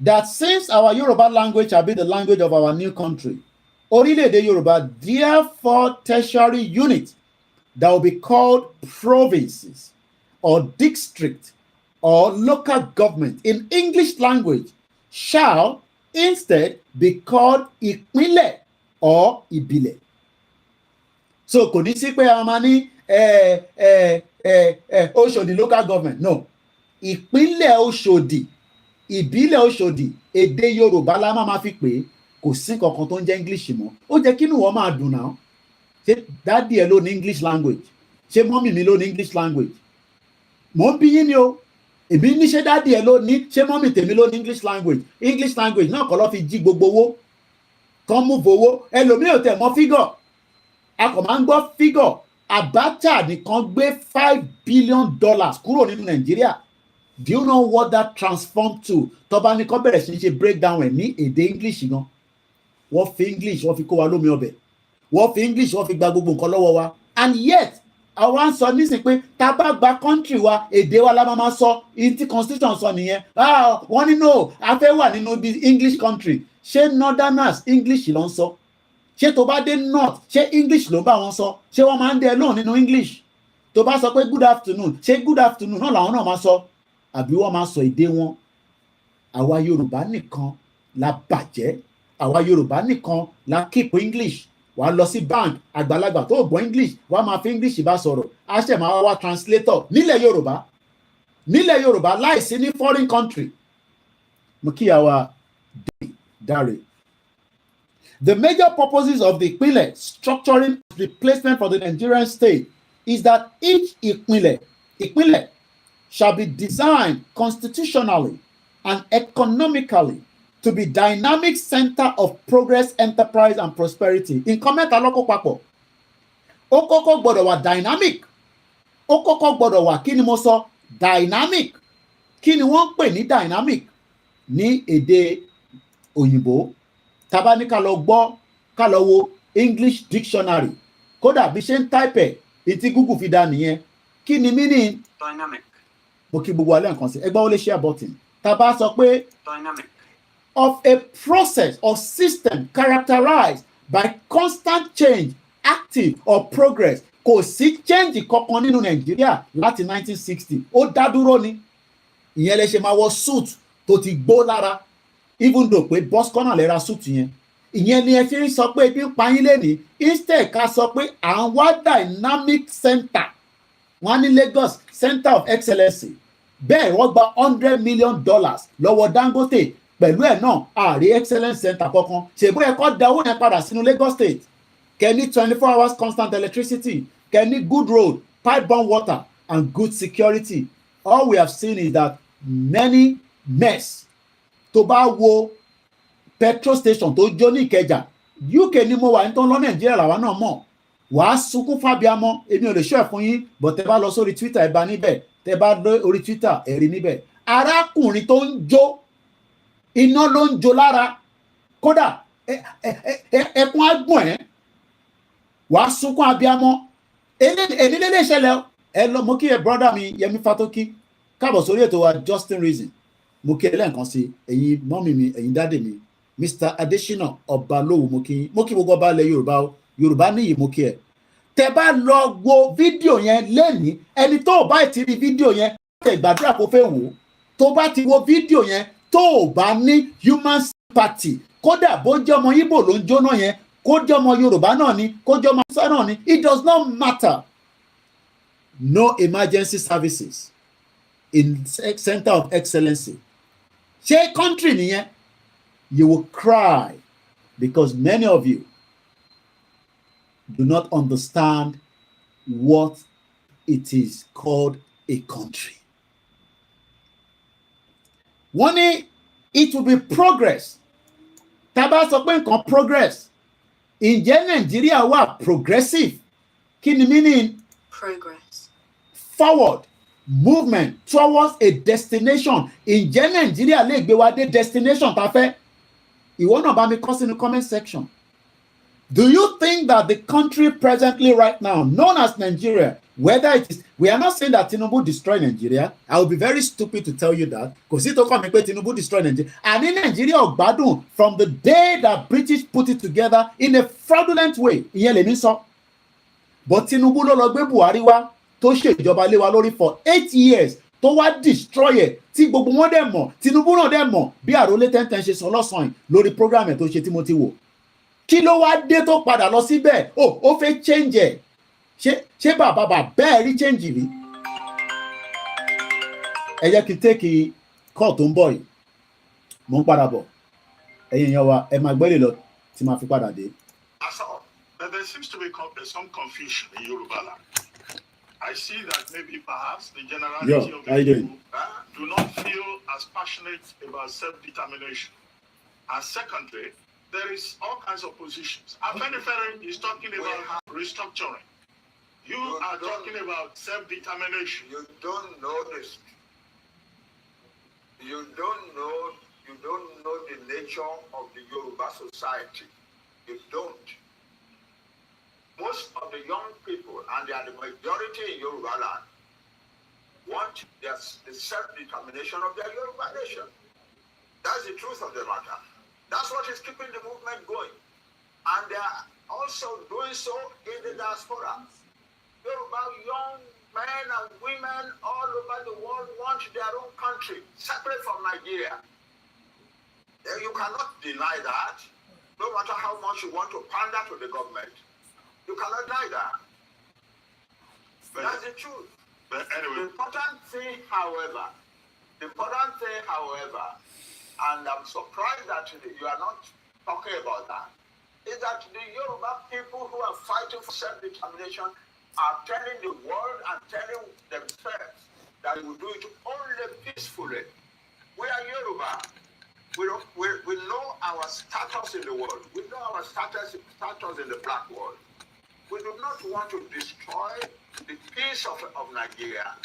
That since our Yoruba language shall be the language of our new country, Orileede Yoruba, therefore tertiary units that will be called provinces or district or local government in English language shall instead be called ìpínlẹ̀ or ìbílẹ̀. So kò ní sí pé a máa ní Oṣòdì local government, no. Ìpínlẹ̀ Oṣòdì, ìbílẹ̀ Oṣòdì, èdè Yorùbá la máa fi pè é. Kò sí kankan tó ń jẹ́ English mọ́. Ó jẹ́ kí inú wọn máa dùn náà. Ṣé dádì ẹ ló ní English language? Ṣé mọ́mì mi ló ní English language? Mò ń bí yín ni o. Èmi ní ṣé dádì ẹ ló ní, ṣé mọ́mì tèmi ló ní English language? English language náà kọ́ lọ́ fi jí gbogbo owó. Kán mú fowó. Ẹlòmíì ò tẹ̀ mọ́ figure. A kò máa ń gbọ́ figure. Abacha nìkan gbé $5 billion kúrò nínú Nàìjíríà. Do you know what that transformed to? Tó bá ní kó bẹ̀rẹ̀ sí ṣe breakdown ẹ̀ ní èdè English gan. wọ́n fi English wọ́n fi kó wa lómi ọbẹ̀, wọ́n fi English wọ́n fi gba gbogbo nǹkan lọ́wọ́ wa, and yet àwa ń sọ nísìnyí pé tá a bá gba country wa èdè wa la máa sọ, ìtí constitution sọ nìyẹn. Wọ́n ní no, a fẹ́ wà nínú English country. Ṣé northerners English ló ń sọ? Ṣé tó bá dé north ṣé English ló bá wọn sọ? Ṣé wọ́n máa ń dẹ lóhùn nínú English? Tó bá sọ pé good afternoon ṣé good afternoon náà làwọn náà máa sọ? Àbí wọ́n máa sọ èdè wọn? Àwa Yorùbá nìkan la bàjẹ́, àwa Yorùbá nìkan la keep English. Wàá lọ sí bank, àgbàlagbà tó gbọ́ English wàá máa fi English bá sọ̀rọ̀, á ṣẹ̀ máa wá translator nílẹ̀ Yorùbá láìsí ní foreign country. Mo kí àwa Dare. The major purposes of the ìpínlẹ̀ structuring replacement for the Nigerian state is that each ìpínlẹ̀ shall be designed constitutionally and economically to be dynamic center of progress, enterprise and prosperity. Nǹkan mẹ́ta ló kó papọ̀. Ó kọ́kọ́ gbọ́dọ̀ wà dynamic. Ó kọ́kọ́ gbọ́dọ̀ wà, kí ni mo sọ? Dynamic. Kí ni wọ́n ń pè ní dynamic ní èdè òyìnbó? Tá bá ní ká lọ wo English dictionary. Kódà bí ṣe ń type ẹ̀, tí Google fi dá nìyẹn. Kí ni meaning? Dynamic. Mo kí gbogbo alẹ́ nǹkan sí. Ẹgbẹ́ wọlé share button. Tá bá sọ pé Dynamic. Of a process or system characterized by constant change, active or progress. Kò sí change kankan nínú Nàìjíríà láti 1960. Ó dá dúró ni. Ìyẹn lè ṣe máa wọ suit tó ti gbó lára. Even though pé boss corner lè ra suit yẹn. Ìyẹn ni ẹ fi ń sọ pé ebi ń pa yín lénìí. Instead ká sọ pé à ń wá dynamic center. Wọ́n á ní Lagos Center of Excellency. Bẹ́ẹ̀ wọ́n gba $100 million lọ́wọ́ Dangote. Pẹ̀lú ẹ̀ náà ààrẹ excellence center kankan. Ṣègbó ẹ̀kọ́ da owó yẹn padà sínú Lagos state. Kẹ́ni 24 hours constant electricity. Kẹ́ni good road, pipe-borne water and good security. All we have seen is that many mess. Tó bá wo petrol station tó jó ní Ìkẹjà, UK ni mo wà ní tó ń lọ Nàìjíríà làwa náà mọ̀. Wàá sunkún fábíàmọ́, èmi ò lè ṣọ́ ẹ̀ fún yín, but tẹ bá lọ sórí Twitter ẹ bá níbẹ̀, tẹ bá lọ orí Twitter ẹ rí níbẹ̀. Arákùnrin tó ń jó, iná ló ń jó lára, kódà ẹkún agbọ̀n ẹ̀, wàá sunkún abíàmọ́. Èní lè ṣẹlẹ̀ ẹ lọ. Mo kí ẹ brother mi Yẹmi Fatoki káàbọ̀ sórí ètò wa Justin Reason. Mo kí ẹ lẹ́ẹ̀kan sí ẹ̀yin mọ́mì mi, ẹ̀yin dáàdì mi, Mr. Adesina Ọbalówù. Mo kí gbogbo ọba ilẹ̀ Yorùbá o, Yorùbá níyì. Mo kí ẹ. Tẹ bá lọ wo fídíò yẹn lẹ́nìí, ẹni tó bá ti rí fídíò yẹn tẹ gbàdúrà kó fẹ́ wò ó. Tó bá ti wo fídíò yẹn tó bá ní human sympathy, kódà bó jẹ́ ọmọ Ìgbò ló ń jóná yẹn, kó jẹ́ ọmọ Yorùbá náà ni, kó jẹ́ ọmọ Hausa náà ni, it does not matter. No emergency services in center of excellency. Ṣé country nìyẹn? You will cry because many of you do not understand what it is called a country. Wọ́n ní it will be progress. Tá bá sọ pé nǹkan progress, ǹjẹ́ Nàìjíríà wà progressive? Kí ni meaning? Progress. Forward, movement towards a destination. Ǹjẹ́ Nàìjíríà lè gbé wa dé destination tá fẹ́? Ìwọ náà bá mi kọ sínú comment section. Do you think that the country presently right now known as Nigeria, whether it is, we are not saying that Tinubu destroyed Nigeria. I will be very stupid to tell you that. Kò sí tó kọ́ mi pé Tinubu destroyed Nigeria. Àní Nigeria ò gbádùn from the day that British put it together in a fraudulent way. Ìyẹn lèmi sọ. But Tinubu ló lọ gbé Buhari wá tó ṣèjọba lé wa lórí for 8 years tó wá destroy ẹ̀ tí gbogbo wọn dẹ̀ mọ̀, Tinubu náà dẹ̀ mọ̀ bí àròlé tẹ́ntẹ́n ṣe sọ lọ́sàn-án lórí program ẹ̀ tó ṣe tí mo ti wò. Kí ló wá dé tó padà lọ síbẹ̀? Ó fẹ́ change ẹ̀. Ṣé bàbá bẹ́ẹ̀ rí change rí? Ẹ jẹ́ kí n take call tó ń bọ̀ yìí. Mo ń padà bọ̀. Ẹ̀yin èèyàn wa ẹ máa gbẹ́lẹ̀ lọ tí máa fi padà dé. There seems to be some confusion in Yoruba land. I see that maybe perhaps the generality of the people do not feel as passionate about self-determination. And secondly, there is all kinds of positions. Afenifere is talking about restructuring. You are talking about self-determination. You don't know this. You don't know the nature of the Yoruba society. You don't. Most of the young people, and they are the majority in Yoruba land, want the self-determination of their Yoruba nation. That's the truth of the matter. That's what is keeping the movement going. And they are also doing so in the diaspora. Yoruba young men and women all over the world want their own country, separate from Nigeria. You cannot deny that. No matter how much you want to pander to the government, you cannot deny that. But that's the truth. But anyway. The important thing, however, and I'm surprised that you are not talking about that, is that the Yoruba people who are fighting for self-determination are telling the world and telling themselves that we will do it only peacefully. We are Yoruba. We know our status in the world. We know our status in the black world. We do not want to destroy the peace of Nigeria.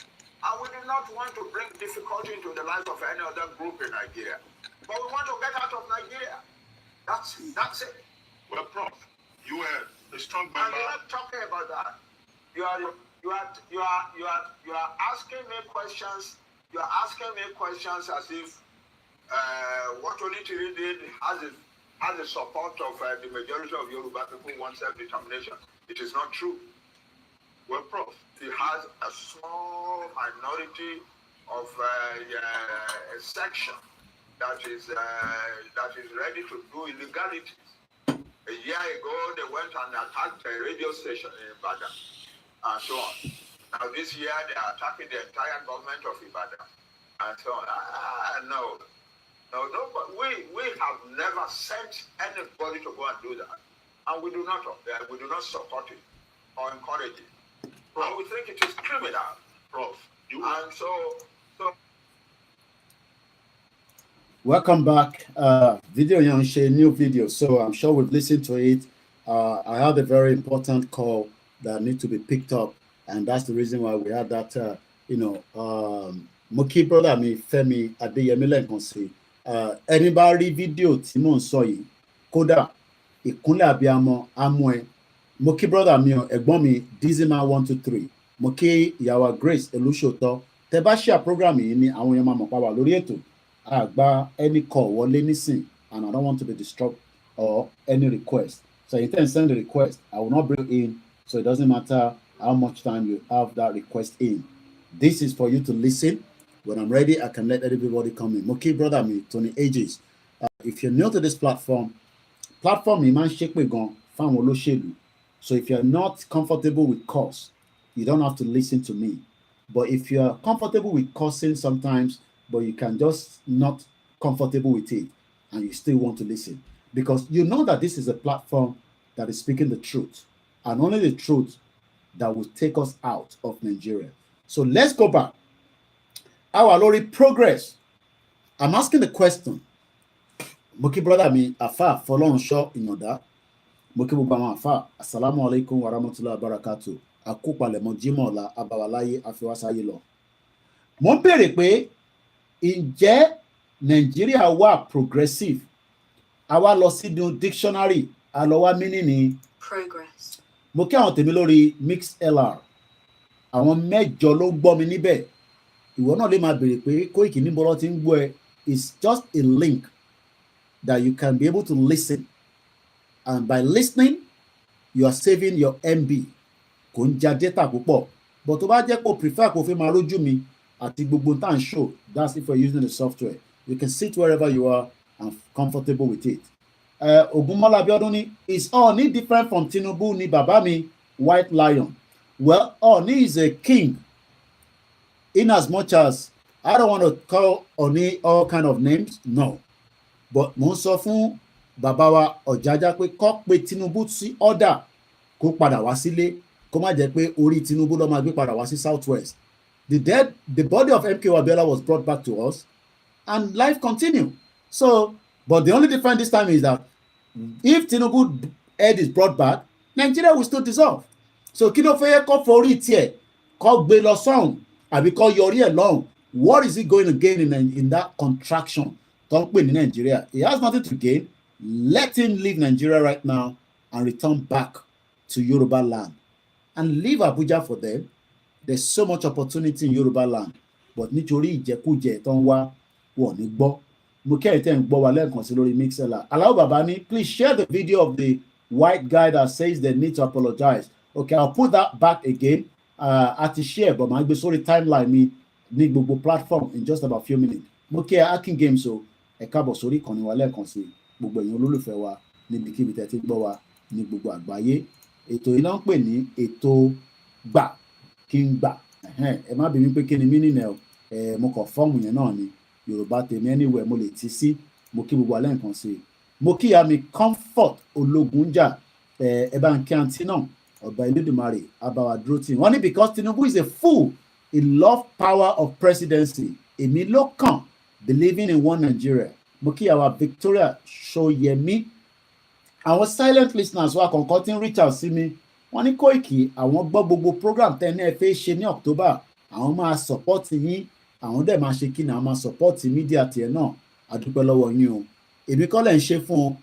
And we do not want to bring difficulty into the lives of any other group in Nigeria. But we want to get out of Nigeria. That's it. Well, Prof, you are a strong member. And you're not talking about that. You are asking me questions. You are asking me questions as if what Orileede did has the support of the majority of Yoruba people who want self-determination. It is not true. Well, Prof, it has a small minority of a section that is ready to do illegalities. A year ago, they went and attacked a radio station in Ibadan and so on. Now this year, they are attacking the entire government of Ibadan and so on. No, but we have never sent anybody to go and do that, and we do not support it or encourage it. Prof, and we think it is criminal, Prof. And so. Welcome back. Video Yanshe, new video. So I'm sure we've listened to it. I had a very important call that need to be picked up, and that's the reason why we had that. Moki brother mi Femi Adeyemi lẹ́ẹ̀kan sí. Anybody video tí mò ń sọ yìí, kódà ìkúnlẹ̀ abiyamọ amú ẹ. Moki brother mi ẹ̀gbọ́n mi Dizima 123. Moki ìyàwó Grace Elushoto. Tẹ́ bá share program yìí ni àwọn èèyàn máa mọ̀ pa wà lórí ètò. Àgbà any call wọlé nísìn, and I don't want to be disturbed or any request. So you can send the request. I will not bring in, so it doesn't matter how much time you have that request in. This is for you to listen. When I'm ready, I can let everybody come in. Moki brother me, Tony Ages. If you're new to this platform you man shake me gon fan olóṣèlú. So if you're not comfortable with curse, you don't have to listen to me. But if you're comfortable with cursing sometimes, but you can just not comfortable with it, and you still want to listen, because you know that this is a platform that is speaking the truth, and only the truth that will take us out of Nigeria. So let's go back. Our Lori progress. I'm asking the question. Moki brother mi afa Fọlọ́runṣọ́ Ìyàndá. Moki gbogbo àwọn afa. Assalamu alaikum wa rahmatullahi wa barakatuh. Àkópalẹ̀mọ́ Jímọ̀ ọ̀la abawalaye afiwasaye lọ. Mo ń béèrè pé ǹjẹ́ Nàìjíríà wà progressive? Àwa lọ sínú dictionary, a lọ wá meaning ní progress. Mo kí àwọn tèmi lórí MixLR. Àwọn mẹ́jọ ló ń gbọ́ mi níbẹ̀. Ìwọ náà lè máa béèrè pé Koiki níbo ló ti ń gbọ́ ẹ. It's just a link that you can be able to listen. And by listening, you are saving your MB. Kò ń ja data púpọ̀. But tó bá jẹ́ kó prefer kó fi máa rójú mi àti gbogbo tá ń show, that's if you're using the software. You can sit wherever you are and comfortable with it. Ogunmola Abiodun ni, is Ooni different from Tinubu ni bàbá mi White Lion? Well, Ooni is a king. In as much as I don't want to call Ooni all kind of names, no. But mo ń sọ fún bàbá wa Ọ̀jájá pé kó pe Tinubu sí order kó padà wá sílé, kó má jẹ́ pé orí Tinubu ló máa gbé padà wá sí Southwest. The body of MK Abiola was brought back to us, and life continued. So, but the only difference this time is that if Tinubu head is brought back, Nigeria will still dissolve. So, kí ló fẹ́ kó forí tiẹ̀ kó gbé lọ sọ́hùn àbí kó yọrí ẹ̀ lọ́hùn? What is he going to gain in that contraction? Tó ń pè ní Nigeria. He has nothing to gain. let him leave Nigeria right now and return back to Yoruba land and leave Abuja for them. There's so much opportunity in Yoruba land, but nítorí ìjẹkújẹ tó ń wá wọ̀ ní gbọ́. Mo kẹ́rì tẹ́ ń gbọ́ wa lẹ́ẹ̀kan sí lórí Mixlr. Alao Baba ni, please share the video of the white guy that says they need to apologize. Okay, I'll put that back again. Àti share, but màá gbé sórí timeline mi ní gbogbo platform in just about a few minutes. Mo kí Akin Games o, ẹ káàbọ̀ sórí ìkànnì wa lẹ́ẹ̀kan sí gbogbo ẹ̀yin olólùfẹ́ wa níbikíbi tẹ́ ti gbọ́ wa ní gbogbo àgbáyé. Ètò yìí náà ń pè ní ètò gbà kí n gbà. Ẹ má bínú pé kí ni mí nìyẹn o. Mo kàn fọ́ọ̀mù yẹn náà ni Yorùbá tèmi anywhere mo lè ti sí. Mo kí gbogbo alẹ́ nǹkan sí. Mo kí ya mi Comfort Ológunjà. Ẹ bá ń kí àǹtí náà ọba Elédùmarè abawa dúró tì. Wọ́n ní because Tinubu is a fool, he love power of presidency. Èmi ló kàn believing in one Nigeria. Mo kí àwa Victoria Ṣóyẹmí. Àwọn silent listeners wa kọ̀ọ̀kan tí ń reach out sí mi. Wọ́n ní Koiki àwọn gbọ́ gbogbo program tẹ́ ní ẹ fẹ́ ṣe ní October. Àwọn máa support yín. Àwọn dẹ̀ máa ṣe kí ni àwọn máa support media tiẹ̀ náà. A dúpẹ́ lọ́wọ́ yín o. Èmi kọ́ lẹ̀ ń ṣe fún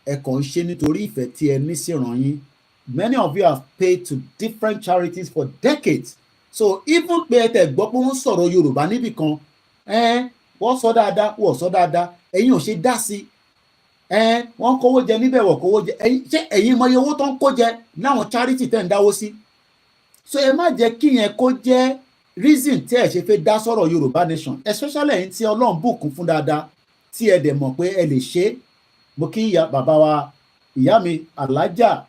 ẹ kàn ń ṣe nítorí ìfẹ́ tí ẹ ní sí ìran yín. Many of you have paid to different charities for decades. So even pé ẹ tẹ̀ gbọ́ pé wọ́n sọ̀rọ̀ Yorùbá níbì kan, wọ́n sọ dáadáa, wọ́n sọ dáadáa, ẹ̀yin ò ṣe dá sí. Wọ́n kówó jẹ níbẹ̀ wọ̀ kówó jẹ. Ṣé ẹ̀yin mọ iye owó tó ń kó jẹ láwọn charity tẹ̀ ń dáwó sí? So ẹ má jẹ́ kí yẹn kó jẹ́ reason tí ẹ ṣe fẹ́ dá sọ̀rọ̀ Yorùbá nation, especially ẹ̀yin tí Ọlọ́run bùkún fún dáadáa tí ẹ dẹ̀ mọ̀ pé ẹ lè ṣe. Mo kí ìyá bàbá wa, ìyá mi Alájà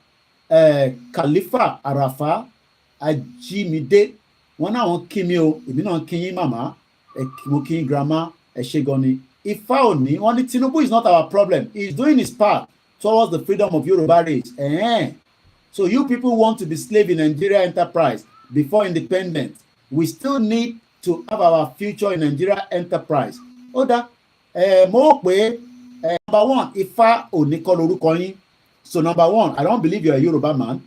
Khalifa Àràfá Ajímidé, wọn náà wọn kí mi o, èmi náà kí yín màmá, mo kí yín grandma, ẹ ṣé gan ni. Ifá òní, wọ́n ní Tinubu is not our problem, he is doing his part towards the freedom of Yoruba race. So you people want to be slave in Nigeria enterprise before independence. We still need to have our future in Nigeria enterprise. Ó dá mo rò pé number one, Ifá òní kọ́ lorúkọ yín. So number one, I don't believe you're a Yoruba man,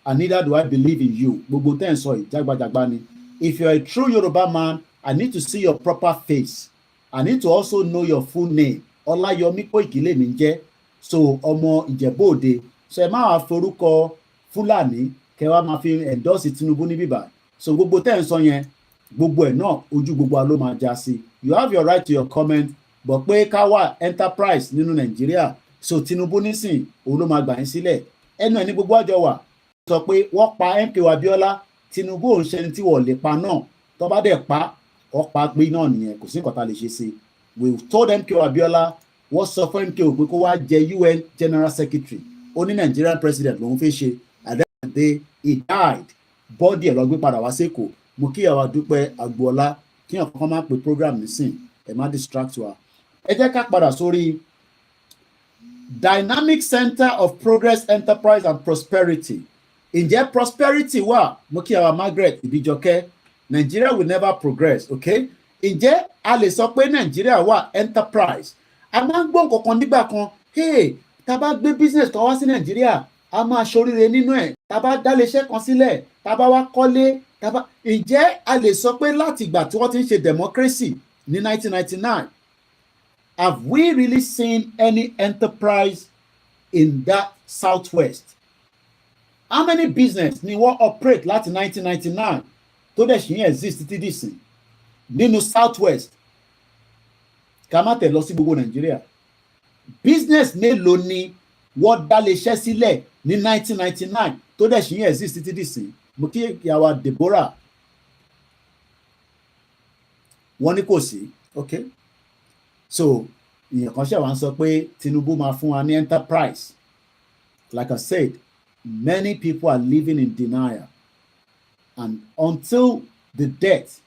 and neither do I believe in you. Gbogbo tẹ́ ń sọ yìí, jágbajàgba ni. If you're a true Yoruba man, I need to see your proper face. I need to also know your full name. Olayomi Koiki lèmi ń jẹ́. So ọmọ Ìjẹ̀bú Òde. So ẹ máa forúkọ Fúlàní kẹ́ wá máa fi endorse Tinubu ní bíbá. So gbogbo tẹ́ ń sọ yẹn, gbogbo ẹ̀ náà ojú gbogbo ló máa já sí. You have your right to your comment, but pé ká wà enterprise nínú Nàìjíríà. So Tinubu nísìn òun ló máa gbà yín sílẹ̀. Ẹnu ẹ̀ ní gbogbo àjọ wà. Sọ pé wọ́n pa MKO Abiola, Tinubu òun ṣẹni tí wọ́n lè pa náà. Tó bá dẹ̀ pa, ọ̀pá gbé náà nìyẹn, kò sí nǹkan tá a lè ṣe sí. We told MKO Abiola, wọ́n sọ fún MKO pé kó wá jẹ UN General Secretary. Ó ní Nigerian president lòun fẹ́ ṣe. At the end of the day, he died. Bọ́ọ̀dì ẹ̀ lọ gbé padà wá sékòó. Mo kí àwa Dúpẹ́ Agboola kí ọ̀kan kan máa pe program nísìn. Ẹ má distract wa. Ẹ jẹ́ ká padà sórí Dynamic Center of Progress, Enterprise and Prosperity. Ǹjẹ́ prosperity wà? Mo kí àwa Margaret Ibijọkẹ́. Nigeria will never progress, okay? Ǹjẹ́ a lè sọ pé Nigeria wà enterprise? A máa ń gbọ́ nǹkan kan nígbà kan, hey, tá bá gbé business kan wá sí Nigeria, a máa ṣoríire nínú ẹ̀. Tá bá dá iléeṣẹ́ kan sílẹ̀, tá bá wá kọ́lé, ǹjẹ́ a lè sọ pé láti ìgbà tí wọ́n ti ń ṣe democracy ní 1999, have we really seen any enterprise in that southwest? How many business ni wọ́n operate láti 1999 tó dẹ̀ ṣì ń exist títí dìsìn nínú southwest? Ká má tẹ̀ lọ sí gbogbo Nàìjíríà. Business mélòó ni wọ́n dá léṣẹ́ sílẹ̀ ní 1999 tó dẹ̀ ṣì ń exist títí dìsìn? Mo kí ìyàwó Deborah, wọ́n ní kò sí, okay? So ìyẹn kan ṣe wá ń sọ pé Tinubu máa fún wa ní enterprise. Like I said, many people are living in denial, and until the death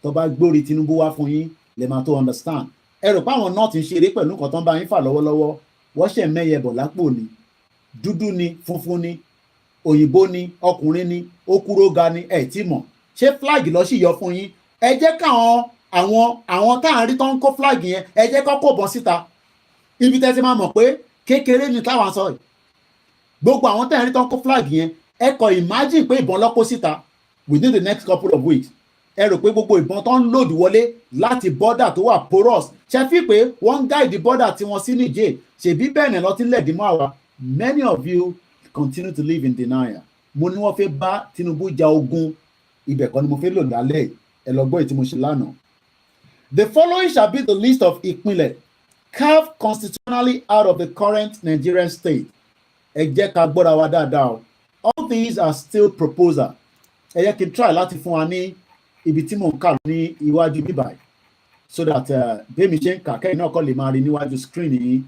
tó bá gbórí Tinubu wá fún yín lè máa tó understand. Ẹ rò pé àwọn náà ti ń ṣeré pẹ̀lú nǹkan tó ń bá yín fà lọ́wọ́lọ́wọ́. Wọ́n ṣẹ̀ mẹ́yẹ bọ̀ lápò ni, dúdú ni, funfun ni, òyìnbó ni, ọkùnrin ni, okúróga ni, ẹ̀ tí mọ̀. Ṣé flag lọ sí yọ fún yín? Ẹ jẹ́ káwọn àwọn tá à ń rí tó ń kó flag yẹn, ẹ jẹ́ kó kó bọ́ síta. Ibi tẹ́ ti máa mọ̀ pé kékeré ni táwọn sọ yìí. Gbogbo àwọn tá à ń rí tó ń kó flag yẹn, ẹ kò imagine pé ìbọn lọ́kọ́ síta within the next couple of weeks. ẹ rò pé gbogbo ìbọn tó ń lòdì wọlé láti border tó wà porous ṣe fi pé wọ́n ń guide border tí wọ́n sí Niger ṣèbí bẹ́ẹ̀ ni lọ́tí lẹ̀dí mọ́ àwa. Many of you continue to live in denial. Mo ní wọ́n fẹ́ bá Tinubu ja ogun, ibẹ̀ kan ni mo fẹ́ lò lálẹ́ ẹ lọ gbọ́ èyí tí mo ṣe lánàá. The following shall be the list of ìpínlẹ̀ carved constitutionally out of the current Nigerian state. Ẹ jẹ́ ká gbọ́ra wa dáadáa o. All these are still proposal. Ẹ jẹ́ kí n try láti fún wa ní ibi tí mò ń kà ní iwájú bíbáyìí so that bẹ́ẹ̀mi ṣe ń kà kẹ́yìn náà kọ́ lè máa rí níwájú screen yìí.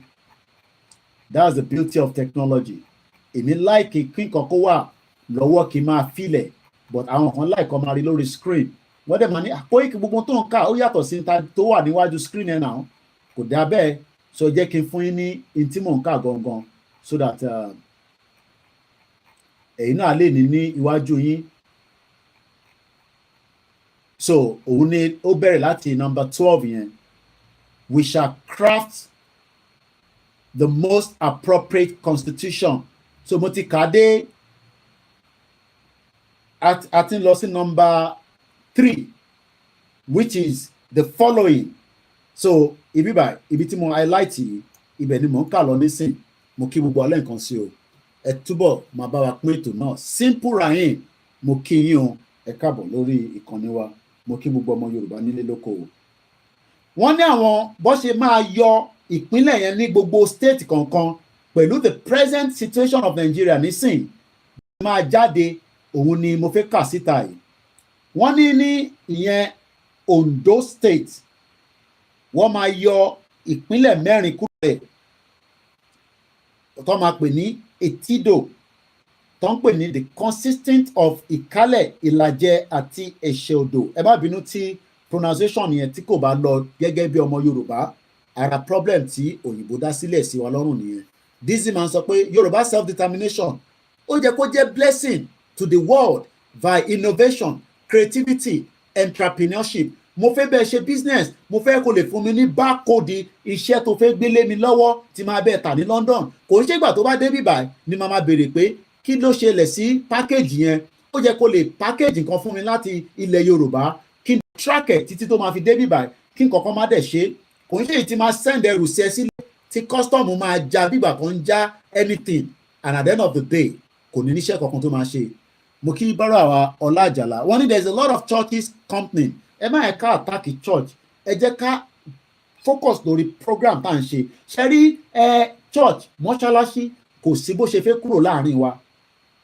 That's the beauty of technology. Èmi láìkì kí nǹkan kó wà lọ́wọ́ kí n máa filẹ̀ but àwọn kan láìkọ́ máa rí lórí screen. Wọ́n dẹ̀ máa ní Koiki gbogbo tó ń kà ó yàtọ̀ sí tó wà níwájú screen ẹ̀ náà kò dá bẹ́ẹ̀ so jẹ́ kí n fún yín ní in tí mò ń kà gangan so that ẹ̀yin náà lè ní iwájú yín. So òun ni ó bẹ̀rẹ̀ láti number 12 yẹn. We shall craft the most appropriate constitution. So mo ti kà dé a ti lọ sí number 3 which is the following. So ibi tí mo highlight yìí ibẹ̀ ni mo ń kà lọ nísìn mo kí gbogbo ọlẹ́ nǹkan sí o ẹ túbọ̀ máa bá wa pín ètò náà. Simple Rahim mo kí yín o ẹ káàbọ̀ lórí ìkànnì wa mo kí gbogbo ọmọ Yorùbá nílé lóko o. Wọ́n ní àwọn bó ṣe máa yọ ìpínlẹ̀ yẹn ní gbogbo state kọ̀ọ̀kan pẹ̀lú the present situation of Nigeria nísìn máa jáde òun ni mo fẹ́ kà síta yìí. Wọ́n ní ìyẹn Ondo state wọ́n máa yọ ìpínlẹ̀ 4 kúrò rẹ̀ tó máa pè ní Etido tó ń pè ní the consistent of Ìkálẹ̀, Ìlàjẹ àti Ẹ̀ṣẹ̀ Odò. Ẹ má bínú tí pronunciation yẹn tí kò bá lọ gẹ́gẹ́ bí ọmọ Yorùbá ara problem tí òyìnbó dá sílẹ̀ sí wa lọ́rùn nìyẹn. Dizzy man sọ pé Yorùbá self-determination ó jẹ́ kó jẹ́ blessing to the world by innovation, creativity, entrepreneurship. Mo fẹ́ bẹ́ẹ̀ ṣe business mo fẹ́ kó lè fún mi ní bákòdì iṣẹ́ tó fẹ́ gbélé mi lọ́wọ́ tí máa bẹ́ẹ̀ tà ní London. Kò ń ṣègbà tó bá dé bíbá ni màá máa béèrè pé kí ló ṣẹlẹ̀ sí package yẹn. Ó jẹ́ kó lè package nǹkan fún mi láti ilẹ̀ Yorùbá kí n track ẹ̀ títí tó máa fi dé bíbá kí nǹkan kan má dẹ̀ ṣe. Kò ń ṣe èyí tí máa send ẹrù sí ẹ sílẹ̀ tí custom máa ja bíbà kan ń já anything and at the end of the day kò ní níṣẹ́ kankan tó máa ṣe. Mo kí bára wa Ọlá Àjàlá wọ́n ní there is a lot of churches company. Ẹ má yẹ ká attack church ẹ jẹ́ ká focus lórí program tá à ń ṣe. Ṣe rí church mọ́ṣáláṣí kò sí bó ṣe fẹ́ kúrò láàrin wa,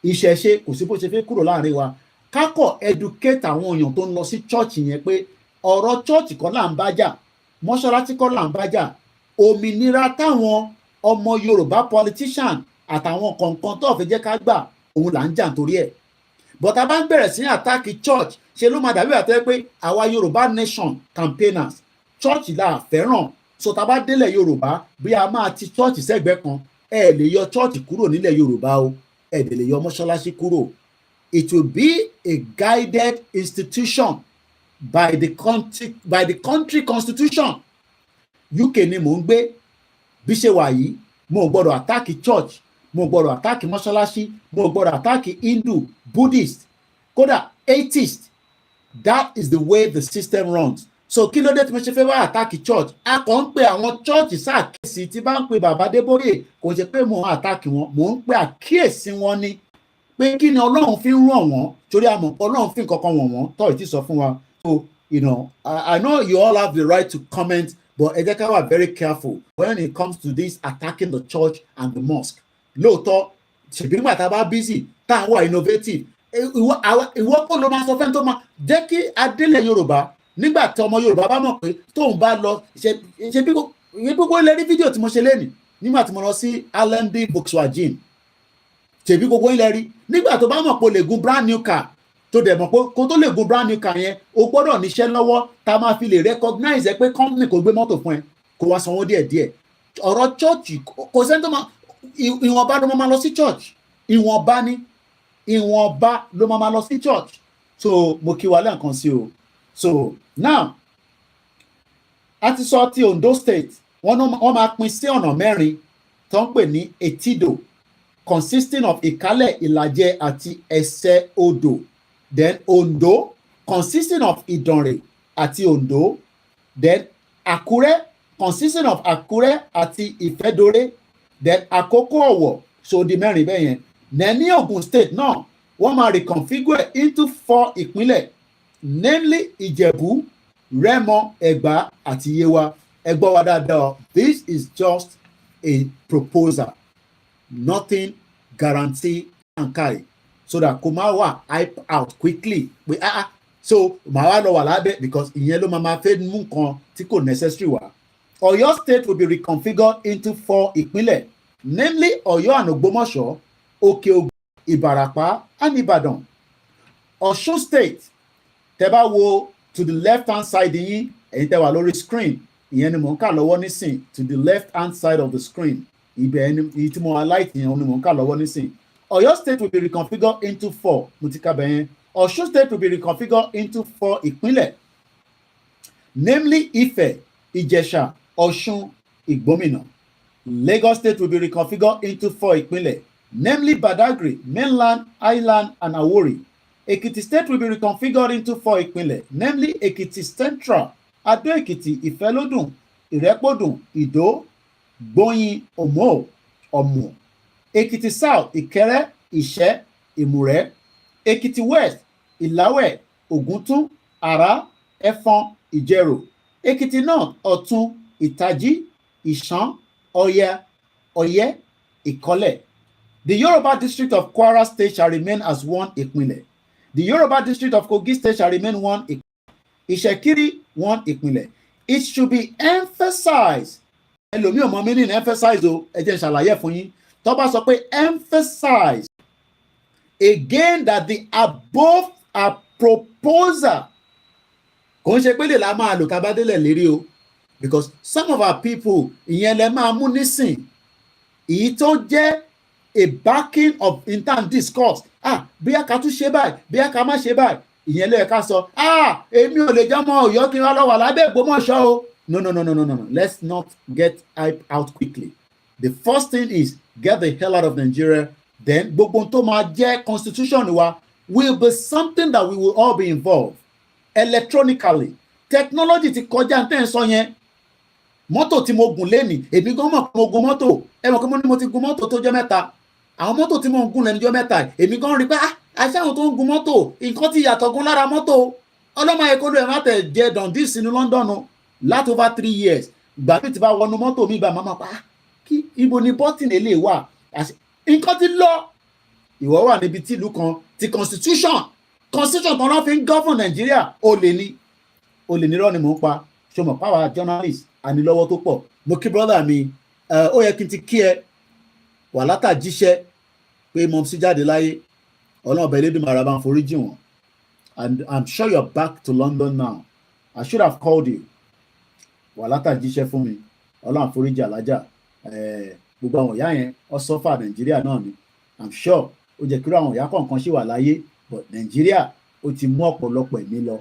ìṣẹ̀ṣe kò sí bó ṣe fẹ́ kúrò láàrin wa. Kákọ̀ educate àwọn èèyàn tó ń lọ sí church yẹn pé ọ̀rọ̀ church kọ́ là ń bá jà, mọ́ṣáláṣí kọ́ là ń bá jà. Òmìnira táwọn ọmọ Yorùbá politician àtàwọn kọ̀ọ̀kan tó fẹ́ jẹ́ ká gbà òun là ń jà nítorí ẹ̀. But a bá ń bẹ̀rẹ̀ sí attack church ṣe ló máa dàbí àtẹ́ pé àwa Yorùbá nation campaigners church là fẹ́ràn. So tá a bá délẹ̀ Yorùbá bí a máa ti church sẹ́gbẹ́ kan ẹ lè yọ church kúrò nílẹ̀ Yorùbá o ẹ lè yọ mọ́ṣáláṣí kúrò. It will be a guided institution by the country constitution. UK ni mò ń gbé bí ṣe wà yìí mo gbọ́dọ̀ attack church mo gbọ́dọ̀ attack mọ́ṣáláṣí mo gbọ́dọ̀ attack Hindu, Buddhist, kódà atheist. That is the way the system runs. So kí ló dé tí mo ṣe fẹ́ wá attack church? A kàn ń pe àwọn church ṣàkíyèsí tí bá ń pe bàbá Adébóyè kò ṣe pé mò ń attack wọn mò ń pe àkíyèsí wọn ni pé kí ni Ọlọ́run fi ń ràn wọ́n torí àmọ́ Ọlọ́run fi nǹkan kan wọ̀n wọ́n tọ́ ìtì sọ fún wa. So I know you all have the right to comment but ẹ jẹ́ ká wà very careful when it comes to this attacking the church and the mosque. Lóòótọ́ ṣèbí nígbà tá a bá busy tá a wà innovative ìwọ kò ló máa sọ fẹ́ tó máa jẹ́ kí adélẹ̀ Yorùbá nígbà tí ọmọ Yorùbá bá mọ̀ pé tóun bá lọ ṣe bí gbogbo ilẹ̀ rí fídíò tí mo ṣe lẹ́nìí nígbà tí mo lọ sí Allenby Volkswagen ṣèbí gbogbo ilẹ̀ rí nígbà tó bá mọ̀ pé o lè gun brand new car tó dẹ̀ mọ̀ pé kó tó lè gun brand new car yẹn o gbọ́dọ̀ níṣẹ́ lọ́wọ́ tá a máa fi lè recognize ẹ pé company kò gbé mọ́tò fún ẹ kó wá sanwó díẹ̀díẹ̀. Ọ̀rọ̀ church kò sẹ́ni tó máa ìwọ̀nba ló máa lọ sí church ìwọ̀nba ló máa lọ sí church. So mo kí wa lẹ́ẹ̀kan sí o. So now a ti sọ ti Ondo state wọ́n máa pín sí ọ̀nà 4 tó ń pè ní Etido consisting of Ìkálẹ̀, Ìlàjẹ àti Ẹ̀ṣẹ̀ Odò. Then Ondo consisting of Ìdànrè àti Ondo, then Àkúrẹ́ consisting of Àkúrẹ́ àti Ìfẹ́dọ̀rẹ́, then Àkókò Ọ̀wọ̀, so di mẹ́rin bẹ́ẹ̀ yẹn. Then ní Ògùn state náà wọ́n máa reconfigure into 4 ìpínlẹ̀, namely Ìjẹ̀bú, Rẹ́mọ, Ẹ̀gbá àti Yewa. Ẹ gbọ́ wa dáadáa, this is just a proposal, nothing guarantee and carry, so that kò máa wà hype out quickly pé so màá wá lọ wà lábẹ́, because ìyẹn ló máa fẹ́ mú nǹkan tí kò necessary wá. Ọ̀yọ́ state will be reconfigured into 4 ìpínlẹ̀, namely Ọ̀yọ́ and Ògbómọ̀ṣọ́, Òkè-Ògùn, Ìbàràpá and Ìbàdàn. Ọ̀ṣun state, tẹ́ bá wo to the left hand side yín, ẹ̀yin tẹ́ wà lórí screen, ìyẹn ni mò ń kà lọ́wọ́ nísìn, to the left hand side of the screen, ibẹ̀ ẹni tí mo highlight yẹn ni mò ń kà lọ́wọ́ nísìn. Ọ̀yọ́ state will be reconfigured into 4, mo ti kà bẹ́yẹn. Ọ̀ṣun state will be reconfigured into 4 ìpínlẹ̀, namely Ifẹ̀, Ìjẹ̀ṣà, Ọ̀ṣun, Ìgbómìnà. Lagos state will be reconfigured into 4 ìpínlẹ̀, namely Badagry, Mainland, Island and Awori. Ekiti state will be reconfigured into 4 ìpínlẹ̀, namely Ekiti Central, Ado-Ekiti, Ìfẹ́lódùn, Ìrẹ́pọ̀dùn, Ìdó, Gbóyin, Òmò, Ọ̀mù. Ekiti South, Ìkẹrẹ́, Ìṣẹ́, Ìmùrẹ́. Ekiti West, Ìláwẹ̀, Ògùntún, Àrá, Ẹ̀fọ̀n, Ìjẹ̀rò. Ekiti North, Ọ̀tún, Ìtàjì, Ìṣàn, Ọ̀yẹ́, Ìkọ́lẹ̀. The Yoruba district of Kwara state shall remain as 1 ìpínlẹ̀. The Yoruba district of Kogi state shall remain 1 ìpínlẹ̀. Ìṣẹ̀kírí 1 ìpínlẹ̀. It should be emphasized. Ẹlòmíì ò mọ meaning emphasize o, ẹ jẹ́ n ṣàlàyé fún yín. Tó bá sọ pé emphasize again that the above are proposal, kò ń ṣe pé lè la máa lò kábádélẹ̀ lérí o, because some of our people ìyẹn lẹ máa mú nísìn, èyí tó jẹ́ a backing of intern discourse, bí a ká tún ṣe báyìí, bí a ká má ṣe báyìí, ìyẹn lè ká sọ èmi ò lè jọmọ Ọ̀yọ́ kí n wá lọ wà lábẹ́ Ògbómọ̀ṣọ́ o. No. Let's not get hype out quickly. The first thing is get the hell out of Nigeria. Then gbogbo tó máa jẹ́ constitution wa will be something that we will all be involved electronically. Technology ti kọjá ntẹ́ ń sọ yẹn. Mọ́tò tí mo gùn lénìí, èmi gan mọ̀ pé mo gun mọ́tò. Ẹ mọ̀ pé mo ti gun mọ́tò tó jẹ́ mẹ́ta. Àwọn mọ́tò tí mo ń gùn lẹ́nu jẹ́ mẹ́ta, èmi gan rí pé àṣà àwọn tó ń gun mọ́tò, nǹkan ti yàtọ̀ gan lára mọ́tò. Ọlọ́mọ ẹ̀kọ́ ló ẹ̀ má tẹ̀ jẹ́ Dundee sínú London láti over 3 years. Ìgbà mi ti bá wọnú mọ́tò mi, ìgbà máa pa kí ibo ni bọ́tìnì lè wà. Nǹkan ti lọ. Ìwọ wà níbi tí ìlú kan ti constitution kan náà fi ń govern Nàìjíríà, olè ni rọ́ ni mò ń pa. Ṣọmọ power journalist ànílọ́wọ́ tó pọ̀. Mo kí brother mi, ó yẹ kí n ti kí ẹ wà látàjíṣẹ́ pé mo sì jáde láyé. Ọlọ́run ọba Elédùmarè bá ń foríjì wọ́n. And I'm sure you're back to London now. I should have called you. Wà látàjíṣẹ́ fún mi. Ọlọ́run foríjì alájà. Gbogbo àwọn ìyá yẹn ọ sọ́fà Nàìjíríà náà ni. I'm sure ó jẹ́ kí àwọn ìyá kọ̀ọ̀kan ṣì wà láyé, but Nàìjíríà ó ti mú ọ̀pọ̀lọpọ̀ ẹ̀mí lọ.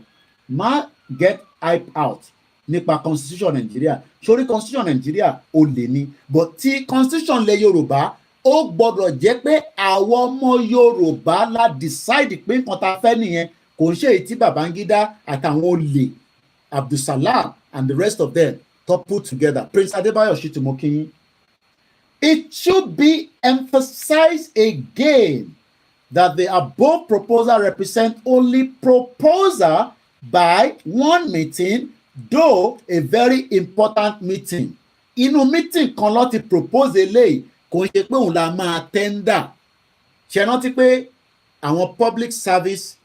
Má get hype out nípa constitution Nàìjíríà. Sórí constitution Nàìjíríà ó lè ní, but tí constitution lẹ Yorùbá ó gbọ́dọ̀ jẹ́ pé àwọn ọmọ Yorùbá la decide pé nǹkan ta fẹ́ nìyẹn, kò ń ṣe èyí tí Babangida àtàwọn olè Abdulsalam and the rest of them to put together. Prince Adebayo Shitumokin. It should be emphasized again that the above proposal represent only proposal by one meeting, though a very important meeting. Inú meeting kan ló ti propose eléyìí, kò ń ṣe pé òun la máa tender. Ṣé rántí pé àwọn public service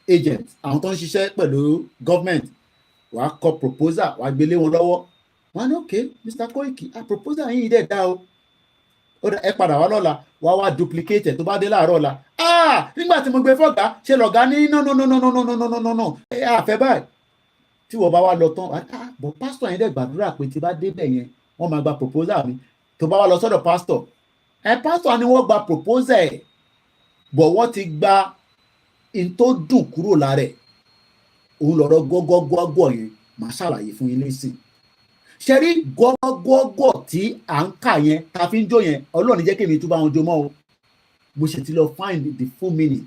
agents, àwọn tó ń ṣiṣẹ́ pẹ̀lú government, wàá kọ proposal, wàá gbélé wọn lọ́wọ́. Wọ́n ní okay, Mr. Koiki, proposal yìí dẹ̀ dá o. Ẹ padà wá lọ́la, wàá wá duplicate ẹ̀ tó bá dé láàárọ̀ ọ̀la. Nígbà tí mo gbé fọ́gà, ṣe lọ̀gá ní no. Àfẹ́ báyìí. Tí wọ́n bá wá lọ tán, bọ̀ pásítọ̀ yẹn dẹ̀ gbàdúrà pé tí bá débẹ̀ yẹn, wọ́n máa gba proposal mi. Tó bá wá lọ sọ́dọ̀ pásítọ̀. Pásítọ̀ ni wọ́n gba proposal ẹ̀. Bọ̀ wọ́n ti gba in tó dùn kúrò lára ẹ̀. Òun lọ̀rọ̀ gọ́gọ́gọ́gọ́ yẹn máa ṣàlàyé fún yín nísìn. Ṣé rí gọ́gọ́gọ́ tí à ń kà yẹn ta fi ń jó yẹn, Ọlọ́run jẹ́ kí èmi tún bá wọn jó mọ́ o. Mo ṣe ti lọ find the full meaning.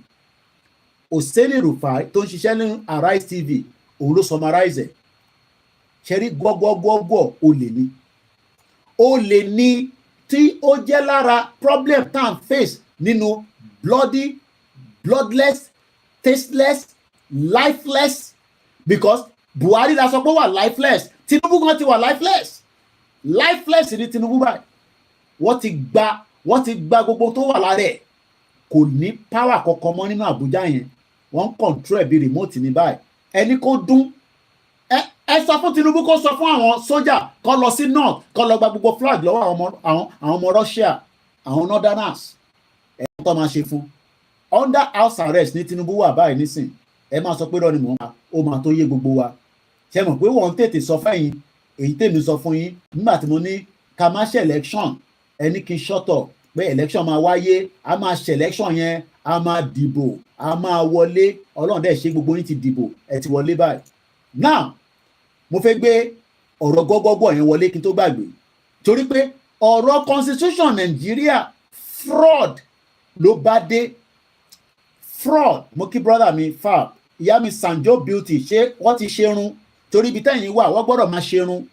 Hussaini Rufai tó ń ṣiṣẹ́ ní Arise TV òun ló summarize ẹ̀. Ṣẹ́rí gbọ́gbọ́gbọ́gbọ́ olè ní tí ó jẹ́ lára problem tá à ń face nínú bloodless, tasteless, lifeless, because Buhari la sọ pé wà lifeless, Tinubu kan ti wà lifeless ní Tinubu báyìí. Wọ́n ti gba gbogbo tó wà lára ẹ̀, kò ní power kankan mọ́ nínú Àbújá yẹn, wọ́n ń control ẹ̀ bí remote ní báyìí. Ẹni kó dún ẹ sọ fún Tinubu kó sọ fún àwọn sójà kó lọ sí north kó lọ gba gbogbo flag lọ́wọ́ àwọn ọmọ Russia, àwọn northerners. Ẹ tó máa ṣe fún under house arrest ní Tinubu wà báyìí nísìn. Ẹ máa sọ pé rọ ni mò ń pa, ó máa tó yé gbogbo wa. Ṣé mọ̀ pé wọ́n tètè sọ fẹ́yìn èyí tèmi sọ fún yín nígbà tí mo ní ká má ṣe election, ẹni kí n ṣọ́tọ̀ pé election máa wáyé, a máa ṣe election yẹn, a máa dìbò, a máa wọlé. Ọlọ́run dẹ̀ ṣe gbogbo yín ti dìbò, ẹ ti wọlé báyìí. Now mo fẹ́ gbé ọ̀rọ̀ gọ́gọ́gọ́ yẹn wọlé kí n tó gbàgbé, torí pé ọ̀rọ̀ constitution Nàìjíríà fraud ló bá dé. Fraud. Mo kí brother mi Fab, ìyá mi Sanjo Beauty, ṣé wọ́n ti ṣerun? Torí ibi tẹ́yìn wà wọ́n gbọ́dọ̀ máa ṣerun,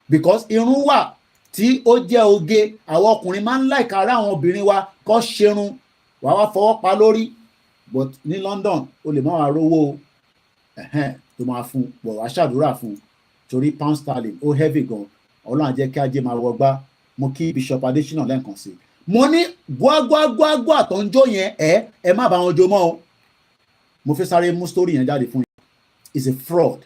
because irun wà tí ó jẹ́ oge. Àwọn ọkùnrin máa ń like ara àwọn obìnrin wa kó ṣerun, wà wá fọwọ́ pa lórí. But ní London o lè má wá rówó tó máa fún, bọ̀ wá ṣàdúrà fún, torí pound sterling ó heavy gan. Ọlọ́run jẹ́ kí ajé máa wọgbá. Mo kí Bishop Adesina lẹ́ẹ̀kan sí. Mo ní gbágbágbágbá tó ń jó yẹn ẹ má bá wọn jó mọ́ o. Mo fẹ́ sáré mú story yẹn jáde fún yín. It's a fraud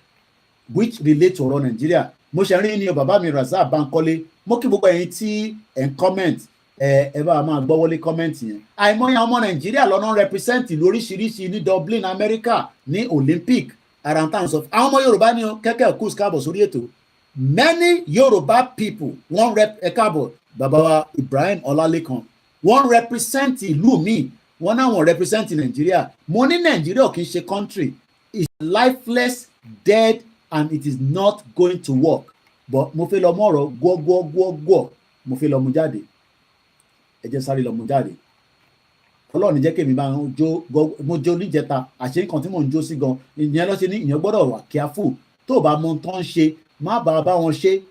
which relate to ọ̀rọ̀ Nàìjíríà. Mo ṣe rí ní bàbá mi Razak Bankole. Mo kí gbogbo ẹ̀yin tí ẹ̀ ń comment, ẹ bá máa gbọ́ wọlé comment yẹn. Àìmọye ọmọ Nàìjíríà lọ́nà represent lóríṣiríṣi ní Dublin, America, ní Olympic arantan of àwọn ọmọ Yorùbá ní kẹ́kẹ́ kús káàbọ̀ sórí ètò. Many Yoruba people wọ́n káàbọ̀ bàbá wa Ibrahim Ọlálékan, wọ́n represent ìlú mi, wọ́n náà wọ́n represent Nàìjíríà. Mo ní Nàìjíríà kì í ṣe country, it's lifeless, dead, and it is not going to work. But mo fẹ́ lọ mú ọ̀rọ̀ gbọ́gbọ́gbọ́gbọ́, mo fẹ́ lọ mú jáde. Ẹ jẹ́ sáré lọ mú jáde. Ọlọ́run jẹ́ kémi máa ń jó, mo jó níjẹta, àṣé nǹkan tí mò ń jó sí gan, ìyẹn ló ṣe ní ìyẹn gbọ́dọ̀ wà careful. Tó o bá mọ ohun tó ń ṣe, má bá wọn ṣe.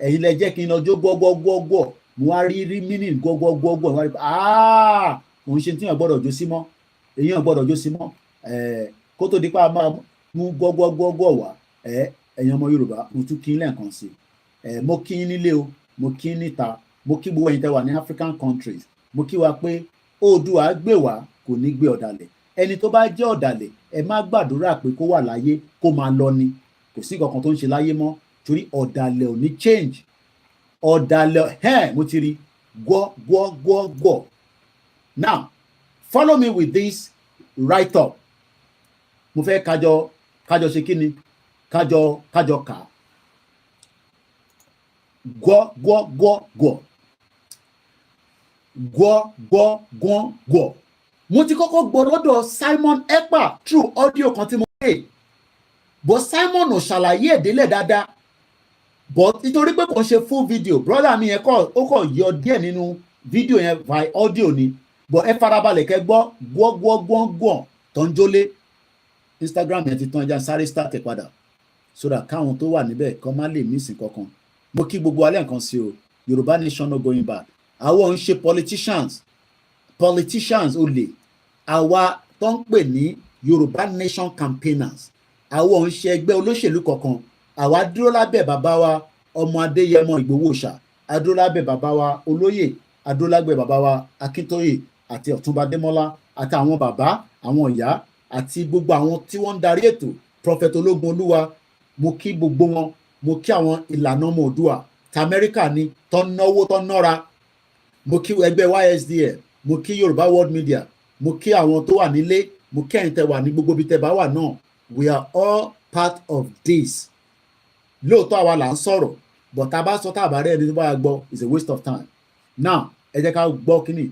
Ẹ̀yin lẹ jẹ́ kí n lọ jó gbọ́gbọ́gbọ́gbọ́, mo wá rí meaning gbọ́gbọ́gbọ́gbọ́, mo wá rí òun ṣe tí èèyàn gbọ́dọ̀ jó sí mọ́, èèyàn gbọ́dọ̀ jó sí mọ́. Kó tó di pa máa mú gbọ́gbọ́gbọ́gbọ́ wá, ẹ̀yin ọmọ Yorùbá, mo tún kí n lẹ́ẹ̀kan sí. Mo kí yín nílé o, mo kí yín níta, mo kí gbogbo ẹ̀yin tẹ́ wà ní African countries, mo kí wa pé Oòduà gbè wá, kò ní gbé ọ̀dàlẹ̀. Ẹni tó bá jẹ́ ọ̀dàlẹ̀, ẹ má gbàdúrà pé kó wà láyé kó máa lọ ni. Kò sí kankan tó ń ṣe láyé mọ́, torí ọ̀dàlẹ̀ ò ní change. Ọ̀dàlẹ̀ mo ti rí gbọ́. Now follow me with this write up. Mo fẹ́ kájọ ṣe kí ni? Kájọ kà. Gbọ́. Mo ti kọ́kọ́ gbọ́ lọ́dọ̀ Simon Ekpa through audio kan tí mo pè, but Simon ò ṣàlàyé ẹ̀dẹ́lẹ̀ dáadáa, but nítorí pé kò ń ṣe full video, brother mi yẹn ó kọ̀ yọ díẹ̀ nínú video yẹn by audio ni, but ẹ farabalẹ̀ kẹ́ gbọ́ tó ń jólé. Instagram yẹn ti tán, ẹja sáré start ẹ̀ padà so that káwọn tó wà níbẹ̀ kọ́ má lè mísìn kankan. Mo kí gbogbo alẹ́ nǹkan sí o. Yorùbá nation no going back. Àwọn ń ṣe politicians olè. Àwa tó ń pè ní Yorùbá nation campaigners. Àwọn ń ṣe ẹgbẹ́ olóṣèlú kankan. Àwa dúró lábẹ́ bàbá wa ọmọ Adéyẹmọ Ìgbòho-Òòṣà. A dúró lábẹ́ bàbá wa Olóyè. A dúró lábẹ́ bàbá wa Akíntóyè àti Ọ̀túnba Démọ́lá àti àwọn bàbá, àwọn ìyá àti gbogbo àwọn tí wọ́n ń darí ètò. Prophet Ológun Olúwa, mo kí gbogbo wọn. Mo kí àwọn ìlànà ọmọ Oòduà t'Amẹ́ríkà ni tó náwó tó nọ́ra. Mo kí ẹgbẹ́ YSDM, mo kí Yorùbá World Media, mo kí àwọn tó wà nílé, mo kí ẹ̀yin tẹ́ wà ní gbogbo ibi tẹ́ bá wà náà. We are all part of this. Lóòótọ́ àwa là ń sọ̀rọ̀, but tá a bá sọ tá a bá rẹ̀ ẹni tó bá gbọ́, it's a waste of time. Now ẹ jẹ́ ká gbọ́ kíní.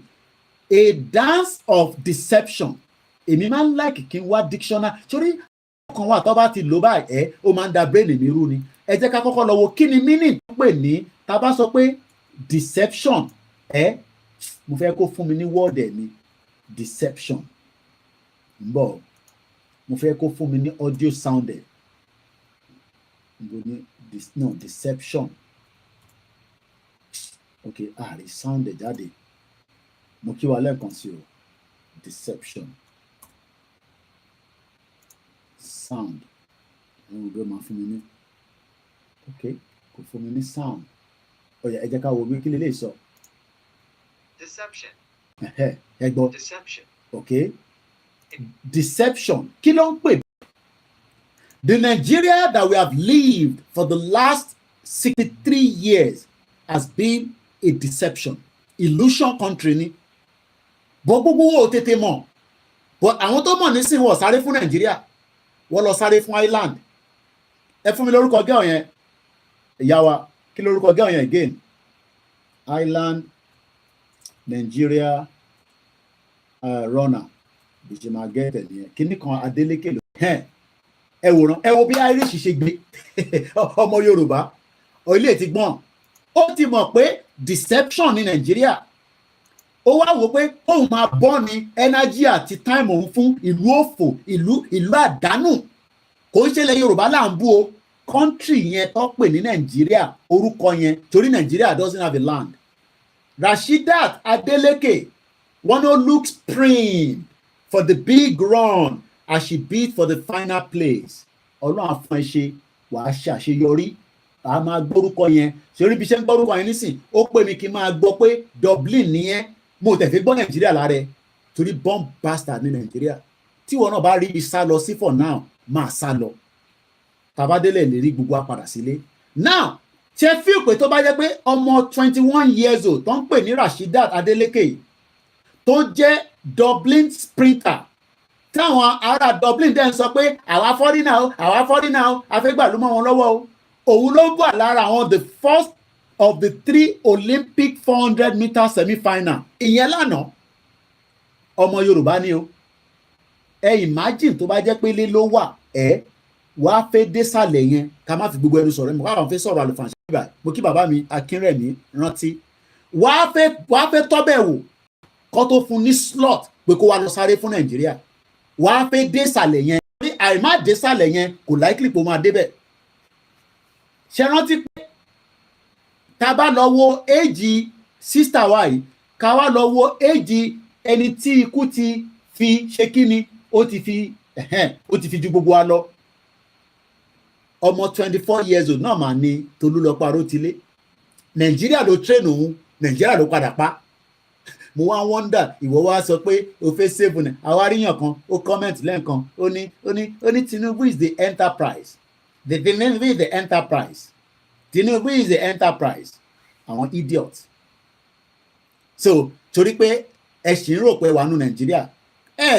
A dance of deception. Èmi máa ń like kí n wá dictionary, torí ọkàn wa tó bá ti lò báyìí ó máa ń da brain mi rú ni. Ẹ jẹ́ ká kọ́kọ́ lọ wo kí ni meaning tó pè ní, tá a bá sọ pé deception, mo fẹ́ kó fún mi ní word ẹ̀ ní deception. Bo, mo fẹ́ kó fún mi ní audio sounded. No, deception. Okay, the sounded jáde. Mo kí wa lẹ́ẹ̀kan sí o. Deception. Sound. Okay, kò fún mi ní sound. Ẹ jẹ́ ká wo bí kí lè sọ. Deception. Ẹ gbọ́. Deception. Okay. Deception. Kí ló ń pè? The Nigeria that we have lived for the last 63 years has been a deception. Illusion country ni. Gbogbo wo tètè mọ̀. But àwọn tó mọ̀ nísìnyí wọ́n sáré fún Nigeria. Wọ́n lọ sáré fún Ireland. Ẹ fún mi lórúkọ girl yẹn. Ìyá wa, kí lórúkọ girl yẹn again? Ireland, Nigeria, runner. Bìjìmá gẹ́tẹ̀ nìyẹn. Kíní kan Adélékè ló. Ẹ wòran, ẹ wo bí Irish ṣe gbé. Ọmọ Yorùbá. Orílẹ̀ ti gbọ́n. Ó ti mọ̀ pé deception ní Nigeria. Ó wá wò pé òun máa bọ́ ní energy àti time òun fún ìlú òfò, ìlú àdánù. Kò ń ṣẹlẹ̀ Yorùbá là ń bú o. Country yẹn tó pè ní Nigeria, orúkọ yẹn, torí Nigeria doesn't have a land. Rasheedat Adeleke, one who looks prim for the big run as she bid for the final place. Ọlọ́run àfọ̀n ẹ ṣe wàá ṣàṣeyọrí. A máa gbórúkọ yẹn. Ṣorí bí ṣe ń gbórúkọ yẹn nísìn, ó pè mí kí n máa gbọ́ pé Dublin nìyẹn. Mo tẹ̀ fi gbọ́ Nàìjíríà lára ẹ̀ torí bomb bastard ní Nàìjíríà. Tí wọn náà bá rí ibi sá lọ sí for now, máa sá lọ. Tàbádélẹ̀ lè rí gbogbo apàdà sílé. Now, ṣe fíìl pé tó bá jẹ́ pé ọmọ 21 years old tó ń pè ní Rasheedat Adeleke tó jẹ́ Dublin sprinter táwọn ará Dublin dẹ́n sọ pé àwa fọ́rínà o afẹ́gbàlú mọ́ wọn lọ́wọ́ o. Òun ló wà lára àwọn the first of the 3 Olympic 400 meter semi-final. Ìyẹn lánàá ọmọ Yorùbá ni o. Ẹ imagine tó bá jẹ́ pé ilé ló wà wàá fẹ́ désàlẹ̀ yẹn ká má fi gbogbo ẹnu sọ̀rọ̀ mo káwọn fẹ́ sọ̀rọ̀ àlùfàǹṣẹ́ bíbá mo kí bàbá mi Akínrẹ̀mí rántí wàá fẹ́ tọ́bẹ̀ wò kó tó fún ní slot pé kó wá lọ sáré fún Nàìjíríà wàá fẹ́ désàlẹ̀ yẹn ní àìmá désàlẹ̀ yẹn kò likely pé ó máa débẹ̀. Ṣé rántí pé tá bá lọ wo éèjì sísítà wa yìí ká wá lọ wo éèjì ẹni tí ikú ti fi ṣe kíni ó ti fi ju gbogbo wa lọ. Ọmọ 24 years old náà mà ní Tolúlọpọ̀ Arótilé. Nàìjíríà ló train òun, Nàìjíríà ló padà pa. Mo wá wonder ìwọ wá sọ pé o fẹ́ save ní àwáríyàn kan ó comment lẹ́ẹ̀kan ó ní Tinubu is the enterprise. Tinubu is the enterprise. Tinubu is the enterprise. Àwọn idiot. So torí pé ẹ ṣì ń rò pé wà nù Nàìjíríà.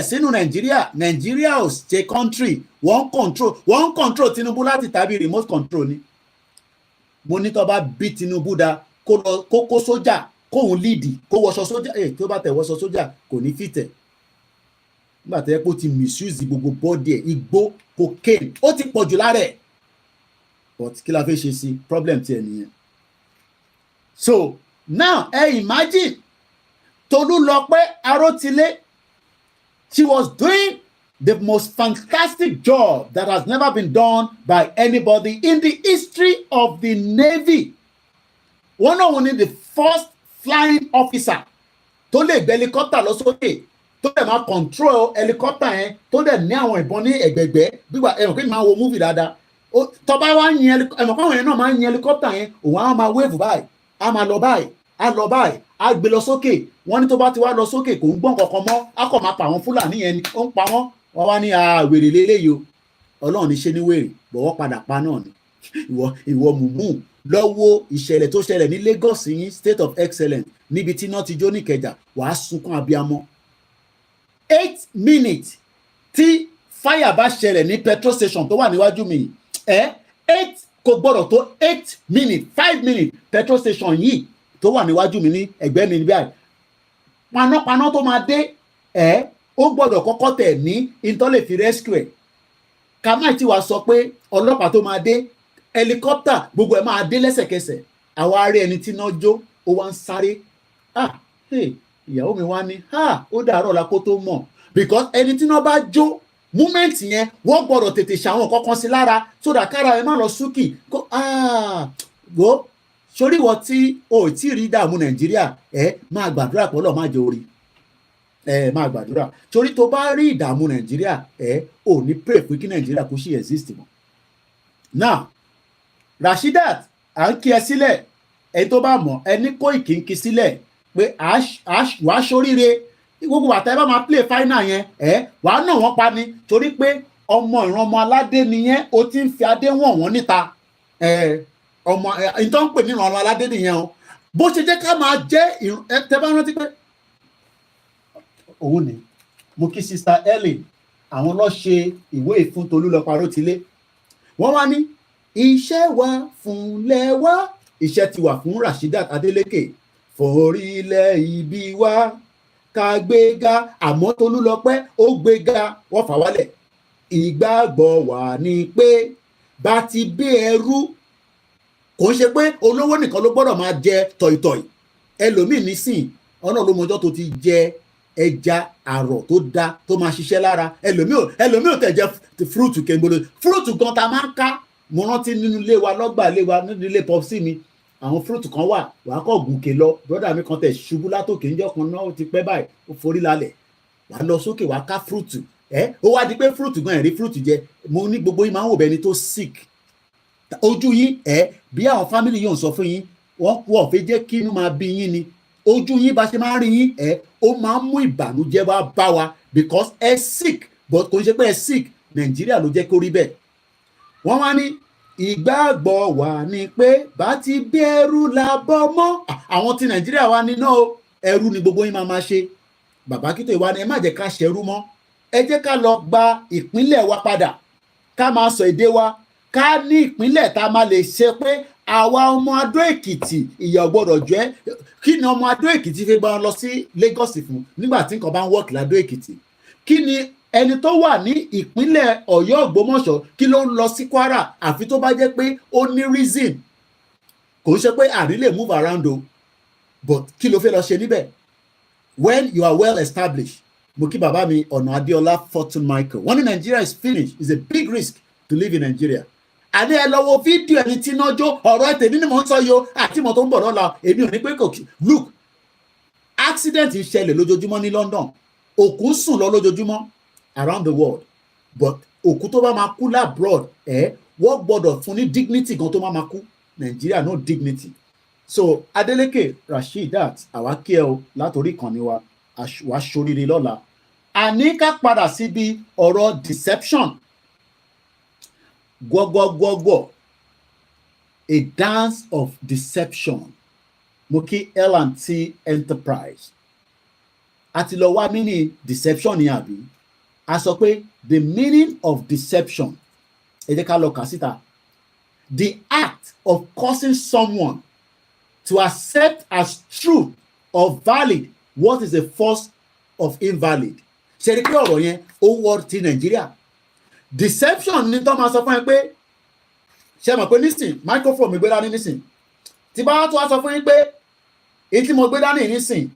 Sínú Nàìjíríà ò ṣe country wọ́n control Tinubu láti tàbí remote control ni. Mo ní tó bá bí Tinubu da kó sójà kóhun lead kó wọṣọ sójà tó bá tẹ̀ wọṣọ sójà kò ní fìtẹ̀. Nígbà tó yẹ kó ti misuse gbogbo body ẹ̀ igbó cocaine ó ti pọ̀jù lára ẹ̀. But kí la fẹ́ ṣe sí problem ti ẹ̀ nìyẹn. So now imagine Tolúlọpọ̀ Arótilé. She was doing the most fantastic job that has never been done by anybody in the history of the Navy. One of the first flying officer tó lè gbé helicopter lọ sókè tó lè máa control helicopter yẹn tó lè ní àwọn ìbọn ní ẹ̀gbẹ̀gbẹ́ gbígbà ẹ̀mọ̀ kí n máa wo movie dáadáa. Tó bá wá yin ẹ̀mọ̀ káwọn yẹn náà máa yin helicopter yẹn òun á máa wave báyìí á máa lọ báyìí á gbé lọ sókè wọ́n ní tó bá ti wá lọ sókè kò ń gbọ́n kankan mọ́ á kọ̀ máa pa àwọn Fúlàní yẹn ni ó ń pa wọ́n wá ní wèrè lélẹ́yìí o Ọlọ́run ní ṣe ní wèrè bọ̀wọ́ padà pa náà ni ìwọ mùmú lọ́wọ́ ìṣẹ̀lẹ̀ tó ṣẹlẹ̀ ní Lagos yín state of excellence níbi tí náà ti jó ní Ìkẹjà wàá sunkún abiyamọ 8 minutes tí fire bá ṣẹlẹ̀ ní petrol station tó wà níwájú mi 8 kò gbọ́dọ̀ tó 8 minutes 5 minutes petrol station yìí tó wà níwájú mi ní ẹ̀gbẹ́ mi níbí àyè panápaná tó máa dé ó gbọ́dọ̀ kọ́kọ́ tẹ̀ ní intole fi rescue ká má ti wá sọ pé ọlọ́pàá tó máa dé helicopter gbogbo ẹ̀ máa dé lẹ́sẹ̀kẹsẹ̀ àwa arí ẹni tí náà jó ó wá ń sáré ìyàwó mi wá ní ó dàárọ̀ la kó tó mọ̀ because ẹni tí wọ́n bá jó moment yẹn wọ́n gbọ́dọ̀ tètè ṣàwọn kankan sí lára so that kára ẹ má lọ súnkì kó gbó sórí ìwọ tí o ò tí ì rí dààmú nàìjíríà máa gbàdúrà pé Ọlọ́run má jẹ́ orí máa gbàdúrà torí tó bá rí ìdààmú nàìjíríà ò ní pray pé kí nàìjíríà kó sì exist mọ́. now Rasheedat à ń kí ẹ sílẹ̀ ẹni tó bá mọ̀ ẹni Koiki ń kí sílẹ̀ pé wàá ṣoríire gbogbo bàtà ẹ bá máa play final yẹn wàá nà wọ́n pa ni torí pé ọmọ ìran ọmọ aládé nìyẹn o ti ń fi adé wọ̀n wọ́n níta ọmọ ìtọ́ ń pè ní ìran ọmọ aládé nìyẹn o bó ṣe jẹ́ ká máa jẹ́ tẹ bá rántí pé òun ni mo kí sista Ellen àwọn lọ ṣe ìwé ìfún Tolúlọpọ̀ Arótilé wọ́n wá ní iṣẹ́ wa fúnlẹ̀ wa iṣẹ́ ti wà fún Rasheedat Adeleke forílẹ̀ ibi wa ká gbéga àmọ́ Tolúlọpẹ́ ó gbéga wọ́n fà wálẹ̀ ìgbàgbọ́ wà ní pé bá ti bí ẹrú kò ń ṣe pé olówó nìkan ló gbọ́dọ̀ máa jẹ tọ̀ìtọ̀ì ẹlòmíì nísìn ọ̀nà ló mọjọ́ tó ti jẹ ẹja àrọ̀ tó dá tó máa ṣiṣẹ́ lára ẹlòmíì ò tẹ̀ jẹ fúrúùtù kéńgbòdo fúrúùtù gan ta máa ń ká mo rántí nínú ilé wa lọ́gbà ilé wa nínú ilé pọ́psí mi àwọn fúrúùtù kan wà wàá kọ́ gùnkè lọ brọ́dà mi kan tẹ̀ ṣubú látòkè ńjọ́ kan náà ó ti pẹ́ báyìí ó forí lálẹ̀ wàá lọ sókè wàá ká fúrúùtù ó wá di pé fúrúùtù gan ẹ̀rí fúrúùtù jẹ mo ní gbogbo yín máa ń wò bẹ́ni tó sick ojú yín bí àwọn fámìlì yóò sọ fún yín wọ́n fẹ́ jẹ́ kí inú máa bí yín ni ojú yín bá ṣe máa ń rí yín ó máa ń mú ìbànújẹ́ wá bá wa because ẹ sick but kò ń ṣe pé ẹ sick Nàìjíríà ló jẹ́ kó rí bẹ́ẹ̀ wọ́n wá ní ìgbàgbọ́ wà ní pé bá ti bí ẹrú la bọ́ mọ́ àwọn ti Nàìjíríà wá ní náà ẹrú ni gbogbo yín máa ṣe bàbá Kító ìwà ni ẹ má jẹ́ ká ṣẹrú mọ́ ẹ jẹ́ ká lọ gba ìpínlẹ̀ wa padà ká máa sọ èdè wa ká ní ìpínlẹ̀ tá a máa lè ṣe pé àwa ọmọ Adó Èkìtì ìyà gbọ́dọ̀ jẹ́ kí ni ọmọ Adó Èkìtì fi gbọ́n lọ sí Lagos fún nígbà tí nǹkan bá ń wọ́ọ̀kì ládó Èkìtì kí ni ẹni tó wà ní ìpínlẹ̀ Ọ̀yọ́ Ògbómọ̀ṣọ́ kí ló ń lọ sí Kwara àfi tó bá jẹ́ pé ó ní reason kò ń ṣe pé àrí lè move around o but kí ló fẹ́ lọ ṣe níbẹ̀ when you are well established mo kí bàbá mi ọ̀nà Adéọlá Fortune Michael wọ́n ní Nigeria is finished it's a big risk to live in Nigeria àdé ẹ lọ́wọ́ fídíò ẹni tí iná jó ọ̀rọ̀ ètè nínú mọ̀ ń sọ yo àti mọ̀ tó ń bọ̀ lọ́la èmi ò ní pé kò look accident ń ṣẹlẹ̀ lójoojúmọ́ ní London òkú ń sùn lọ lójoojúmọ́ around the world but òkú tó bá máa kú labroad wọ́n gbọ́dọ̀ fún ní dignity gan tó máa kú Nigeria no dignity so Adeleke Rasheedat àwa kí ẹ o látòrí ìkànnì wa wàá ṣoríire lọ́la àní ká padà síbi ọ̀rọ̀ deception gbọ́gbọ́gbọ́gbọ́ a dance of deception mo kí L&T Enterprise àti lọ wá meaning deception ni àbí a sọ pé the meaning of deception ẹ jẹ́ ká lọ kà síta the act of causing someone to accept as truth or valid what is a false of invalid ṣe rí pé ọ̀rọ̀ yẹn ó wọ́ ti Nàìjíríà deception ni tó máa sọ fún ẹ pé ṣe mọ̀ pé nísìn microphone mi gbé dání nísìn tí bá tó wá sọ fún yín pé èyí tí mo gbé dání nísìn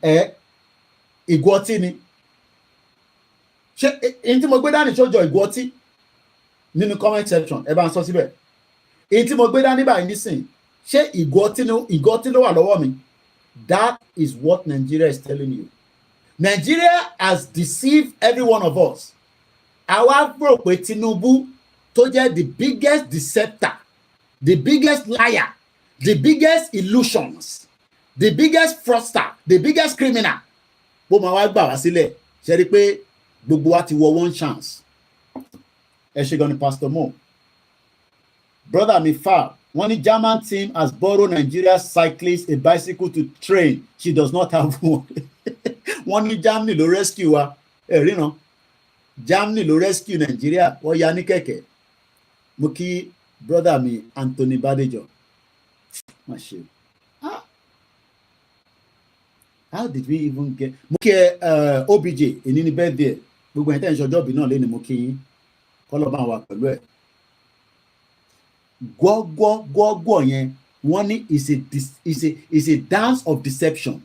ìgò ọtí ni ṣé èyí tí mo gbé dání ṣó jọ ìgò ọtí nínú comment section ẹ bá ń sọ síbẹ̀ èyí tí mo gbé dání báyìí nísìn ṣé ìgò ọtí ló wà lọ́wọ́ mi that is what Nigeria is telling you Nigeria has deceived every one of us àwa rò pé Tinubu tó jẹ́ the biggest deceptor the biggest liar the biggest illusions the biggest fraudster the biggest criminal bó máa wá gbà wá sílẹ̀ ṣe rí i pé gbogbo wa ti wọ one chance ẹ ṣe gan ni Pastor Mo brother mi fa wọ́n ní German team has borrowed Nigeria cyclist a bicycle to train she does not have one wọ́n ní Germany ló rescue wa ríran Germany ló rescue Nigeria wọ́n ya ní kẹ̀kẹ́ mo kí brother mi Anthony Badejo má ṣe how did we even get mo kí OBJ èní ní birthday gbogbo ẹ̀ tẹ́ ń ṣọjọ́ bí náà lé ní mo kí yín kọ́lọ́ bá wà pẹ̀lú ẹ̀ gbọ́gbọ́gbọ́ yẹn wọ́n ní is a dance of deception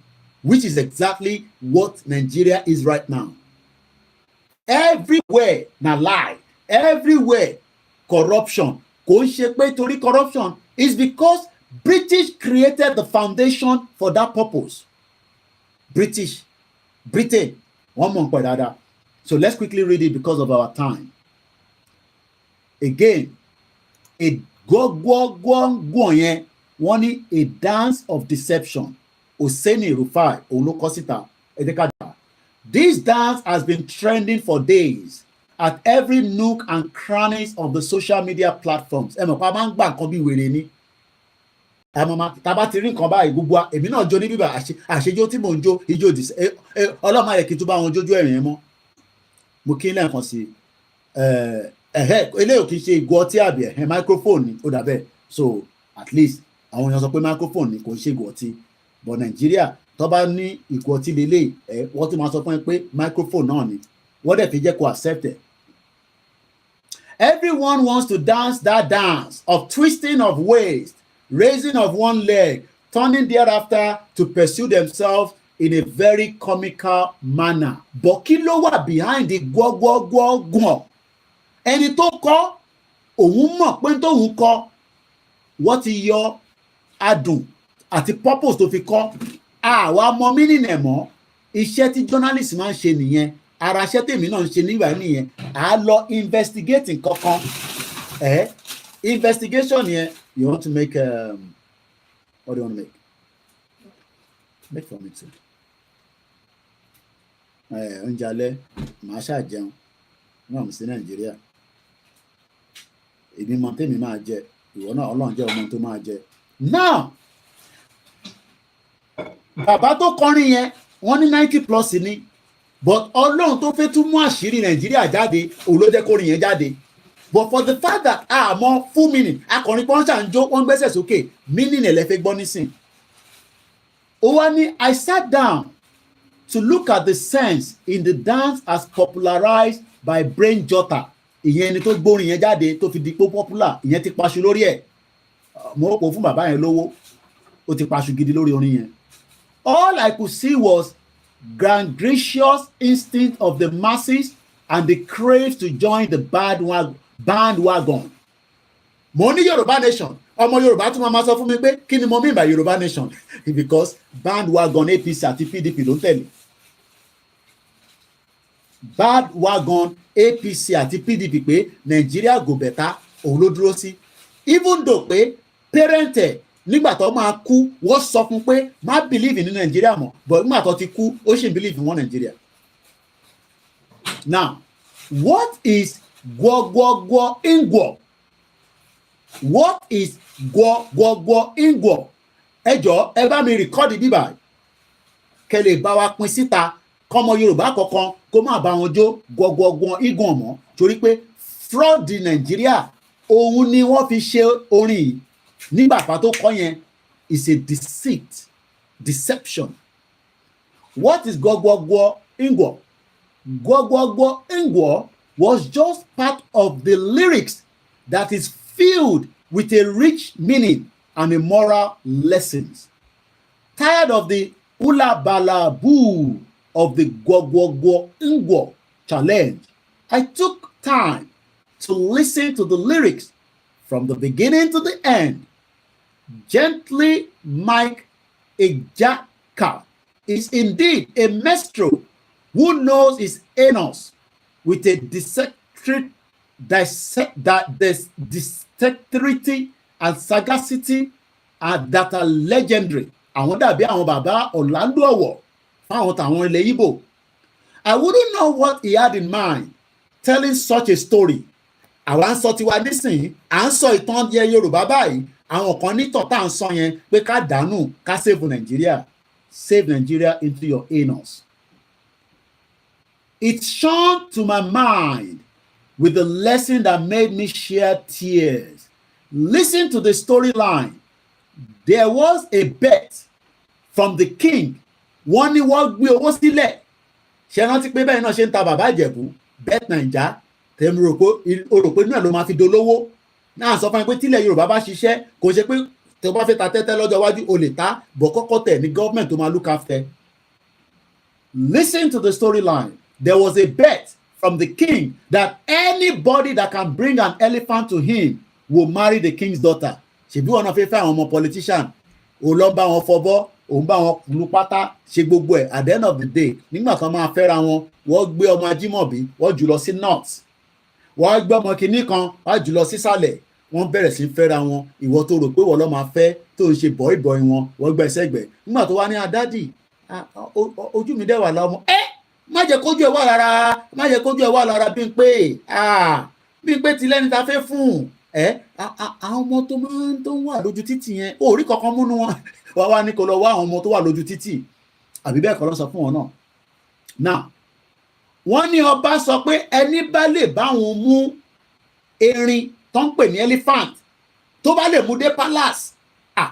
which is exactly what Nigeria is right now everywhere na lie, everywhere corruption. Kò ń ṣe pé torí corruption is because British created the foundation for that purpose. Britain, one more point dáadáa. So let's quickly read it because of our time. Again, a gbọ́ngbọ́n yẹn wọ́n ní a dance of deception. Oseni Rufai òun ló kọ síta. This dance has been trending for days at every nook and crannies of the social media platforms. Ẹ mọ̀ pa máa ń gbà nǹkan bí wèrè ni. Ẹ mọ̀ máa tá bá ti rí nǹkan báyìí gbogbo èmi náà jó ní bíbá àṣejó tí mò ń jó ijó ọlọ́mọ ayẹ kí n tún bá wọn jójú ẹ̀rìn yẹn mọ́. Mo kí n lẹ́ẹ̀kan sí eléyìí kì í ṣe ìgò ọtí àbí microphone ni ó dà bẹ́ẹ̀. So at least àwọn èèyàn sọ pé microphone ni kò ń ṣe ìgò ọtí but Nàìjíríà tó bá ní ìgò ọtí lélẹ̀ wọ́n tún máa sọ fún ẹ pé microphone náà ni wọ́n dẹ̀ fi jẹ́ kó accept it. Everyone wants to dance that dance of twisting of waist, raising of one leg, turning thereafter to pursue themselves in a very comical manner. But kí ló wà behind the gbọ́gbọ́gbọ́gbọ́n? Ẹni tó kọ́ òun mọ̀ pé tóun kọ́ wọ́n ti yọ adùn àti purpose tó fi kọ́ àwa mọ meaning ẹ̀ mọ́. Iṣẹ́ tí journalist máa ń ṣe nìyẹn, ara iṣẹ́ tèmi náà ń ṣe nígbà nìyẹn. À á lọ investigate kankan investigation yẹn you want to make what do you want to make for me too. Oúnjẹ alẹ́ màá ṣàjẹun náà mo sí Nàìjíríà èmi mọ tèmi máa jẹ ìwọ náà Ọlọ́run jẹ́ ọmọ tó máa jẹ. Now bàbá tó kọrin yẹn wọ́n ní 90+ ni but Ọlọ́run tó fẹ́ tún mú àṣírí Nàìjíríà jáde òun ló jẹ́ kórin yẹn jáde. But for the fact that àmọ́ full meaning akọrin pọ́n ṣà ń jó wọ́n gbẹ́sẹ̀ sókè meaning ẹ̀ lẹ́fẹ̀ẹ́ gbọ́ nísìn. Ó wá ní I sat down to look at the sense in the dance as popularized by Brain Jotter. Ìyẹn ẹni tó gbórin yẹn jáde tó fi di pó popular ìyẹn ti paṣu lórí ẹ̀. Mo rò pé fún bàbá yẹn lówó ó ti paṣu gidi lórí orin yẹn. All I could see was grandiose instinct of the masses and the crave to join the bandwagon. Mo ní Yorùbá nation ọmọ Yorùbá tún máa sọ fún mi pé kí ni mo mean by Yorùbá nation because bandwagon APC àti PDP ló ń tẹ̀lé. Bandwagon APC àti PDP pé Nàìjíríà go better òun ló dúró sí. Even though pé parent ẹ̀ nígbà tó máa kú wọ́n sọ fún pé má believe ní Nàìjíríà mọ́ but nígbà tó ti kú ó sì believe in one Nàìjíríà. Now what is gbọgbọgbọ ingwo? What is gbọgbọgbọ ingwo? Ẹ jọ̀ọ́ ẹ bá mi rìkọ́dì bíbà kẹ́ lè bá wa pín síta kọ́mọ Yorùbá kankan kó má bá wọn jó gbọgbọgbọ igun ọmọ torí pé fraud Nàìjíríà òun ni wọ́n fi ṣe orin yìí nígbà tó kọ yẹn is a deception. What is gbọgbọgbọ ingwo? Gbọgbọgbọ ingwo was just part of the lyrics that is filled with a rich meaning and a moral lessons. Tired of the ulabalaboo of the gbọgbọgbọ ingwo challenge, I took time to listen to the lyrics from the beginning to the end. Gently Mike Ejaka is indeed a minstrel who knows his anus with a dexterity and sagacity and that are legendary. Àwọn dàbí àwọn bàbá Orlando Ọ̀wọ̀ fáwọn tàwọn ilẹ̀ Igbo. I wouldn't know what he had in mind telling such a story. Àwa ń sọ tiwa nísìnyí, à ń sọ ìtàn yẹ Yorùbá báyìí. Àwọn kan nítọ̀ tá à ń sọ yẹn pé ká dànù ká save Nigeria. Save Nigeria into your anus. It shone to my mind with the lesson that made me shed tears. Listen to the storyline. There was a bet from the king. Wọ́n ní wọ́n gbé owó sílẹ̀. Ṣé rántí pé bẹ́ẹ̀ náà ṣe ń ta bàbá Ìjẹ̀bú? Bet Naija. Tẹ̀mí rò pé inú ẹ̀ ló máa fi dolówó. Náà sọ fún mi pé tílẹ̀ Yorùbá bá ṣiṣẹ́ kò ṣe pé tó bá fẹ́ ta tẹ́tẹ́ lọ́jọ́ iwájú o lè ta bọ̀ kọ́kọ́ tẹ̀ ní government tó máa look after. Listen to the storyline. There was a bet from the king that anybody that can bring an elephant to him will marry the king's daughter. Ṣebí wọn náà fẹ́ fẹ́ àwọn ọmọ politician, òun lọ bá wọn fọbọ́, òun bá wọn lu pátá, ṣe gbogbo ẹ̀. At the end of the day, nígbà kan máa fẹ́ra wọn, wọ́n gbé ọmọ Ajímọ̀bí, wọ́n jù lọ sí north. Wọ́n gbé ọmọ kìíní kan, wọ́n jù lọ sísàlẹ̀. Wọ́n bẹ̀rẹ̀ sí fẹ́ra wọn. Ìwọ tó rò pé wọ́n lọ máa fẹ́ tó ń ṣe bọ̀ìbọ̀ì wọn, wọ́n gbẹ́ sẹ́gbẹ̀ẹ́. Nígbà tó wá ní adádì, ojú mi dẹ̀ wà lọ́mọ. Má jẹ́ kójú ẹ̀ wà lára, má jẹ́ kójú ẹ̀ wà lára Bímpé ti lẹ́ni ta fẹ́ fún. Àwọn ọmọ tó wà lójú títì yẹn, ó rí kankan múnú wọn. Wá ní kó lọ wá àwọn ọmọ tó wà lójú títì. Àbí bẹ́ẹ̀ kọ́ ló sọ fún wọn náà. Now, wọ́n ní ọba sọ pé ẹni bá lè bá wọn mú erin tó ń pè ní elephant tó bá lè mú dé palace,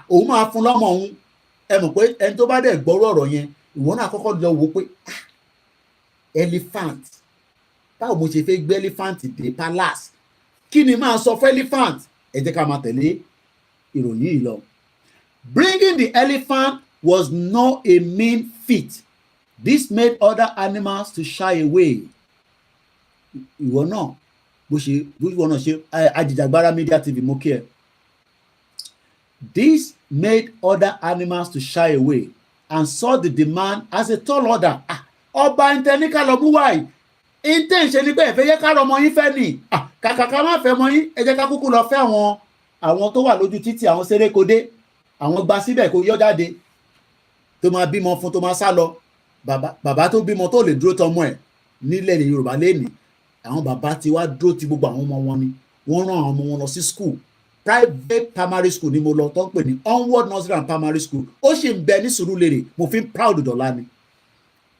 òun máa fún lọ́mọ òun. Ẹ mọ̀ pé ẹni tó bá dẹ̀ gbọ́rọ̀ ọ̀rọ̀ yẹn, ìwọ náà kọ́kọ́ lọ wò pé elephant, báwo mo ṣe fẹ́ gbé elephant dé palace? Kí ni máa sọ fún elephant? Ẹ jẹ́ ká máa tẹ̀lé ìròyìn yìí lọ. Bringing the elephant was not a mean feat. This made other animals to shy away. Ìwọ náà bó ìwọ náà ṣe Ajìjàgbara Media TV mo kí ẹ. This made other animals to shy away and saw the demand as a tall order. Ọba ìtẹ̀níkà lọ mú wáyé. Intention ni pé ẹ fẹ́ yẹ ká ọmọ yín fẹ́ ni. Kàkà ká má fẹ́ mọ yín, ẹ jẹ́ ká kúkú lọ fẹ́ àwọn tó wà lójú títì, àwọn sérékodé, àwọn gba síbẹ̀ kó yọ jáde tó máa bímọ fún tó máa sá lọ. Bàbá tó bímọ tó lè dúró tọmọ ẹ̀ nílẹ̀ Yorùbá lẹ́nìí. Àwọn bàbá ti wá dúró ti gbogbo àwọn ọmọ wọn ni. Wọ́n rán àwọn ọmọ wọn lọ sí school. Private primary school ni mo lọ tó ń pè ní Onward Nursery and Primary School. Ó ṣì ń bẹ ní Sùúrùlérè. Mo fi ń proud dọ̀la ni.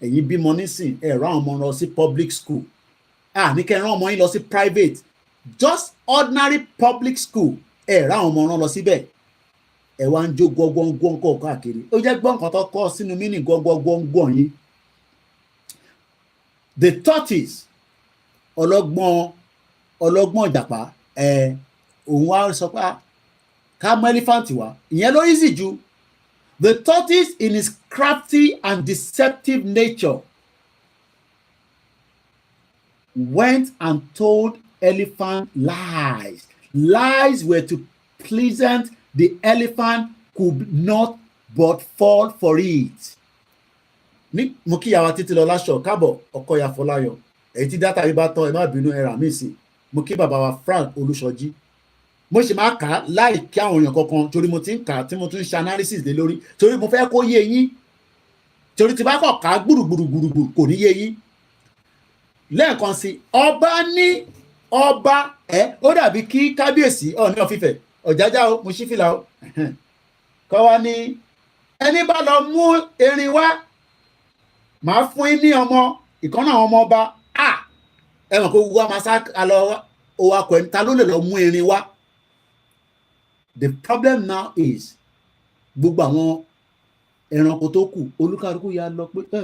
Ẹ̀yin bímọ nísìn ẹ rán ọmọ lọ sí public school. Ní kẹ́ rán ọmọ yín lọ sí private. Just ordinary public school. Ẹ rán ọmọ rán lọ síbẹ̀. Ẹ wá ń jó gbọ́ngbọ́ngbọ́n kọ̀ káàkiri. Ó jẹ́ gbọ́n kan tó kọ́ sínú mínì gbọ́ngbọ́ngbọ́n yín. The tortoise, ọlọ́gbọ́n ìjàpá, òun wá sọ pé ká mú elephant wá. Ìyẹn ló easy jù. The tortoise, in his crafty and deceptive nature, went and told elephant lies. Lies were to pleasant. The elephant could not but fall for it. Ní mo kí yàrá títí lọ láṣọ káàbọ̀ Ọkọ̀yà Fọláyọ̀. Èyí tí dátà yìí bá tán ẹ má bínú ẹ̀rà mí sí. Mo kí bàbá wa Frank Olúṣọjí. Mo ṣe máa kà á láì kí àwọn èèyàn kankan torí mo ti ń kà á tí mo tún ń ṣe analysis lé lórí torí mo fẹ́ kó yé yín torí tí bá kọ̀ ká gbùrùgbùrùgbùrù kò ní yé yín. Lẹ́ẹ̀kan sí ọba ní ọba ó dàbí kí kábíyèsí Ọọ̀ni of Ifẹ̀ Ọ̀jájá o mo ṣí fìlà o kọ́ wa ní ẹni bá lọ mú erin wá màá fún yín ní ọmọ ìkànnà àwọn ọmọ ọba ẹ mọ̀ kó wá máa sá lọ owó akọ ẹni ta ló lè lọ mú erin wá. The problem now is gbogbo àwọn ẹranko tó kù olúkálùkù ya lọ pé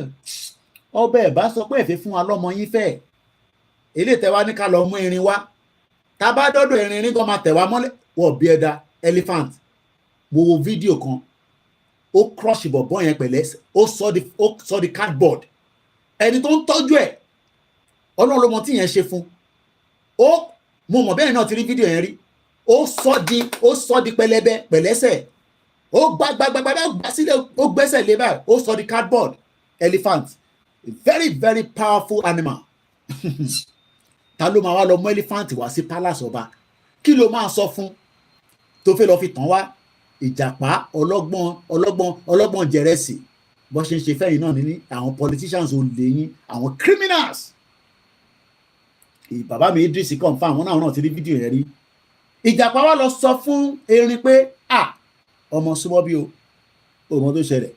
ọba ẹ̀ bá sọ pé ẹ̀fẹ́ fún wa lọ́mọ yín fẹ́ eléyìí tẹ́ wá ní ká lọ mú erin wá tá a bá dọ́dọ̀ erin kan máa tẹ̀ wá mọ́lẹ̀ wọ́n bí ẹ̀dá elephant mo wo fídíò kan ó crush bọ̀bọ̀ yẹn pẹ̀lẹ́ ó sọ di cardboard ẹni tó ń tọ́jú ẹ̀ ọlọ́run ló mọ tí yẹn ṣe fún mo mọ̀ bẹ́ẹ̀ náà ti rí fídíò yẹn rí ó sọ di pẹlẹbẹ pẹ̀lẹ́sẹ̀ ó gbá sílẹ̀ ó gbẹ́sẹ̀ lé báyìí ó sọ di cardboard elephant a very very powerful animal ta ló máa wá lọ mú elephant wá sí palace ọba kí ló máa sọ fún tó fẹ́ lọ fi tàn wá ìjàpá ọlọ́gbọ́n jẹrẹsì bó ṣe ń ṣe fẹ́yìn náà ní àwọn politicians ò lè yín àwọn criminals bàbá mi Idris confam àwọn náà ti rí fídíò yẹn rí ìjàpá wa lọ sọ fún erin pé ọmọ súnmọ́ bí o ọmọ tó ṣẹlẹ̀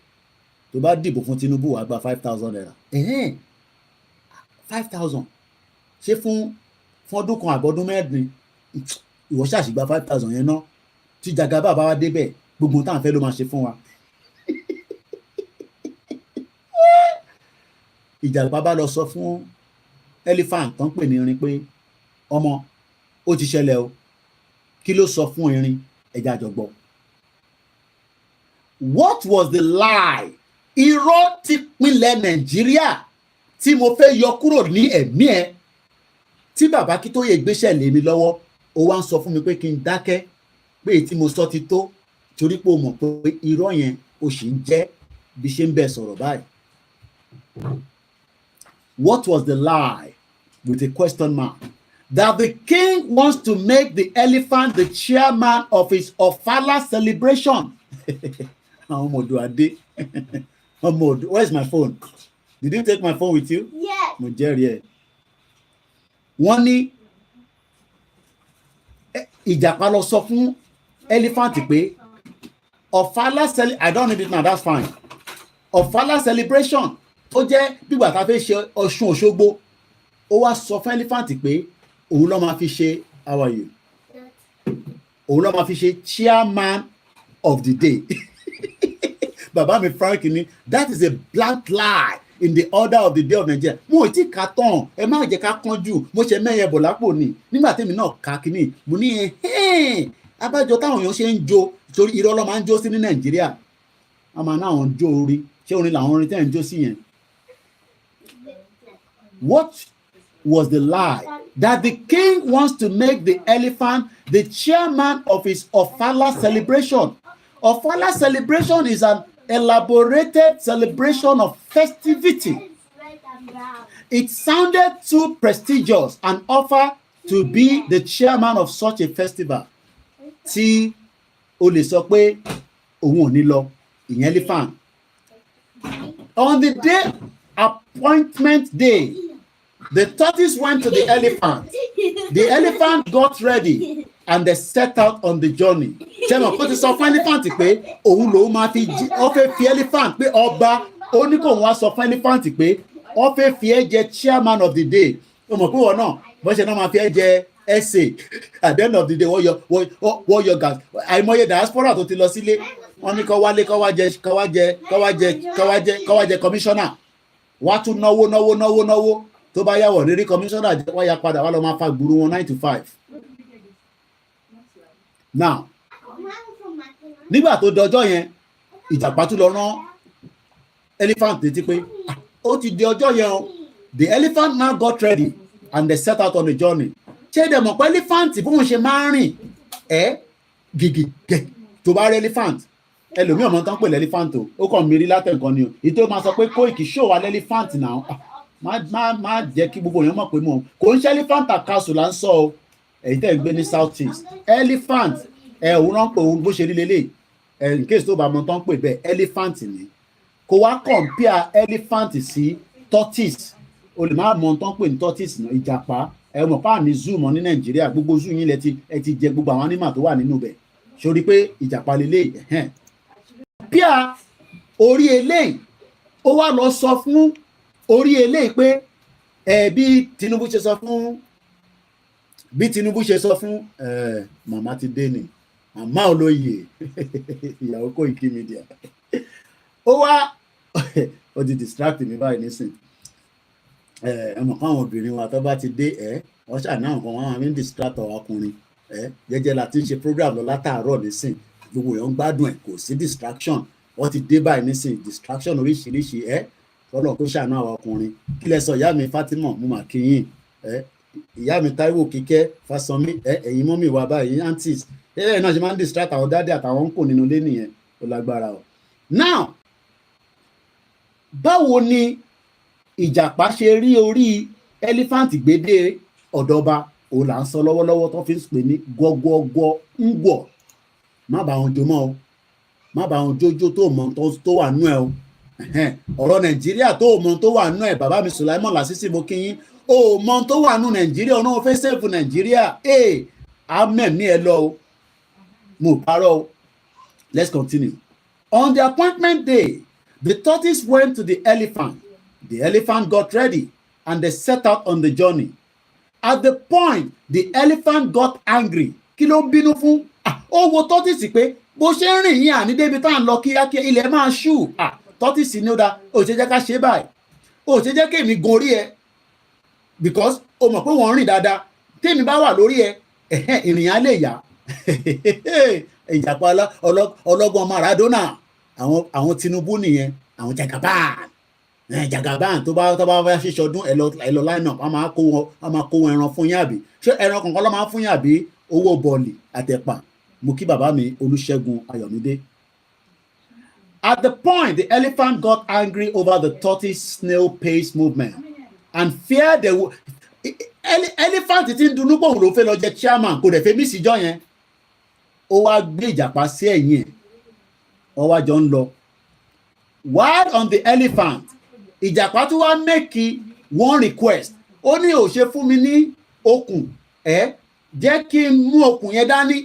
tó bá dìbò fún Tinubu wàá gba 5,000 naira 5,000 ṣé fún ọdún kan àbọ̀dún mẹ́rin ìwọ ṣàṣì gba 5,000 yẹn náà tí Jagaba bá wá débẹ̀ gbogbo táwọn fẹ́ ló máa ṣe fún wa. Ìjàpá bá lọ sọ fún elephant tó ń pè ní erin pé ọmọ ó ti ṣẹlẹ̀ o kí ló sọ fún erin ẹja àjọgbọ́. What was the lie? Irọ́ ti pinlẹ̀ Nàìjíríà tí mo fẹ́ yọ kúrò ní ẹ̀mí ẹ̀ tí bàbá Akíntóyè gbéṣẹ́ lé mi lọ́wọ́ ó wá ń sọ fún mi pé kí n dákẹ́ pé èyí tí mo sọ ti tó torí pé o mọ̀ pé irọ́ yẹn o sì ń jẹ́ bí ṣe ń bẹ sọ̀rọ̀ báyìí. What was the lie with a question mark? That the king wants to make the elephant the chairman of his Ofala celebration. Where's my phone? Did you take my phone with you? Yes. Mo jẹ́rìí ẹ̀. Wọ́n ní ìjàpá lọ sọ fún elephant pé Ofala I don't need it now, that's fine. Ofala celebration ó jẹ́ bígbà tá a fẹ́ ṣe Ọ̀ṣun Òṣogbo. Ó wá sọ fún elephant pé òun ló máa fi ṣe, how are you? Òun ló máa fi ṣe chairman of the day. Bàbá mi Frank ni, that is a black lie in the order of the day of Nigeria. Mo ò tí ì ka tán, ẹ má jẹ́ ká kánjú, mo ṣe mẹ́yẹ bọ̀ lápò ni. Nígbà tèmi náà ka kínní, mo ní abájọ táwọn èèyàn ṣe ń jó torí irọ́ ló máa ń jó sí ní Nàìjíríà. A máa náà ń jó orí, ṣé orin làwọn orin tẹ́ ń jó sí yẹn? What was the lie? That the king wants to make the elephant the chairman of his Ofala celebration. Ofala celebration is an elaborated celebration of festivity. It sounded too prestigious and offer to be the chairman of such a festival. Tí o lè sọ pé òun ò ní lọ, ìyẹn elephant. On the day, appointment day, the tortoise went to the elephant. The elephant got ready and they set out on the journey. Ṣé mo kó ti sọ fún elephant pé òun lòun máa fi ó fẹ́ fi elephant pé ọba ó ní kó wá sọ fún elephant pé ó fẹ́ fi ẹ́ jẹ chairman of the day. Ó mọ̀ pé wọ́n náà bó ṣe náà máa fi ẹ́ jẹ essay at the end of the day wọ́n yọ gas. Àìmọye diaspora tó ti lọ sílé wọ́n ní kó wá jẹ commissioner. Wá tún náwó. Tó bá yàwọ̀ rírí commissioner jẹ́ wá ya padà wá lọ máa fa gbùrú wọn 9 to 5. Now, nígbà tó dọjọ́ yẹn, ìjàpá tún lọ rán elephant létí pé ó ti di ọjọ́ yẹn o. The elephant now got ready and they set out on the journey. Ṣé dẹ̀ mọ̀ pé elephant bóun ṣe máa ń rìn gìgì tó bá rí elephant ẹlòmíì ọmọ tán pè lẹ́lífant o ó kàn mí rí látẹ̀kọ́ ni o ìtò máa sọ pé Koiki show wa lẹ́lífant náà má jẹ́ kí gbogbo èèyàn mọ̀ pé mọ̀ kò ń ṣe elephant àkàsù là ń sọ o èyí tẹ̀ ń gbé ní south east elephant òun náà pé òun bó ṣe rí lélẹ̀ in case tó bá mọ tán pè bẹ́ẹ̀ elephant ni kò wá compare elephant sí tortoise o lè má mọ tán pè ní tortoise náà ìjàpá mọ̀ pa ní zoo mọ́ ní Nàìjíríà gbogbo zoo yín ẹ ti jẹ gbogbo àwọn animal tó wà nínú bẹ̀ sórí pé ìjàpá lélẹ̀ pia orí eléyìí ó wá lọ sọ fún orí eléyìí pé bí Tinubu ṣe sọ fún màmá ti dé ni màmá olóyè ìyàwó Koikimedia ó wá ó ti distract mi báyìí nísìn mọ̀ káwọn obìnrin wa tó bá ti dé wọ́n ṣàní àwọn kan wọ́n máa ń distract ọkùnrin jẹ́jẹ́ la ti ń ṣe program lọ látàárọ̀ nísìn gbogbo èèyàn ń gbádùn kò sí distraction wọ́n ti dé báyìí nísìn distraction oríṣiríṣi fọlọ́ kó ṣàánú àwọn ọkùnrin kí lẹ sọ ìyá mi Fatima mo mà kí yín ìyá mi Táíwò Kíkẹ́ Fásánmi ẹ̀yin mọ́mì wa báyìí aunties náà ṣe máa ń distract àwọn dáadé àtàwọn ń kò nínú ilé nìyẹn ó lágbára o. Now báwo ni ìjàpá ṣe rí orí elephant gbédè ọ̀dọ́ba òun là ń sọ lọ́wọ́lọ́wọ́ tó fi ń pè ní gọ́gọ́gọ́ ń gbọ̀ má bá wọn jó mọ́ o má bá wọn jójó tó mọ tó wà nú ẹ o ọ̀rọ̀ Nàìjíríà tó mọ tó wà nú ẹ bàbá mi Sùláìmọ̀ Lásìsì mo kí yín o mọ tó wà nú Nàìjíríà ọ̀nà òfin sẹ́ẹ̀fù Nàìjíríà amẹ̀mí ẹ lọ o mo parọ́ o. Let's continue. On the appointment day, the tortoise went to the elephant. The elephant got ready and they set out on the journey. At the point, the elephant got angry. Kí ló ń bínú fún? Ó wo tortoise pé bó ṣe ń rìn yín àní débi tá à ń lọ kíákíá ilẹ̀ máa ṣú. Tortoise ní ó dáa ó ṣe jẹ́ ká ṣe báyìí ó ṣe jẹ́ kémi gorí ẹ because o mọ̀ pé wọ́n rìn dáadáa tèmi bá wà lórí ẹ ìrìn á lè yá. Ìjàpá ọlọ́gbọ́n Maradona àwọn Tinubu nìyẹn àwọn Jagaban Jagaban tó bá fẹ́ ṣe ṣọdún ẹ lọ line up a máa kó wọn ẹran fún yín àbí ṣé ẹran kankan ló máa fún yín àbí owó bọ̀ọ̀lì àtẹ̀pà. Mo kí bàbá mi Olúṣẹ́gun Ayọ̀mídé. At the point, the elephant got angry over the tortoise snail pace movement and feared they would. Elephant ti ń dunú pé òun ló fẹ́ lọ jẹ chairman kò dẹ̀ fẹ́ mí síjọ́ yẹn. Ó wá gbé ìjàpá sí ẹ̀yìn ẹ̀. Ó wá jọ ń lọ. While on the elephant, ìjàpá tún wá make one request. Ó ní ò ṣe fún mi ní okùn jẹ́ kí n mú okùn yẹn dání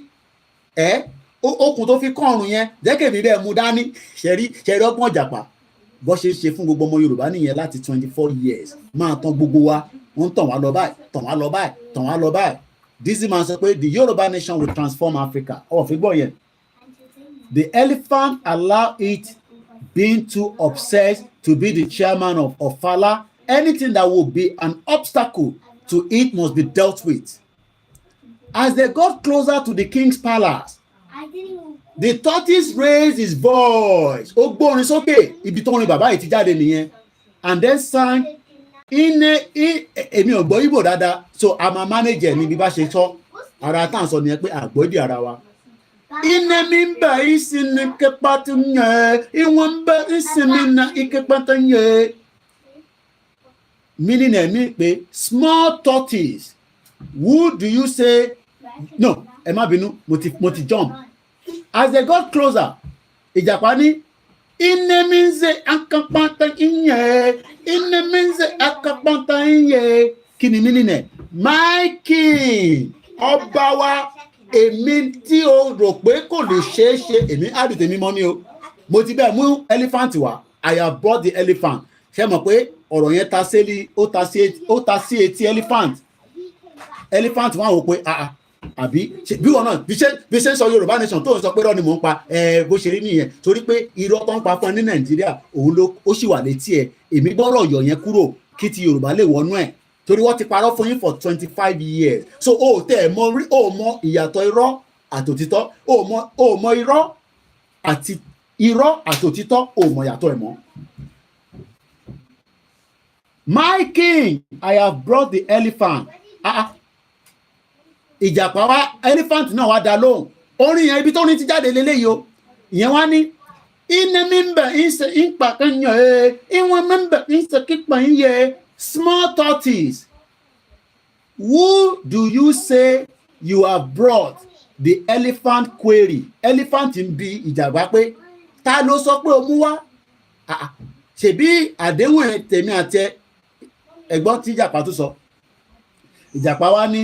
okùn tó fi kán ọrùn yẹn jẹ́ kí èmi bẹ́ẹ̀ mú dání. ṣẹ̀rí ọgbọ́n ìjàpá bó ṣe ṣe fún gbogbo ọmọ Yorùbá nìyẹn láti 24 years máa tán gbogbo wa wọ́n tàn wá lọ báyìí tàn wá lọ báyìí tàn wá lọ báyìí. Dizzy man sọ pé the Yoruba nation will transform Africa. Fi gbọ́ yẹn. The elephant allow it being too obsessed to be the chairman of Ofala. Anything that will be an obstacle to it must be dealt with. As they got closer to the king's palace, the tortoise raised his voice. Ó gbórin sókè ibi tó rin bàbá yìí ti jáde nìyẹn. And then sang èmi ò gbọ́ Ìgbò dáadáa so I'm a manager ní bí bá ṣe sọ ara tá à ń sọ nìyẹn pé àgbọ́dì ara wa. Ine mi ń bẹ̀ ìsinmi kẹpàtà yẹn ìwọ̀n ń bẹ̀ ìsinmi na ìkẹpàtà yẹn. Meaning ẹ̀ mi pé small tortoise, who do you say? No, ẹ má bínú, mo ti jump. As they got closer, ìjàpá ní ine mi ń ṣe akapàtà yẹn ine mi ń ṣe akapàtà yẹn. Kí ni meaning ẹ̀? My king, ọba wa. Èmi tí o rò pé kò lè ṣeé ṣe èmi àdùn tèmi mọ́ ni o. Mo ti bẹ́ẹ̀ mú elephant wá. I have brought the elephant. Ṣé mọ̀ pé ọ̀rọ̀ yẹn ó ta sí etí elephant. Elephant wọ́n á wò pé àbí bí wọn náà bí ṣe ń sọ Yorùbá nation tó ń sọ pé irọ́ ni mò ń pa bó ṣe rí nìyẹn torí pé irọ́ tó ń pa fún ẹ ní Nàìjíríà òun ó sì wà létí ẹ. Èmi gbọ́dọ̀ yọ̀ yẹn kúrò kí ti Yorùbá lè wọnú ẹ̀. Torí wọ́n ti parọ́ fún yín for 25 years. So o tẹ́ ẹ̀ mọ ìyàtọ̀ irọ́ àtòtítọ́ o mọ irọ́ àtòtítọ́ o mọ ìyàtọ̀ ẹ̀ mọ́. My king, I have brought the elephant. Ìjàpá wa elephant náà wá dá lóhùn. Orin yẹn ibi tó ní ti jáde lélẹ́yìí o. Ìyẹn wá ní ine mi ń bẹ̀ ń ṣe ń pa kan yẹn ìwọ̀n mi ń bẹ̀ ń ṣe kípa ń yẹ. Small tortoise, who do you say you have brought? The elephant query. Elephant ń bi ìjàpá pé ta ló sọ pé o mú wá? Ṣebí àdéhùn tèmi àti ẹ̀gbọ́n tí ìjàpá tún sọ. Ìjàpá wá ní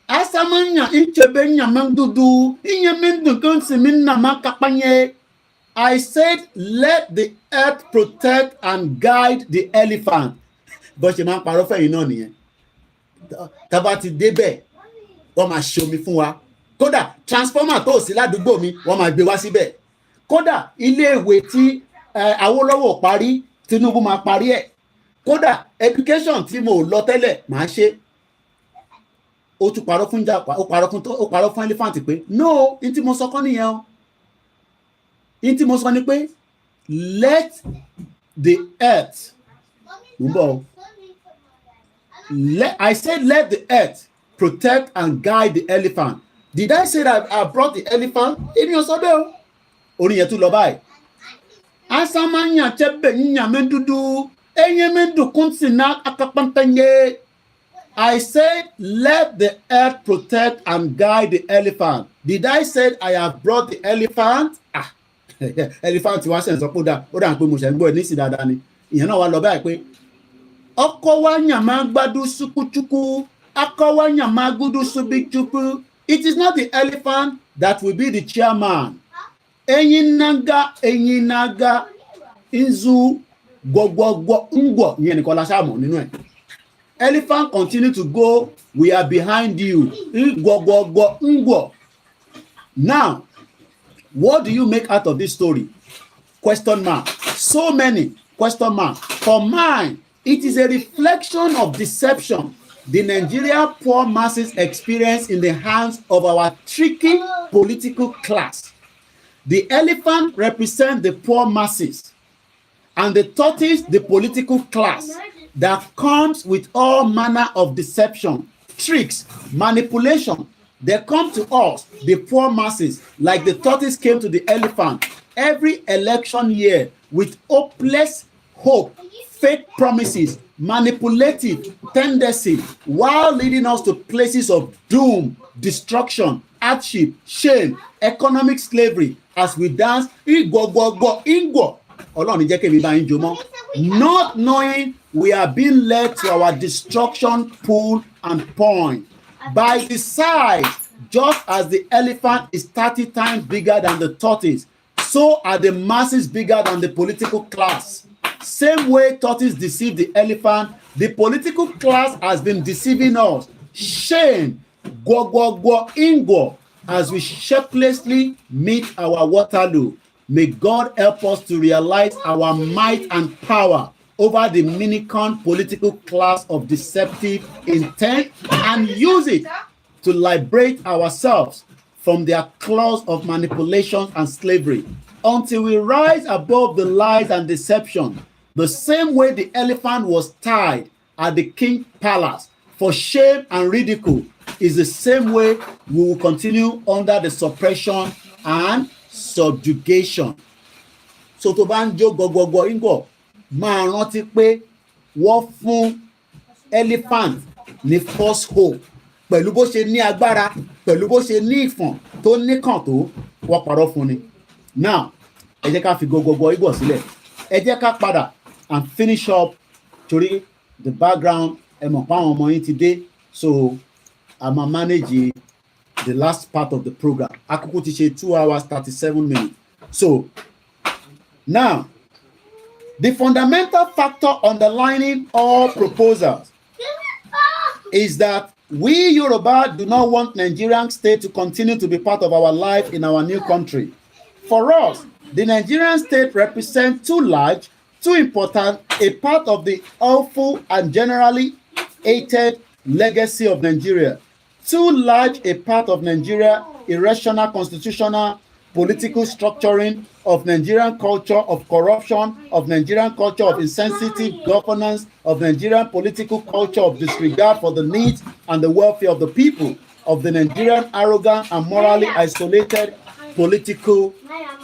asamanya ìchebe nyàmá dúdú ìyẹmí dùnkún sí mi nàmá kápáyé. I said let the earth protect and guide the elephant. Bó ṣe máa ń parọ́ fẹ̀yìn náà nìyẹn. Tábà ti débẹ̀ wọ́n máa ṣe omi fún wa. Kódà transformer tó sí ládùúgbò mi wọ́n máa gbé wá síbẹ̀. Kódà iléèwé tí Awólọ́wọ̀ parí Tinubu máa parí ẹ̀. Kódà education tí mo lọ tẹ́lẹ̀ máa ṣe. Ó tún parọ́ fún ìjàpá ó parọ́ fún elephant pé no n tí mo sọ kọ́ nìyẹn o. N tí mo sọ ni pé let the earth. I said let the earth protect and guide the elephant. Did I say that I brought the elephant? Èmi ò sọ bẹ́ẹ̀ o. Orin yẹn tún lọ báyìí. Asamanya chebe nyame dudu enye mendukun sina akapantanye. I said let the earth protect and guide the elephant. Did I say I have brought the elephant? Elephant wa ṣe ń sọ pé ó dà pé mo ṣe ń gbọ́ ẹ̀ ní sí dáadáa ni. Ìyẹn náà wá lọ báyìí pé ọkọ wa nyàmá gbádùn sukuchuku akọ wa nyàmá gbádùn subichuku. It is not the elephant that will be the chairman. Ẹyin naga nzu gbọgbọgbọ ngwọ ìyẹn nìkan la ṣáà mọ̀ nínú ẹ̀. Elephant continue to go, we are behind you. Gbọgbọgbọ ngwọ. Now, what do you make out of this story? Question mark. So many question mark. For mine, it is a reflection of deception the Nigeria poor masses experience in the hands of our tricky political class. The elephant represents the poor masses. and the tortoise, the political class that comes with all manner of deception, tricks, manipulation. They come to us, the poor masses, like the tortoise came to the elephant every election year with hopeless hope, fake promises, manipulative tendency, while leading us to places of doom, destruction, hardship, shame, economic slavery, as we dance, not knowing we are being led to our destruction pool and point. By the size, just as the elephant is 30 times bigger than the tortoise, so are the masses bigger than the political class. Same way tortoise deceived the elephant, the political class has been deceiving us. Shame, ingo, as we shapelessly meet our Waterloo. May God help us to realize our might and power over the minicon political class of deceptive intent and use it to liberate ourselves from their claws of manipulation and slavery until we rise above the lies and deception. The same way the elephant was tied at the king's palace for shame and ridicule is the same way we will continue under the suppression and subjugation. So tó bá ń jó gọgọgọ ingo máa rántí pé wọ́n fún elephant ní false hope pẹ̀lú bó ṣe ní agbára, pẹ̀lú bó ṣe ní ìfọ̀n tó níkàn tó wọ́n parọ́ fún ni. Now ẹ jẹ́ ká fi gọgọgọ ingo sílẹ̀, ẹ jẹ́ ká padà and finish up torí the background ẹ mọ̀ pé àwọn ọmọ yín ti dé, so I'm a manage the last part of the program. Akuku ti ṣe 2 hours 37 minutes. So now, the fundamental factor underlining all proposals is that we Yoruba do not want Nigerian state to continue to be part of our life in our new country. For us, the Nigerian state represents too large, too important a part of the awful and generally hated legacy of Nigeria. Too large a part of Nigeria irrational constitutional political structuring of Nigerian culture of corruption, of Nigerian culture of insensitive governance, of Nigerian political culture of disregard for the needs and the welfare of the people, of the Nigerian arrogant and morally isolated political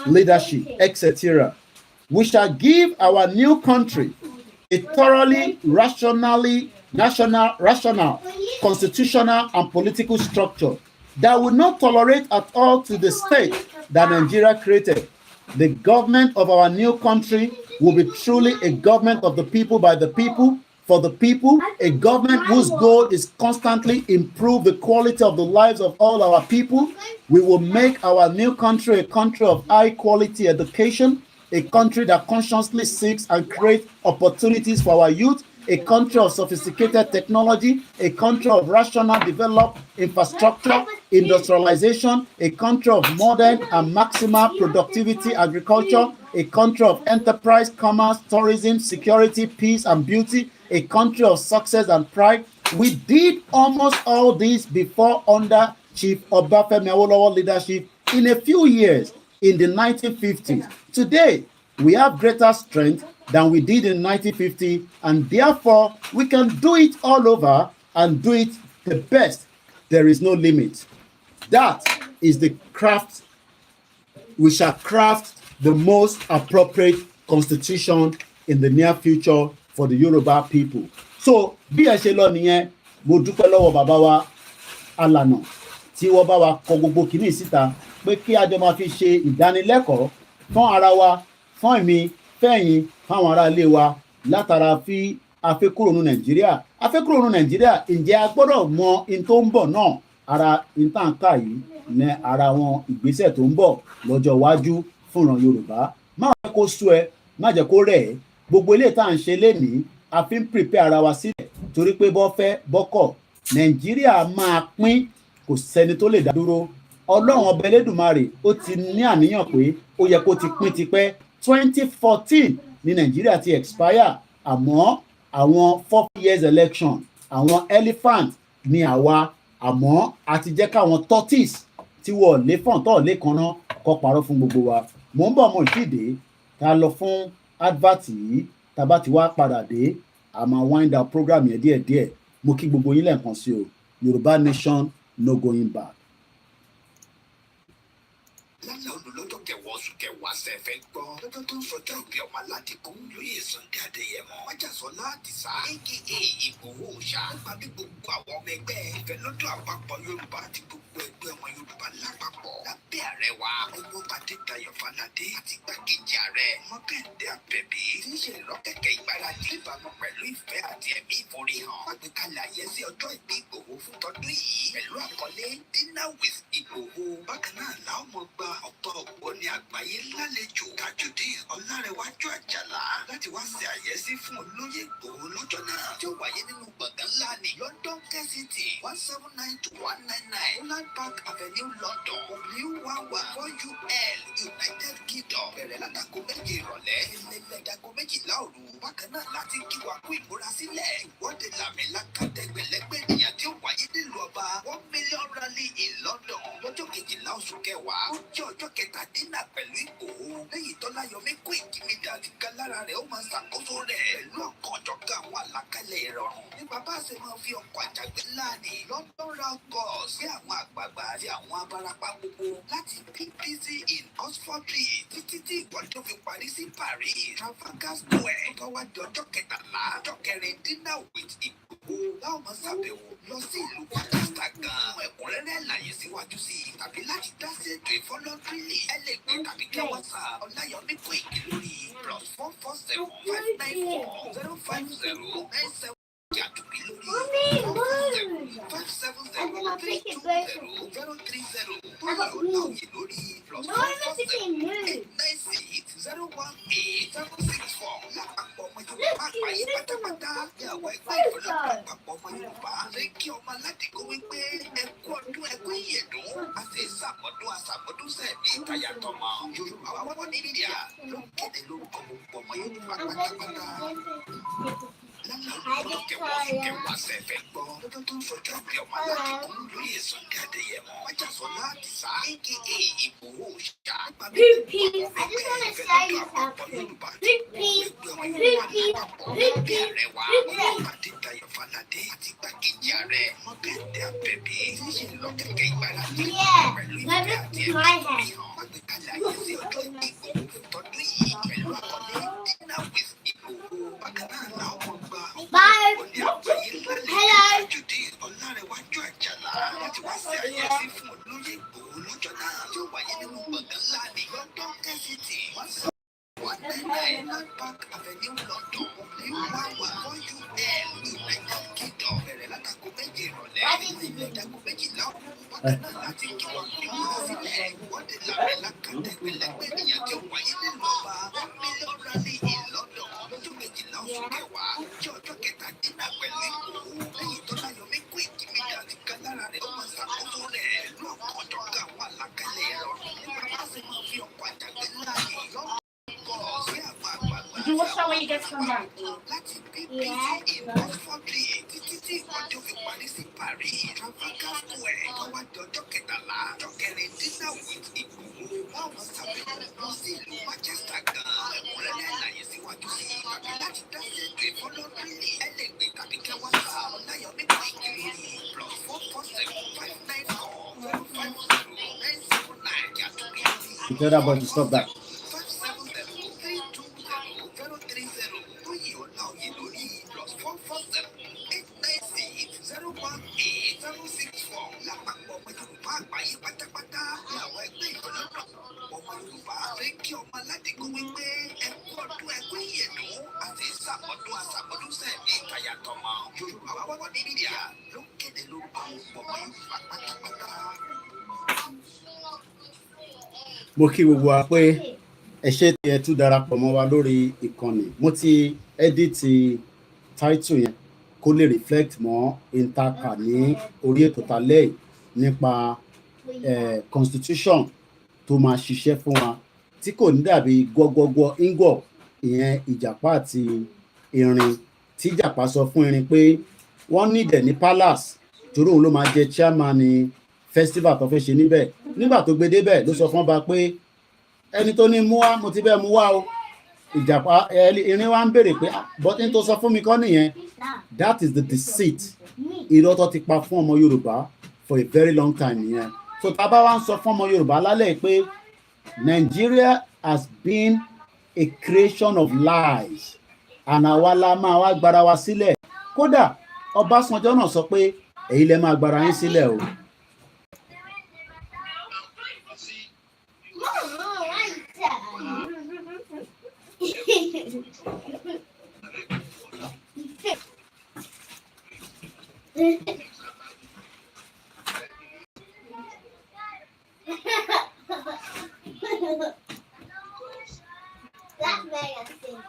leadership, etc. We shall give our new country a thoroughly rational, constitutional and political structure that will not tolerate at all to the state that Nigeria created. The government of our new country will be truly a government of the people, by the people, for the people, a government whose goal is constantly improve the quality of the lives of all our people. We will make our new country a country of high quality education, a country that consciously seeks and creates opportunities for our youth, a country of sophisticated technology, a country of rational developed infrastructure, industrialization, a country of modern and maximal productivity agriculture, a country of enterprise, commerce, tourism, security, peace, and beauty, a country of success and pride. We did almost all this before under Chief Obafemi Awolowo leadership in a few years in the 1950s. Today, we have greater strength than we did in 1950, and therefore we can do it all over and do it the best. There is no limit. That is the craft. We shall craft the most appropriate constitution in the near future for the Yoruba people. So bí ẹ ṣe lọ nìyẹn, mo dúpẹ́ lọ́wọ́ bàbá wa Alànà tí wọ́n bá wa kọ gbogbo kìíní síta pé kí a jọ máa fi ṣe ìdánilẹ́kọ̀ọ́ fún ara wa, fún èmi, fẹ́yìn, fáwọn ará ilé wa látara fi afẹ́kúrò ní Nàìjíríà. Afẹ́kúrò ní Nàìjíríà, ǹjẹ́ a gbọ́dọ̀ mọ in tó ń bọ̀ náà, ara ìtànká yìí ní ara wọn ìgbésẹ̀ tó ń bọ̀ lọ́jọ́ iwájú fúnran Yorùbá. Má jẹ́ kó sú ẹ, má jẹ́ kó rẹ̀ ẹ́. Gbogbo ilé tá à ń ṣe lénìí, a fi ń prepare ara wa sílẹ̀ torí pé bọ́ fẹ́ bọ́kọ̀ Nàìjíríà máa pín, kò sẹ́ni tó lè dá dúró. Ọlọ́run ọba Elédùmarè ó ti ní àníyàn pé ó yẹ kó ti pín tipẹ́. 2014 ní Nàìjíríà ti expire, àmọ́ àwọn 4 years election, àwọn elephant ní àwa, àmọ́ a ti jẹ́ káwọn tortoise tí wọ́n lé fọ́n tọ́ lé kan náà kọ́ parọ́ fún gbogbo wa. Mò ń bọ̀ mọ́ ìdíde ká lọ fún advert yìí tá bá ti wá padà dé a máa wind up program yẹn díẹ̀díẹ̀. Mo kí gbogbo yín lẹ́ẹ̀kan sí o. Yorùbá nation, no going back. lálẹ́ olùlọ́jọ́ kẹwàá oṣù kẹwàá sẹ́fẹ̀ gbọ́ lọ́jọ́ tó ń sọjọ́ ìbí ọmọ aládìkún lóye Sunday Adéyẹmọ májàsọ́lá àdìsá aka Ìgbòho Òòṣà nípa bí gbogbo àwọn ọmọ ẹgbẹ́ ìfẹ́ lọ́dọ̀ àpapọ̀ Yorùbá àti gbogbo ẹgbẹ́ ọmọ Yorùbá lápapọ̀ lábẹ́ ààrẹ wa ọmọ Adédayọ̀ Fáládé àti igbákejì ààrẹ Mọ́kàndé Àbẹ̀bí tí ń ṣe ìrọ́kẹ̀kẹ̀ ìgbáradì ìbámu pẹ̀lú ìfẹ́ àti ẹ̀mí ìforihàn àgbékalẹ̀ àyẹ́sí ọjọ́ ìbí Ìgbòho fún tọdún yìí pẹ̀lú àkọlé Dinner with Ìgbòho. Bákan náà làwọn ọmọ gba ọ̀pọ̀ ògbóni àgbáyé lálejò Tajudeen Ọlárẹ̀wájú Àjàlá láti wá ṣe àyẹ́sí fún olóyè Ìgbòho lọ́jọ́ náà tí ó wáyé nínú gbọ̀ngàn ńlá ní London Kensington 179-199 Holland Park Avenue London W11 4UL United Kingdom bẹ̀rẹ̀ látago méje ìrọ̀lẹ́ ilẹ̀ dago méjìlá òru. Bákan náà láti kí wa kú ìmúrasílẹ̀ ìwọ́de làmìlàkàtẹ́gbẹ̀lẹ́gbẹ̀ ènìyàn tí ó wáyé nílùú ọba 1 million rally in London lọ́jọ́ kejìlá oṣù kẹwàá ó jẹ́ ọjọ́ kẹtàdínlá pẹ̀lú Ìgbòho lẹ́yìn Tọ́láyọmí Koikimedia àti kálára rẹ̀ ó máa ṣàkóso rẹ̀ pẹ̀lú ọ̀kan ọ̀jọ̀kan àwọn àlàkalẹ̀ ìrọ̀rùn nípa bá a ṣe máa fi ọkọ̀ àjàgbé láàní London round course sí àwọn àgbààgbà àti àwọn abarapá gbogbo láti BBC in Oxford Street títí tí ìwọ́de fi parí sí Paris Trafalgar Square tọ́wádìí ọjọ́ kẹtàlá ọjọ́ kẹrin dinner with Ìgbòho láwọn máa ṣàbẹ̀wò lọ sí ìlú Manchester gan. Ẹ̀kúnrẹ́rẹ́ àlàyé síwájú sí i tàbí láti dá sí ètò ìfọlọ́dúnrìnlẹ̀ ẹ lè pè tàbí kí wọ́n sa Ọláyọmí Kóìkì lórí +447 594 050 97 Yàtúbí lórí 570-320-030 Tóyè Ọláòyè lórí +447-896-018-764 lápapọ̀ ọmọ Yorùbá àgbáyé pátápátá ní àwọn ẹgbẹ́ ìfọlọ́pàá àpapọ̀ ọmọ Yorùbá ṣe kí ọmọ aládìgbò wípé ẹkú ọdún ẹkú ìyẹ̀dún àti ìsàmọ́dún àsàmọ́dún sẹ́ẹ̀mí ìtayàtọ̀mọ́ Yorùbá wá wọ́n ní mídíà ló ń kéde lórúkọ gbogbo ọmọ Yorùbá pátápátá. Lọ́jọ́ kẹwàá oṣù kẹwàá sẹ́fẹ̀ gbọ́ lọ́jọ́ tó ń sọjọ́ ìbí ọmọ aládìkún lóye Sunday Adéyẹmọ májàsọ́lá àdìsá aka Ìgbòho Òòṣà nípa bí gbogbo àwọn ẹgbẹ́ ìfẹ́ lọ́dọ̀ àpapọ̀ Yorùbá àti gbogbo ẹgbẹ́ ọmọ Yorùbá lápapọ̀ lábẹ́ ààrẹ wa ọmọ Adédayọ̀ Fáládé àti igbákejì ààrẹ Mọ́kàndé Àbẹ̀bí tí ń ṣe ìlọ́kẹ̀kẹ̀ ìgbáradì pẹ̀lú ìfẹ́ àti ẹ̀mí ìforihàn àgbékalẹ̀ àyẹ́sí ọjọ́ ìbí Ìgbòho fún tọdún yìí pẹ̀lú àkọlé Dinner with Ìgbòho. Bákan náà làwọn gba òní àgbáyé lálẹ́ Tajudeen Ọlárẹ̀wájú Àjàlá láti wá sí àyẹ́sí fún olóyè Ìgbòho lọ́jọ́ náà tí ó wáyé nínú gbọ̀ngàn ńlá ní London Kensington 199 Holland Park Avenue London W11 4UL United Kingdom bẹ̀rẹ̀ látago méje ìrọ̀lẹ́ ilẹ̀ dago méjìlá òru. Bákan náà láti kí wọn kú ìmúrasílẹ̀ ìwọ́de làmìlàkàtẹ́gbẹ̀lẹ́gbẹ̀ ènìyàn tí ó wáyé nílùú ọba 1 million rally in London lọ́jọ́ kejìlá oṣù kẹwàá ó jẹ́ ọjọ́ kẹtàdínlá pẹ̀lú Ìgbòho lẹ́yìn Tọ́láyọmí Koikimedia àti kálára rẹ̀ ó máa ṣàkóso rẹ̀ pẹ̀lú ọ̀kan ọ̀jọ̀kan àwọn àlàkalẹ̀ ìrọ̀rùn nípa bá a ṣe máa fi ọkọ̀ àjàgbé láàyè London course sí àwọn àgbààgbà You watch that when you get home back. láti BBC in Oxford Street títí tí ìwọ́de fi parí sí Paris Trafalgar Square tọ́wádìí ọjọ́ kẹtàlá ọjọ́ kẹrin dinner with Ìgbòho láwọn ṣàbẹ̀wò lọ sí ìlú Manchester gan. Ẹ̀kúnrẹ́rẹ́ àlàyé síwájú sí i tàbí láti dá sí ètò ìfọlọ́dúnrìnlẹ̀ ẹ lè pè tàbí kí wọ́n sa Ọláyọmí Kóìkì lórí +447-594-050-979 Yàtúbí lórí. Tell that boy to stop that. 570-320-030 Tóyè Ọláòyè lórí +447-896-018-764 lápapọ̀ ọmọ Yorùbá àgbáyé pátápátá ní àwọn ẹgbẹ́ ìfọlọ́pàá ọmọ Yorùbá ṣe kí ọmọ aládìgbò wípé ẹkú ọdún ẹkú ìyẹ̀dún àti ìsàmọ́dún àsàmọ́dún sẹ́ẹ̀mí ìtayàtọ̀mọ́ Yorùbá wá wọ́n ní mídíà ló ń kéde lórúkọ gbogbo ọmọ Yorùbá pátápátá. Mo kí gbogbo wa pé ẹ ṣé tí ẹ tún darapọ̀ mọ́ wa lórí ìkànnì. Mo ti ẹ́díìtì táítù yẹn kó lè reflect mọ́ intaka ní orí ètò tálẹ́ yìí nípa constitution tó máa ṣiṣẹ́ fún wa tí kò ní dàbí gbọ́gbọ́gbọ́ ingọ̀ ìyẹn ìjàpá àti irin tí ìjàpá sọ fún irin pé wọ́n nídẹ̀ ní palace torí òun ló máa jẹ chairman ní festival tó fẹ́ ṣe níbẹ̀. Nígbà tó gbé débẹ̀ ló sọ fún ọba pé ẹni tó ní mú wá mo ti bẹ́ẹ̀ mú wá o ìjàpá irin wa ń béèrè pé bọ́tí tó sọ fún mi kọ́ nìyẹn. That is the deceit. Irọ́ tó ti pa fún ọmọ Yorùbá for a very long time nìyẹn. So tá a bá wá ń sọ fún ọmọ Yorùbá lálẹ́ pé Nigeria has been a creation of lies and àwa la máa wá gbára wa sílẹ̀. Kódà Ọbásanjọ́ náà sọ pé èyí lẹ máa gbára yín sílẹ̀ o. That's mega thinking.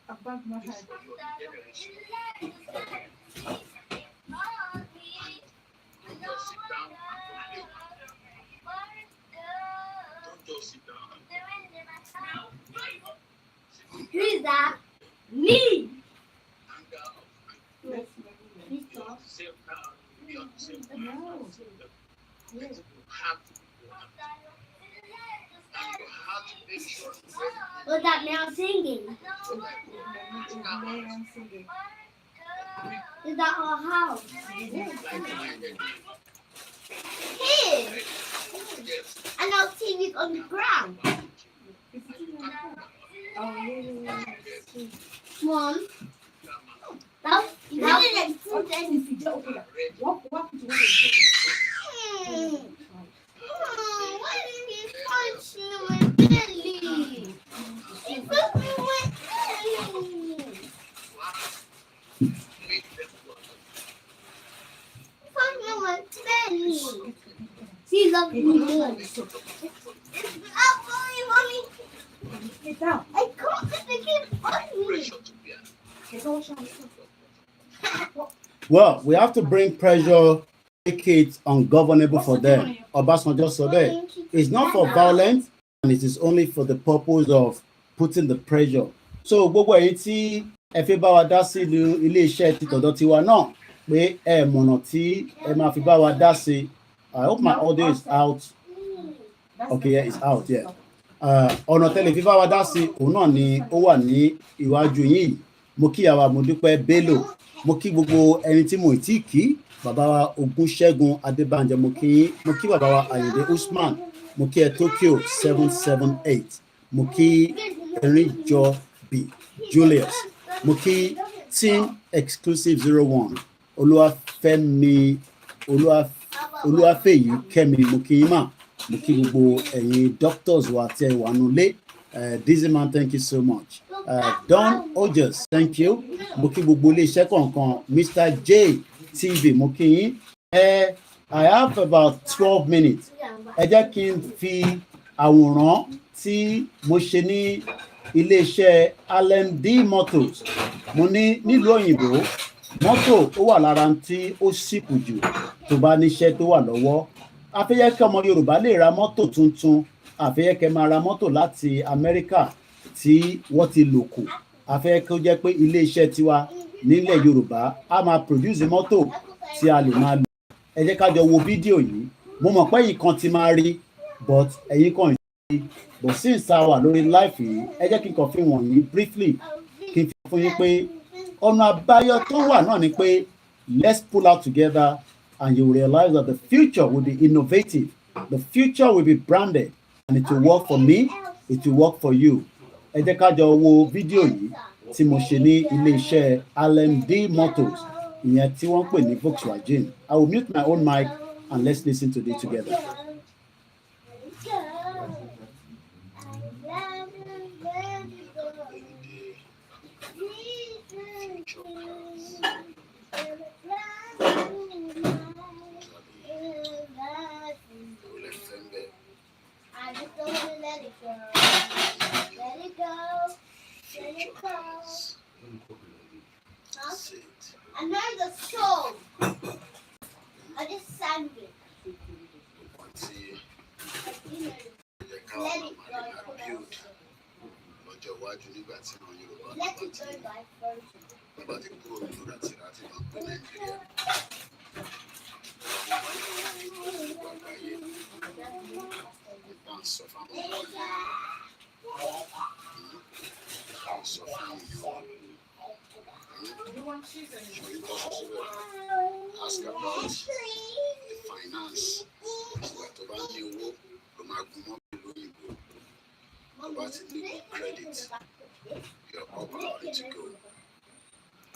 Above my head. Who's that? Me! Was that now singing? Is that our house? Here! And our TV's on the ground. Mom, that didn't put anything. Why did he punch me with belly? He put me with belly. Punch me with belly. She loves me more. It's up for me, mommy. Get down. I can't because they keep punching me. Well, we have to bring pressure, make it ungovernable for them. Obasanjo said it's not for violence, and it is only for the purpose of putting the pressure. So gbogbo èyí tí ẹ fẹ́ bá wa dá sí ilé iṣẹ́ ti tọ̀dọ̀ tiwa náà pé ẹ mọ̀nà tí ẹ máa fi bá wa dá sí. I hope my audio is out. Okay, yeah, it's out, yeah. Ọ̀nà tẹ́lẹ̀ fi bá wa dá sí òun náà ni ó wà ní iwájú yìí. Mo kí àwa mo dúpẹ́ Bello, mo kí gbogbo ẹni tí mo tí kí bàbá wa Ògúnṣẹ́gun Adébánjọ, mo kí bàbá wa Àyìndé Usman, mo kí ẹ Tokyo 778, mo kí Erinjọ B Julius, mo kí Team Exclusive 01 Olúwafẹ́mi Olúwafẹ́yì Kẹ́mi, mo kí yín mà, mo kí gbogbo ẹ̀yin doctors wa tí ẹ wà nulẹ̀. Dizzy man, thank you so much. Don Ojas, thank you. Mo kí gbogbo ilé iṣẹ́ kọ̀ọ̀kan. Mr. J TV, mo kí yín. I have about 12 minutes. Ẹ jẹ́ kí n fi àwòrán tí mo ṣe ní ilé iṣẹ́ LMD Motors. Mo ní nílùú òyìnbó, mọ́tò ó wà lára tí ó ṣìpù jù tó bá níṣẹ́ tó wà lọ́wọ́. A fẹ́ yẹ kí ọmọ Yorùbá lè ra mọ́tò tuntun. A fẹ́ yẹ kí ẹ máa ra mọ́tò láti Amẹ́ríkà tí wọ́n ti lò kù. A fẹ́ kó jẹ́ pé ilé iṣẹ́ tiwa nílẹ̀ Yorùbá a máa produce mọ́tò tí a lè máa lò. Ẹ jẹ́ ká jọ wo fídíò yìí. Mo mọ̀ pé ẹ̀yin kan ti máa rí, but ẹ̀yin kan ṣe. But since a wà lórí live yìí, ẹ jẹ́ kí n kàn fi wọ̀nyí briefly kí n fi fún yín pé ọ̀nà àbáyọ tó wà náà ni pé let's pull out together and you will realize that the future will be innovative. The future will be branded and it will work for me, it will work for you. Ẹ jẹ́ ká jọ wo fídíò yìí tí mo ṣe ní ilé iṣẹ́ LMD Motors, ìyẹn tí wọ́n pè ní Volkswagen. I will mute my own mic and let's listen to it together. I just don't want to let it go. Let it go. Let it go. Huh? I know the song. I just sang it. Let it go. Let it go by first. bàbá ti kúrò ní ràtìràtì máa ń pè Nàìjíríà gbogbo àgbáyé nípa ń sọ fáwọn ọmọ nípa ń sọ fáwọn èèyàn ṣòrí tó sọ síbẹ̀ ask about the finance ìgbà tó bá ní owó ló máa gun mọ́tò lóyìnbó tó bá ti ní good credit you're up and ready to go.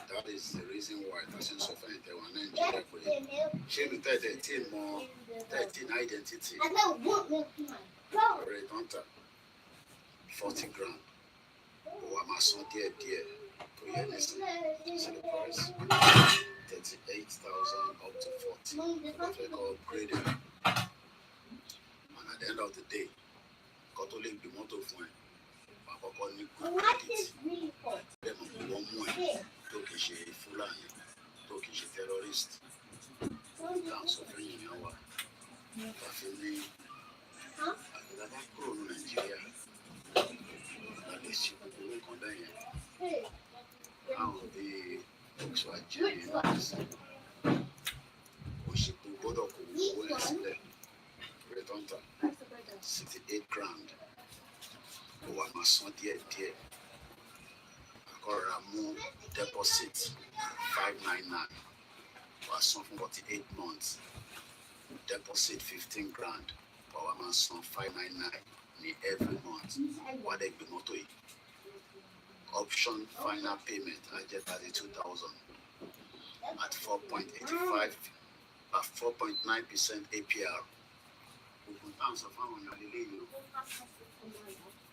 That is the reason why person suffer in Taiwan, Nigeria. She will tell 13 more, 13 identity. Already don't 40 grand. Oh, I'm a son dear. To hear this, see the price 38,000 up to 40. What we call upgraded. And at the end of the day, got to link the motor phone. Papa need good credit. Then one more. Tó kìí ṣe Fúlàní, tó kìí ṣe terrorist, táwọn sọ fún èèyàn wa, tàfi ní àgbàdàbà kúrò ní Nàìjíríà, láti ṣe gbogbo nǹkan bẹ́yẹn, àwọn bíi oṣù àjẹyẹ náà sí, òṣèpò gbọ́dọ̀ kó owó ẹ̀ sílẹ̀, rẹ̀tọ́ntà 68 grand, ó wà máa san díẹ̀díẹ̀. Or deposit 599 or some 48 months. Deposit 15 grand or 599 every month. What they be motto? Option final payment I get 32,000 at 4.85 at 4.9% APR.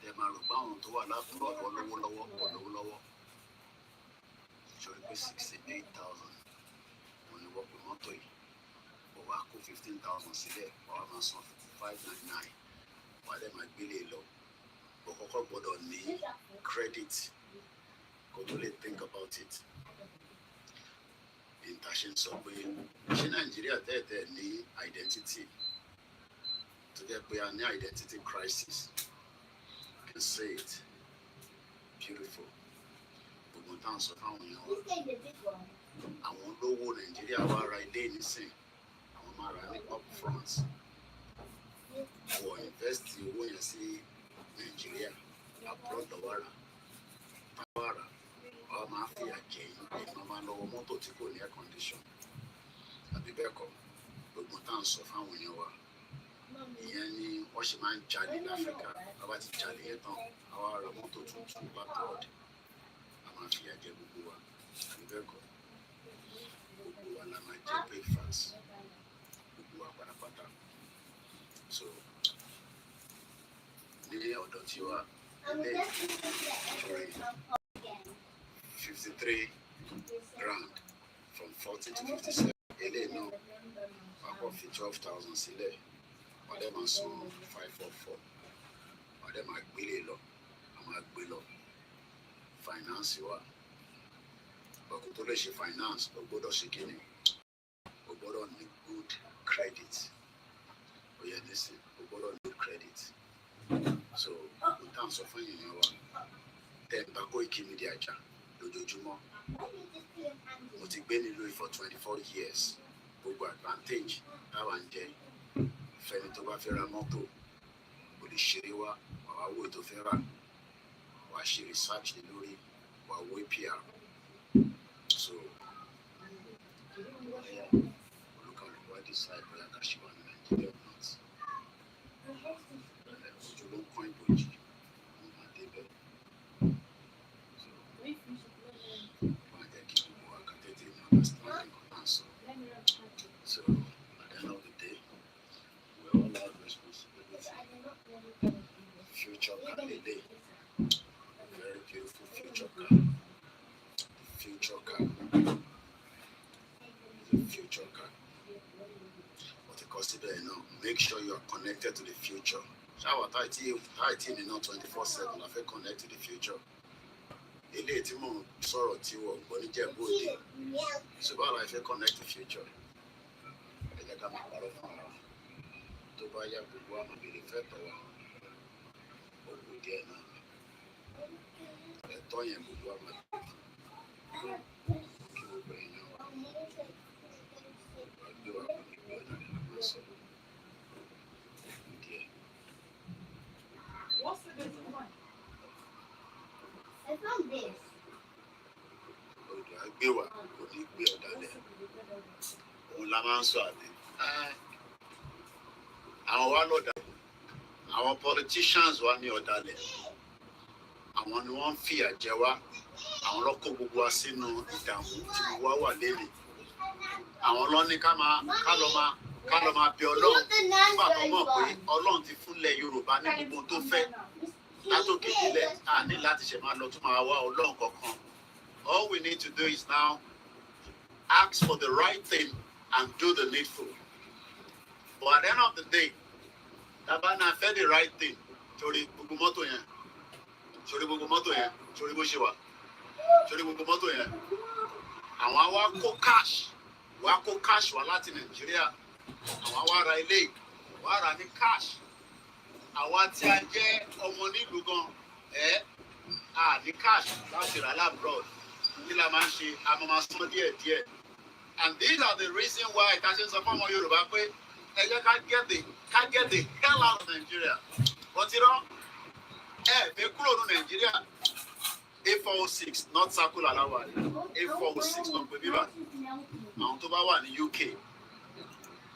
Them are bound to allow lower. 68,000 when you work with Montoi, or 15,000 today, or 599. Why they might be low, but on the credit, go to think about it. In Tashin Subway, in Nigeria, they need identity. Today, we are near identity crisis. You can say it. Beautiful. Táwọn sọ fáwọn èèyàn àwọn olówó Nàìjíríà wá ra ilé nísìn àwọn máa ra ní upfront for invest owó yẹn sí Nàìjíríà abroad lọ́wọ́ra táwàrà wọ́n máa fi àjẹ ìgbà máa lọ́wọ́ mọ́tò tí kò ní air condition àbí bẹ́ẹ̀ kọ́ gbogbo táwọn sọ fáwọn èèyàn wa ìyẹn ni wọ́n ṣe máa ń jalè láfíríkà bàbá ti jalè yẹn tán àwọn ará mọ́tò tuntun abroad. Fi àjẹ gbogbo wa àbíbẹ́ẹ̀kọ́ gbogbo wa la máa jẹ breakfast gbogbo wa pátápátá so ní ọ̀dọ̀ tí wa ilé ìjọrin 53 grand from 40 to 57 ilé náà papọ̀ fi 12,000 sílẹ̀ wọ́n dẹ̀ máa san 544 wọ́n dẹ̀ máa gbélé lọ wọ́n máa gbé lọ. Finance wa ọkùnrin tó lè ṣe finance ó gbọ́dọ̀ ṣe kíni ó gbọ́dọ̀ ní good credit ó yẹ nísìn ó gbọ́dọ̀ ní good credit so ó tàn sọ fún èèyàn wa tẹ̀ ń bá Koikimedia jà lójoojúmọ́ mo ti gbé nílùú for 24 years gbogbo advantage táwa ń jẹ fẹ́ni tó bá fẹ́ ra mọ́tò kò lè ṣeré wa wàá wò tó fẹ́ rà. She researched the lorry while we PR. So look at the right side where she was in Nigeria or not. You don't coin bridge. So I can keep work at it in understanding answer. So at the end of the day, we all have responsibility. Future can be day. Very beautiful future car. The future car. The future car. But the consider make sure you are connected to the future. Shower tight in 24/7. I feel connect to the future. Ilé tí mo sọ̀rọ̀ tí wọ́n gbọ́ ní Jẹ̀bú Òde. Ṣùgbọ́n I feel connect to the future. Ẹ jẹ́ ká máa parọ́ fún ara. Tó bá yá gbogbo àmọ̀ bèrè fẹ́ tọ̀ wá. Ó kù díẹ̀ náà. Ẹ̀tọ́ yẹn gbogbo àmọ̀ bèrè fún. kò ní gbé ọ̀dàlẹ̀ òun la máa ń sọ àbí àwọn wa lọ́dà àwọn politicians wa ní ọ̀dàlẹ̀ àwọn ni wọ́n ń fìyà jẹ wá àwọn lọ́kọ̀ gbogbo wa sínú ìdààmú tí gbogbo wa wà lélẹ̀ àwọn lọ́ní ká lọ máa bẹ ọlọ́run nígbà tó mọ̀ pé ọlọ́run ti fúnlẹ̀ Yorùbá ní gbogbo tó fẹ́ látòkè nílẹ̀ àní láti ṣe máa lọ tó máa wá ọlọ́run kankan. All we need to do is now ask for the right thing and do the needful. But at the end of the day, Tabana fed the right thing. Chori gbogbo mọ́tò yẹn. Chori gbogbo mọ́tò yẹn. Chori bó ṣe wà. Chori gbogbo mọ́tò yẹn. Àwọn wa kó cash. Wá kó cash wá láti Nàìjíríà. Àwọn wa ra ilé. Wá ra ní cash. Àwa tí a jẹ́ ọmọ nílùú gan. Ní cash láti rà lábroad. Kí la máa ń ṣe? A máa san díẹ̀díẹ̀. And these are the reasons why I ṣe sọ fún ọmọ Yorùbá pé ẹ jẹ́ ká get the hell out of Nigeria. But you know, fẹ́ kúrò ní Nigeria. A406 not circular aláwa rẹ̀. A406 náà pé bíbá. Àwọn tó bá wà ní UK.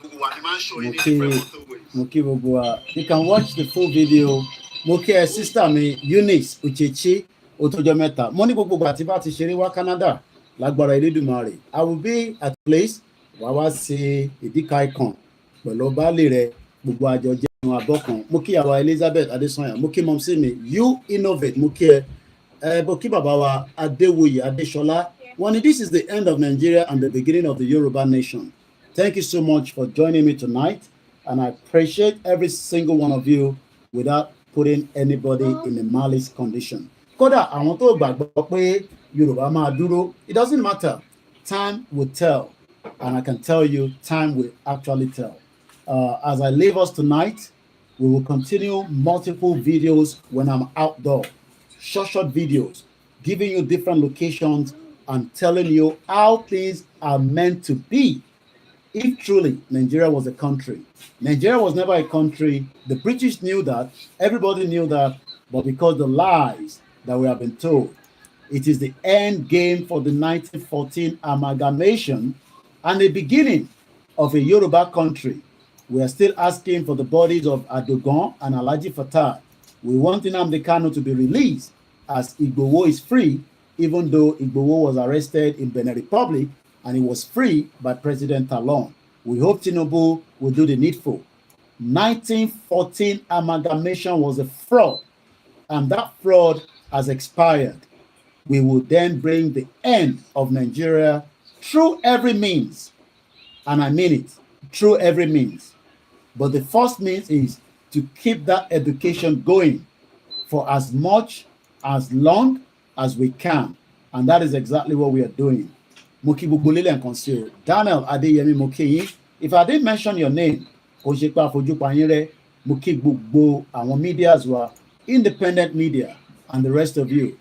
Gbogbo wa ni máa ń show in different motorways. Mo kí gbogbo wa. You can watch the full video. Mo kí ẹ sister mi Eunice Uchechi Otojo Mẹ́ta. Mo ní gbogbo ìgbà tí bá ti ṣeré wá Canada lágbára Elédùmarè. I will be at place wàá wá ṣe ìdíkà icon pẹ̀lú baálé rẹ̀ gbogbo àjọ jẹun abọ́ kan. Mo kí àwa Elizabeth Adesanya. Mo kí mọ̀mísí mi You Innovate. Mo kí ẹ. Mo kí bàbá wa Adéwòye Adéṣọlá. Wọ́n ní this is the end of Nigeria and the beginning of the Yoruba nation. Thank you so much for joining me tonight, and I appreciate every single one of you without putting anybody in a malice condition. Kódà àwọn tó gbàgbọ́ pé Yorùbá máa dúró, it doesn't matter. Time will tell, and I can tell you, time will actually tell. As I leave us tonight, we will continue multiple videos when I'm outdoor. Short videos, giving you different locations and telling you how things are meant to be. If truly Nigeria was a country, Nigeria was never a country. The British knew that, everybody knew that, but because the lies that we have been told, it is the end game for the 1914 amalgamation and the beginning of a Yoruba country. We are still asking for the bodies of Adogon and Alhaji Fatai. We want Nnamdi Kanu to be released as Igboho is free, even though Igboho was arrested in Benin Republic and he was free by President Talon. We hope Tinubu will do the needful. 1914 amalgamation was a fraud, and that fraud has expired. We will then bring the end of Nigeria through every means, and I mean it, through every means. But the first means is to keep that education going for as much, as long as we can, and that is exactly what we are doing. Moki Bugulile and Conceal. Daniel Adeyemi Moki. If I didn't mention your name, Ojepa Fojupanyere, Moki Bugbo, our media as well, independent media, and the rest of you.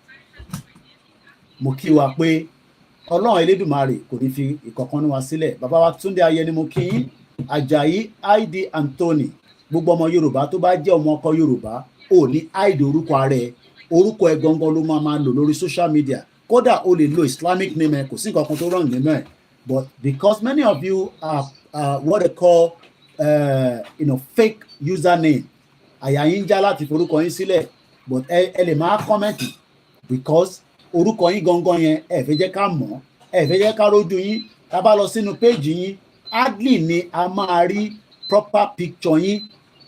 Moki Wakwe, Ọlọ́run Elédùmarè kò ní fi ìkọ̀kan wa sílẹ̀. Bàbá wa Túndé Ayẹni Moki, Ajayi ID Anthony, gbogbo ọmọ Yorùbá tó bá jẹ́ ọmọ ọkọ Yorùbá, ò ní ID orúkọ ààrẹ, orúkọ ẹ̀ gangan ló máa lò lórí social media. Kódà o lè lo Islamic name kò sí nǹkan kan tó wrong nínú ẹ̀, but because many of you are what they call fake username, àyà yín já láti forúkọ yín sílẹ̀, but ẹ lè máa comment because orúkọ yín gangan yẹn ẹ fẹ́ jẹ́ ká mọ̀, ẹ fẹ́ jẹ́ ká rójú yín. Tá bá lọ sínú page yín, hardly ni a máa rí proper picture yín.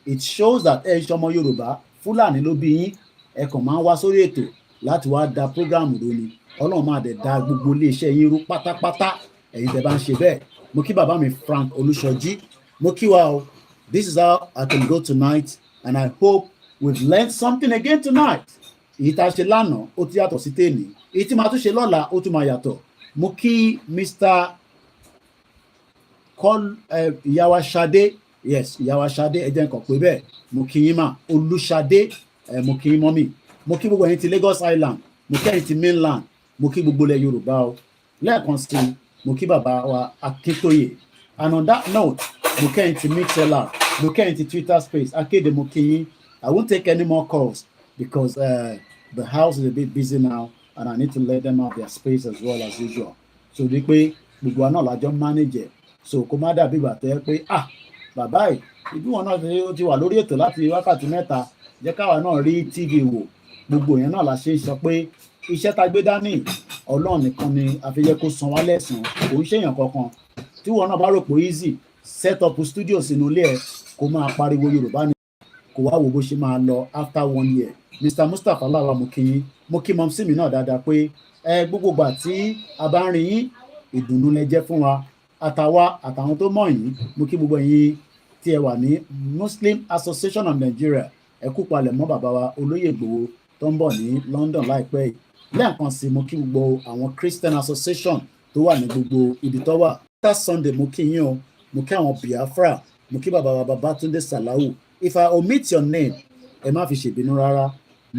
It shows that ẹ ṣe ọmọ Yorùbá, Fúlàní ló bí yín, ẹ kàn máa ń wá sórí ètò láti wá da program lónìí. Ọlọ́run máa dẹ̀ da gbogbo iléeṣẹ́ yín rú pátápátá ẹ̀yin tẹ́ bá ń ṣe bẹ́ẹ̀. Mo kí bàbá mi Frank Olúṣọjí. Mo kí wa o. This is how I can go tonight, and I hope we've learned something again tonight. Èyí tá a ṣe lánàá ó ti yàtọ̀ sí tèmi. Èyí tí màá tún ṣe lọ́la ó tún máa yàtọ̀. Mo kí Mr. Ìyàwó Ṣadé. Yes, Ìyàwó Ṣadé ẹ jẹ́ nǹkan pé bẹ́ẹ̀. Mo kí yín mà. Olúṣadé. Mo kí yín mọ́mì. Mo kí gbogbo ẹ̀yin ti Lagos Island. Mo kí ẹ̀yin ti mainland. Mo kí gbogbo ilẹ̀ Yorùbá o. Lẹ́ẹ̀kan sí i, mo kí bàbá wa Akíntóyè. And on that note, mo kí ẹ̀yin ti Mixlr, mo kí ẹ̀yin ti Twitter space, Akéde mo kí yín. I won't take any more calls because the house is a bit busy now and I need to let them have their space as well as usual. so ní pé gbogbo wa náà lájọ manage so kó má dàbí ìgbà tó yẹ pé bàbá yìí ibi wọn náà ti wà lórí ètò láti wákàtí mẹ́ta jẹ́ káwa náà rí tv wò gbogbo yẹn náà la ṣe ń sọ pé iṣẹ́ tá gbé dání Ọlọ́run nìkan ni a fi yẹ kó san wá lẹ́san kò ń ṣèyàn kankan tí wọn náà bá rò pé easy set up studio sínú ilé ẹ kó máa pariwo Yorùbá ni kó wá wo bó ṣe máa lọ after 1 year Mr. Mustapha Lawa mo kí mọ́mísí mi náà dáadáa pé gbogbo ìgbà tí a bá ń rin yín ìdùnnú lẹ jẹ́ fún wa àtàwọn tó mọ̀ yín mo kí gbogbo yín tí ẹ wà ní Muslim Association of Nigeria ẹ kú palẹ̀ mọ́ bàbá wa Olóyè Ìgbòho tó ń bọ̀ ní London láìpẹ́ yìí lẹ́ẹ̀kan sí mo kí gbogbo àwọn Christian Association tó wà ní gbogbo ibi tó wà last Sunday mo kí yín o mo kí àwọn Biafra mo kí bàbá wa Babatunde Salau if I omit your name ẹ má fi ṣèbínú rárá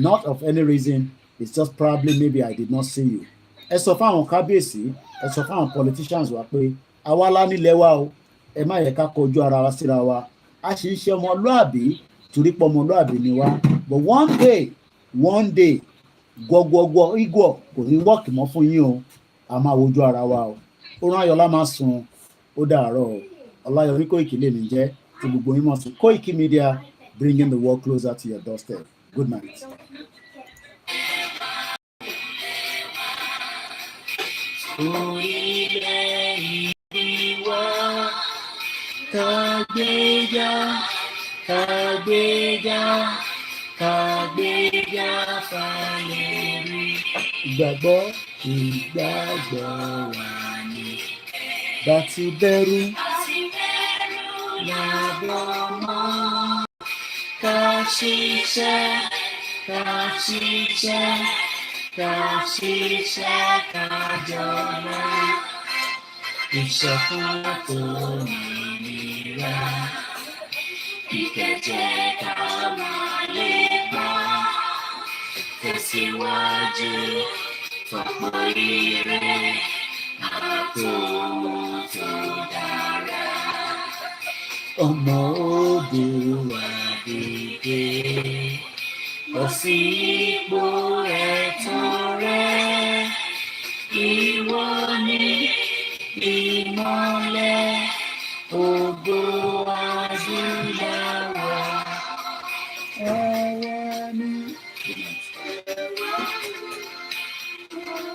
not of any reason it's just probably maybe I did not see you ẹ sọ fáwọn kábíyèsí ẹ sọ fáwọn politicians wa pé àwa lá nílẹ̀ wa o ẹ má yẹ ká kọjú ara wa síra wa a sì ń ṣe ọmọlúàbí torí pé ọmọlúàbí ni wa but one day gbọgbọgbọ igọ kò ní wọ́ọ̀kì mọ́ fún yín o a máa wojú ara wa o Orun Ayọ̀lá máa sùn ó dàárọ̀ o Ọláyọmí Kóìkì lè ní jẹ́ tí gbogbo yín mọ̀ sí Koikimedia bringing the world closer to your doorstep good night. Orileede wa kàgbéga fàlẹ́rí ìgbàgbọ́ wà ní bàtí bẹ̀rù làbọ̀ mọ́ ká ṣiṣẹ́ kájọba ìṣọ̀kan tó nira ìkẹjẹ ká máa lè pa tẹ̀síwájú fọ̀pọ̀ ire àtòwò tó dára. Ọmọ Oòduà dìde lọ sí ipò ẹ̀tọ́ rẹ ìwọ ni ìmọ́lẹ̀ ògo adúláwọ̀.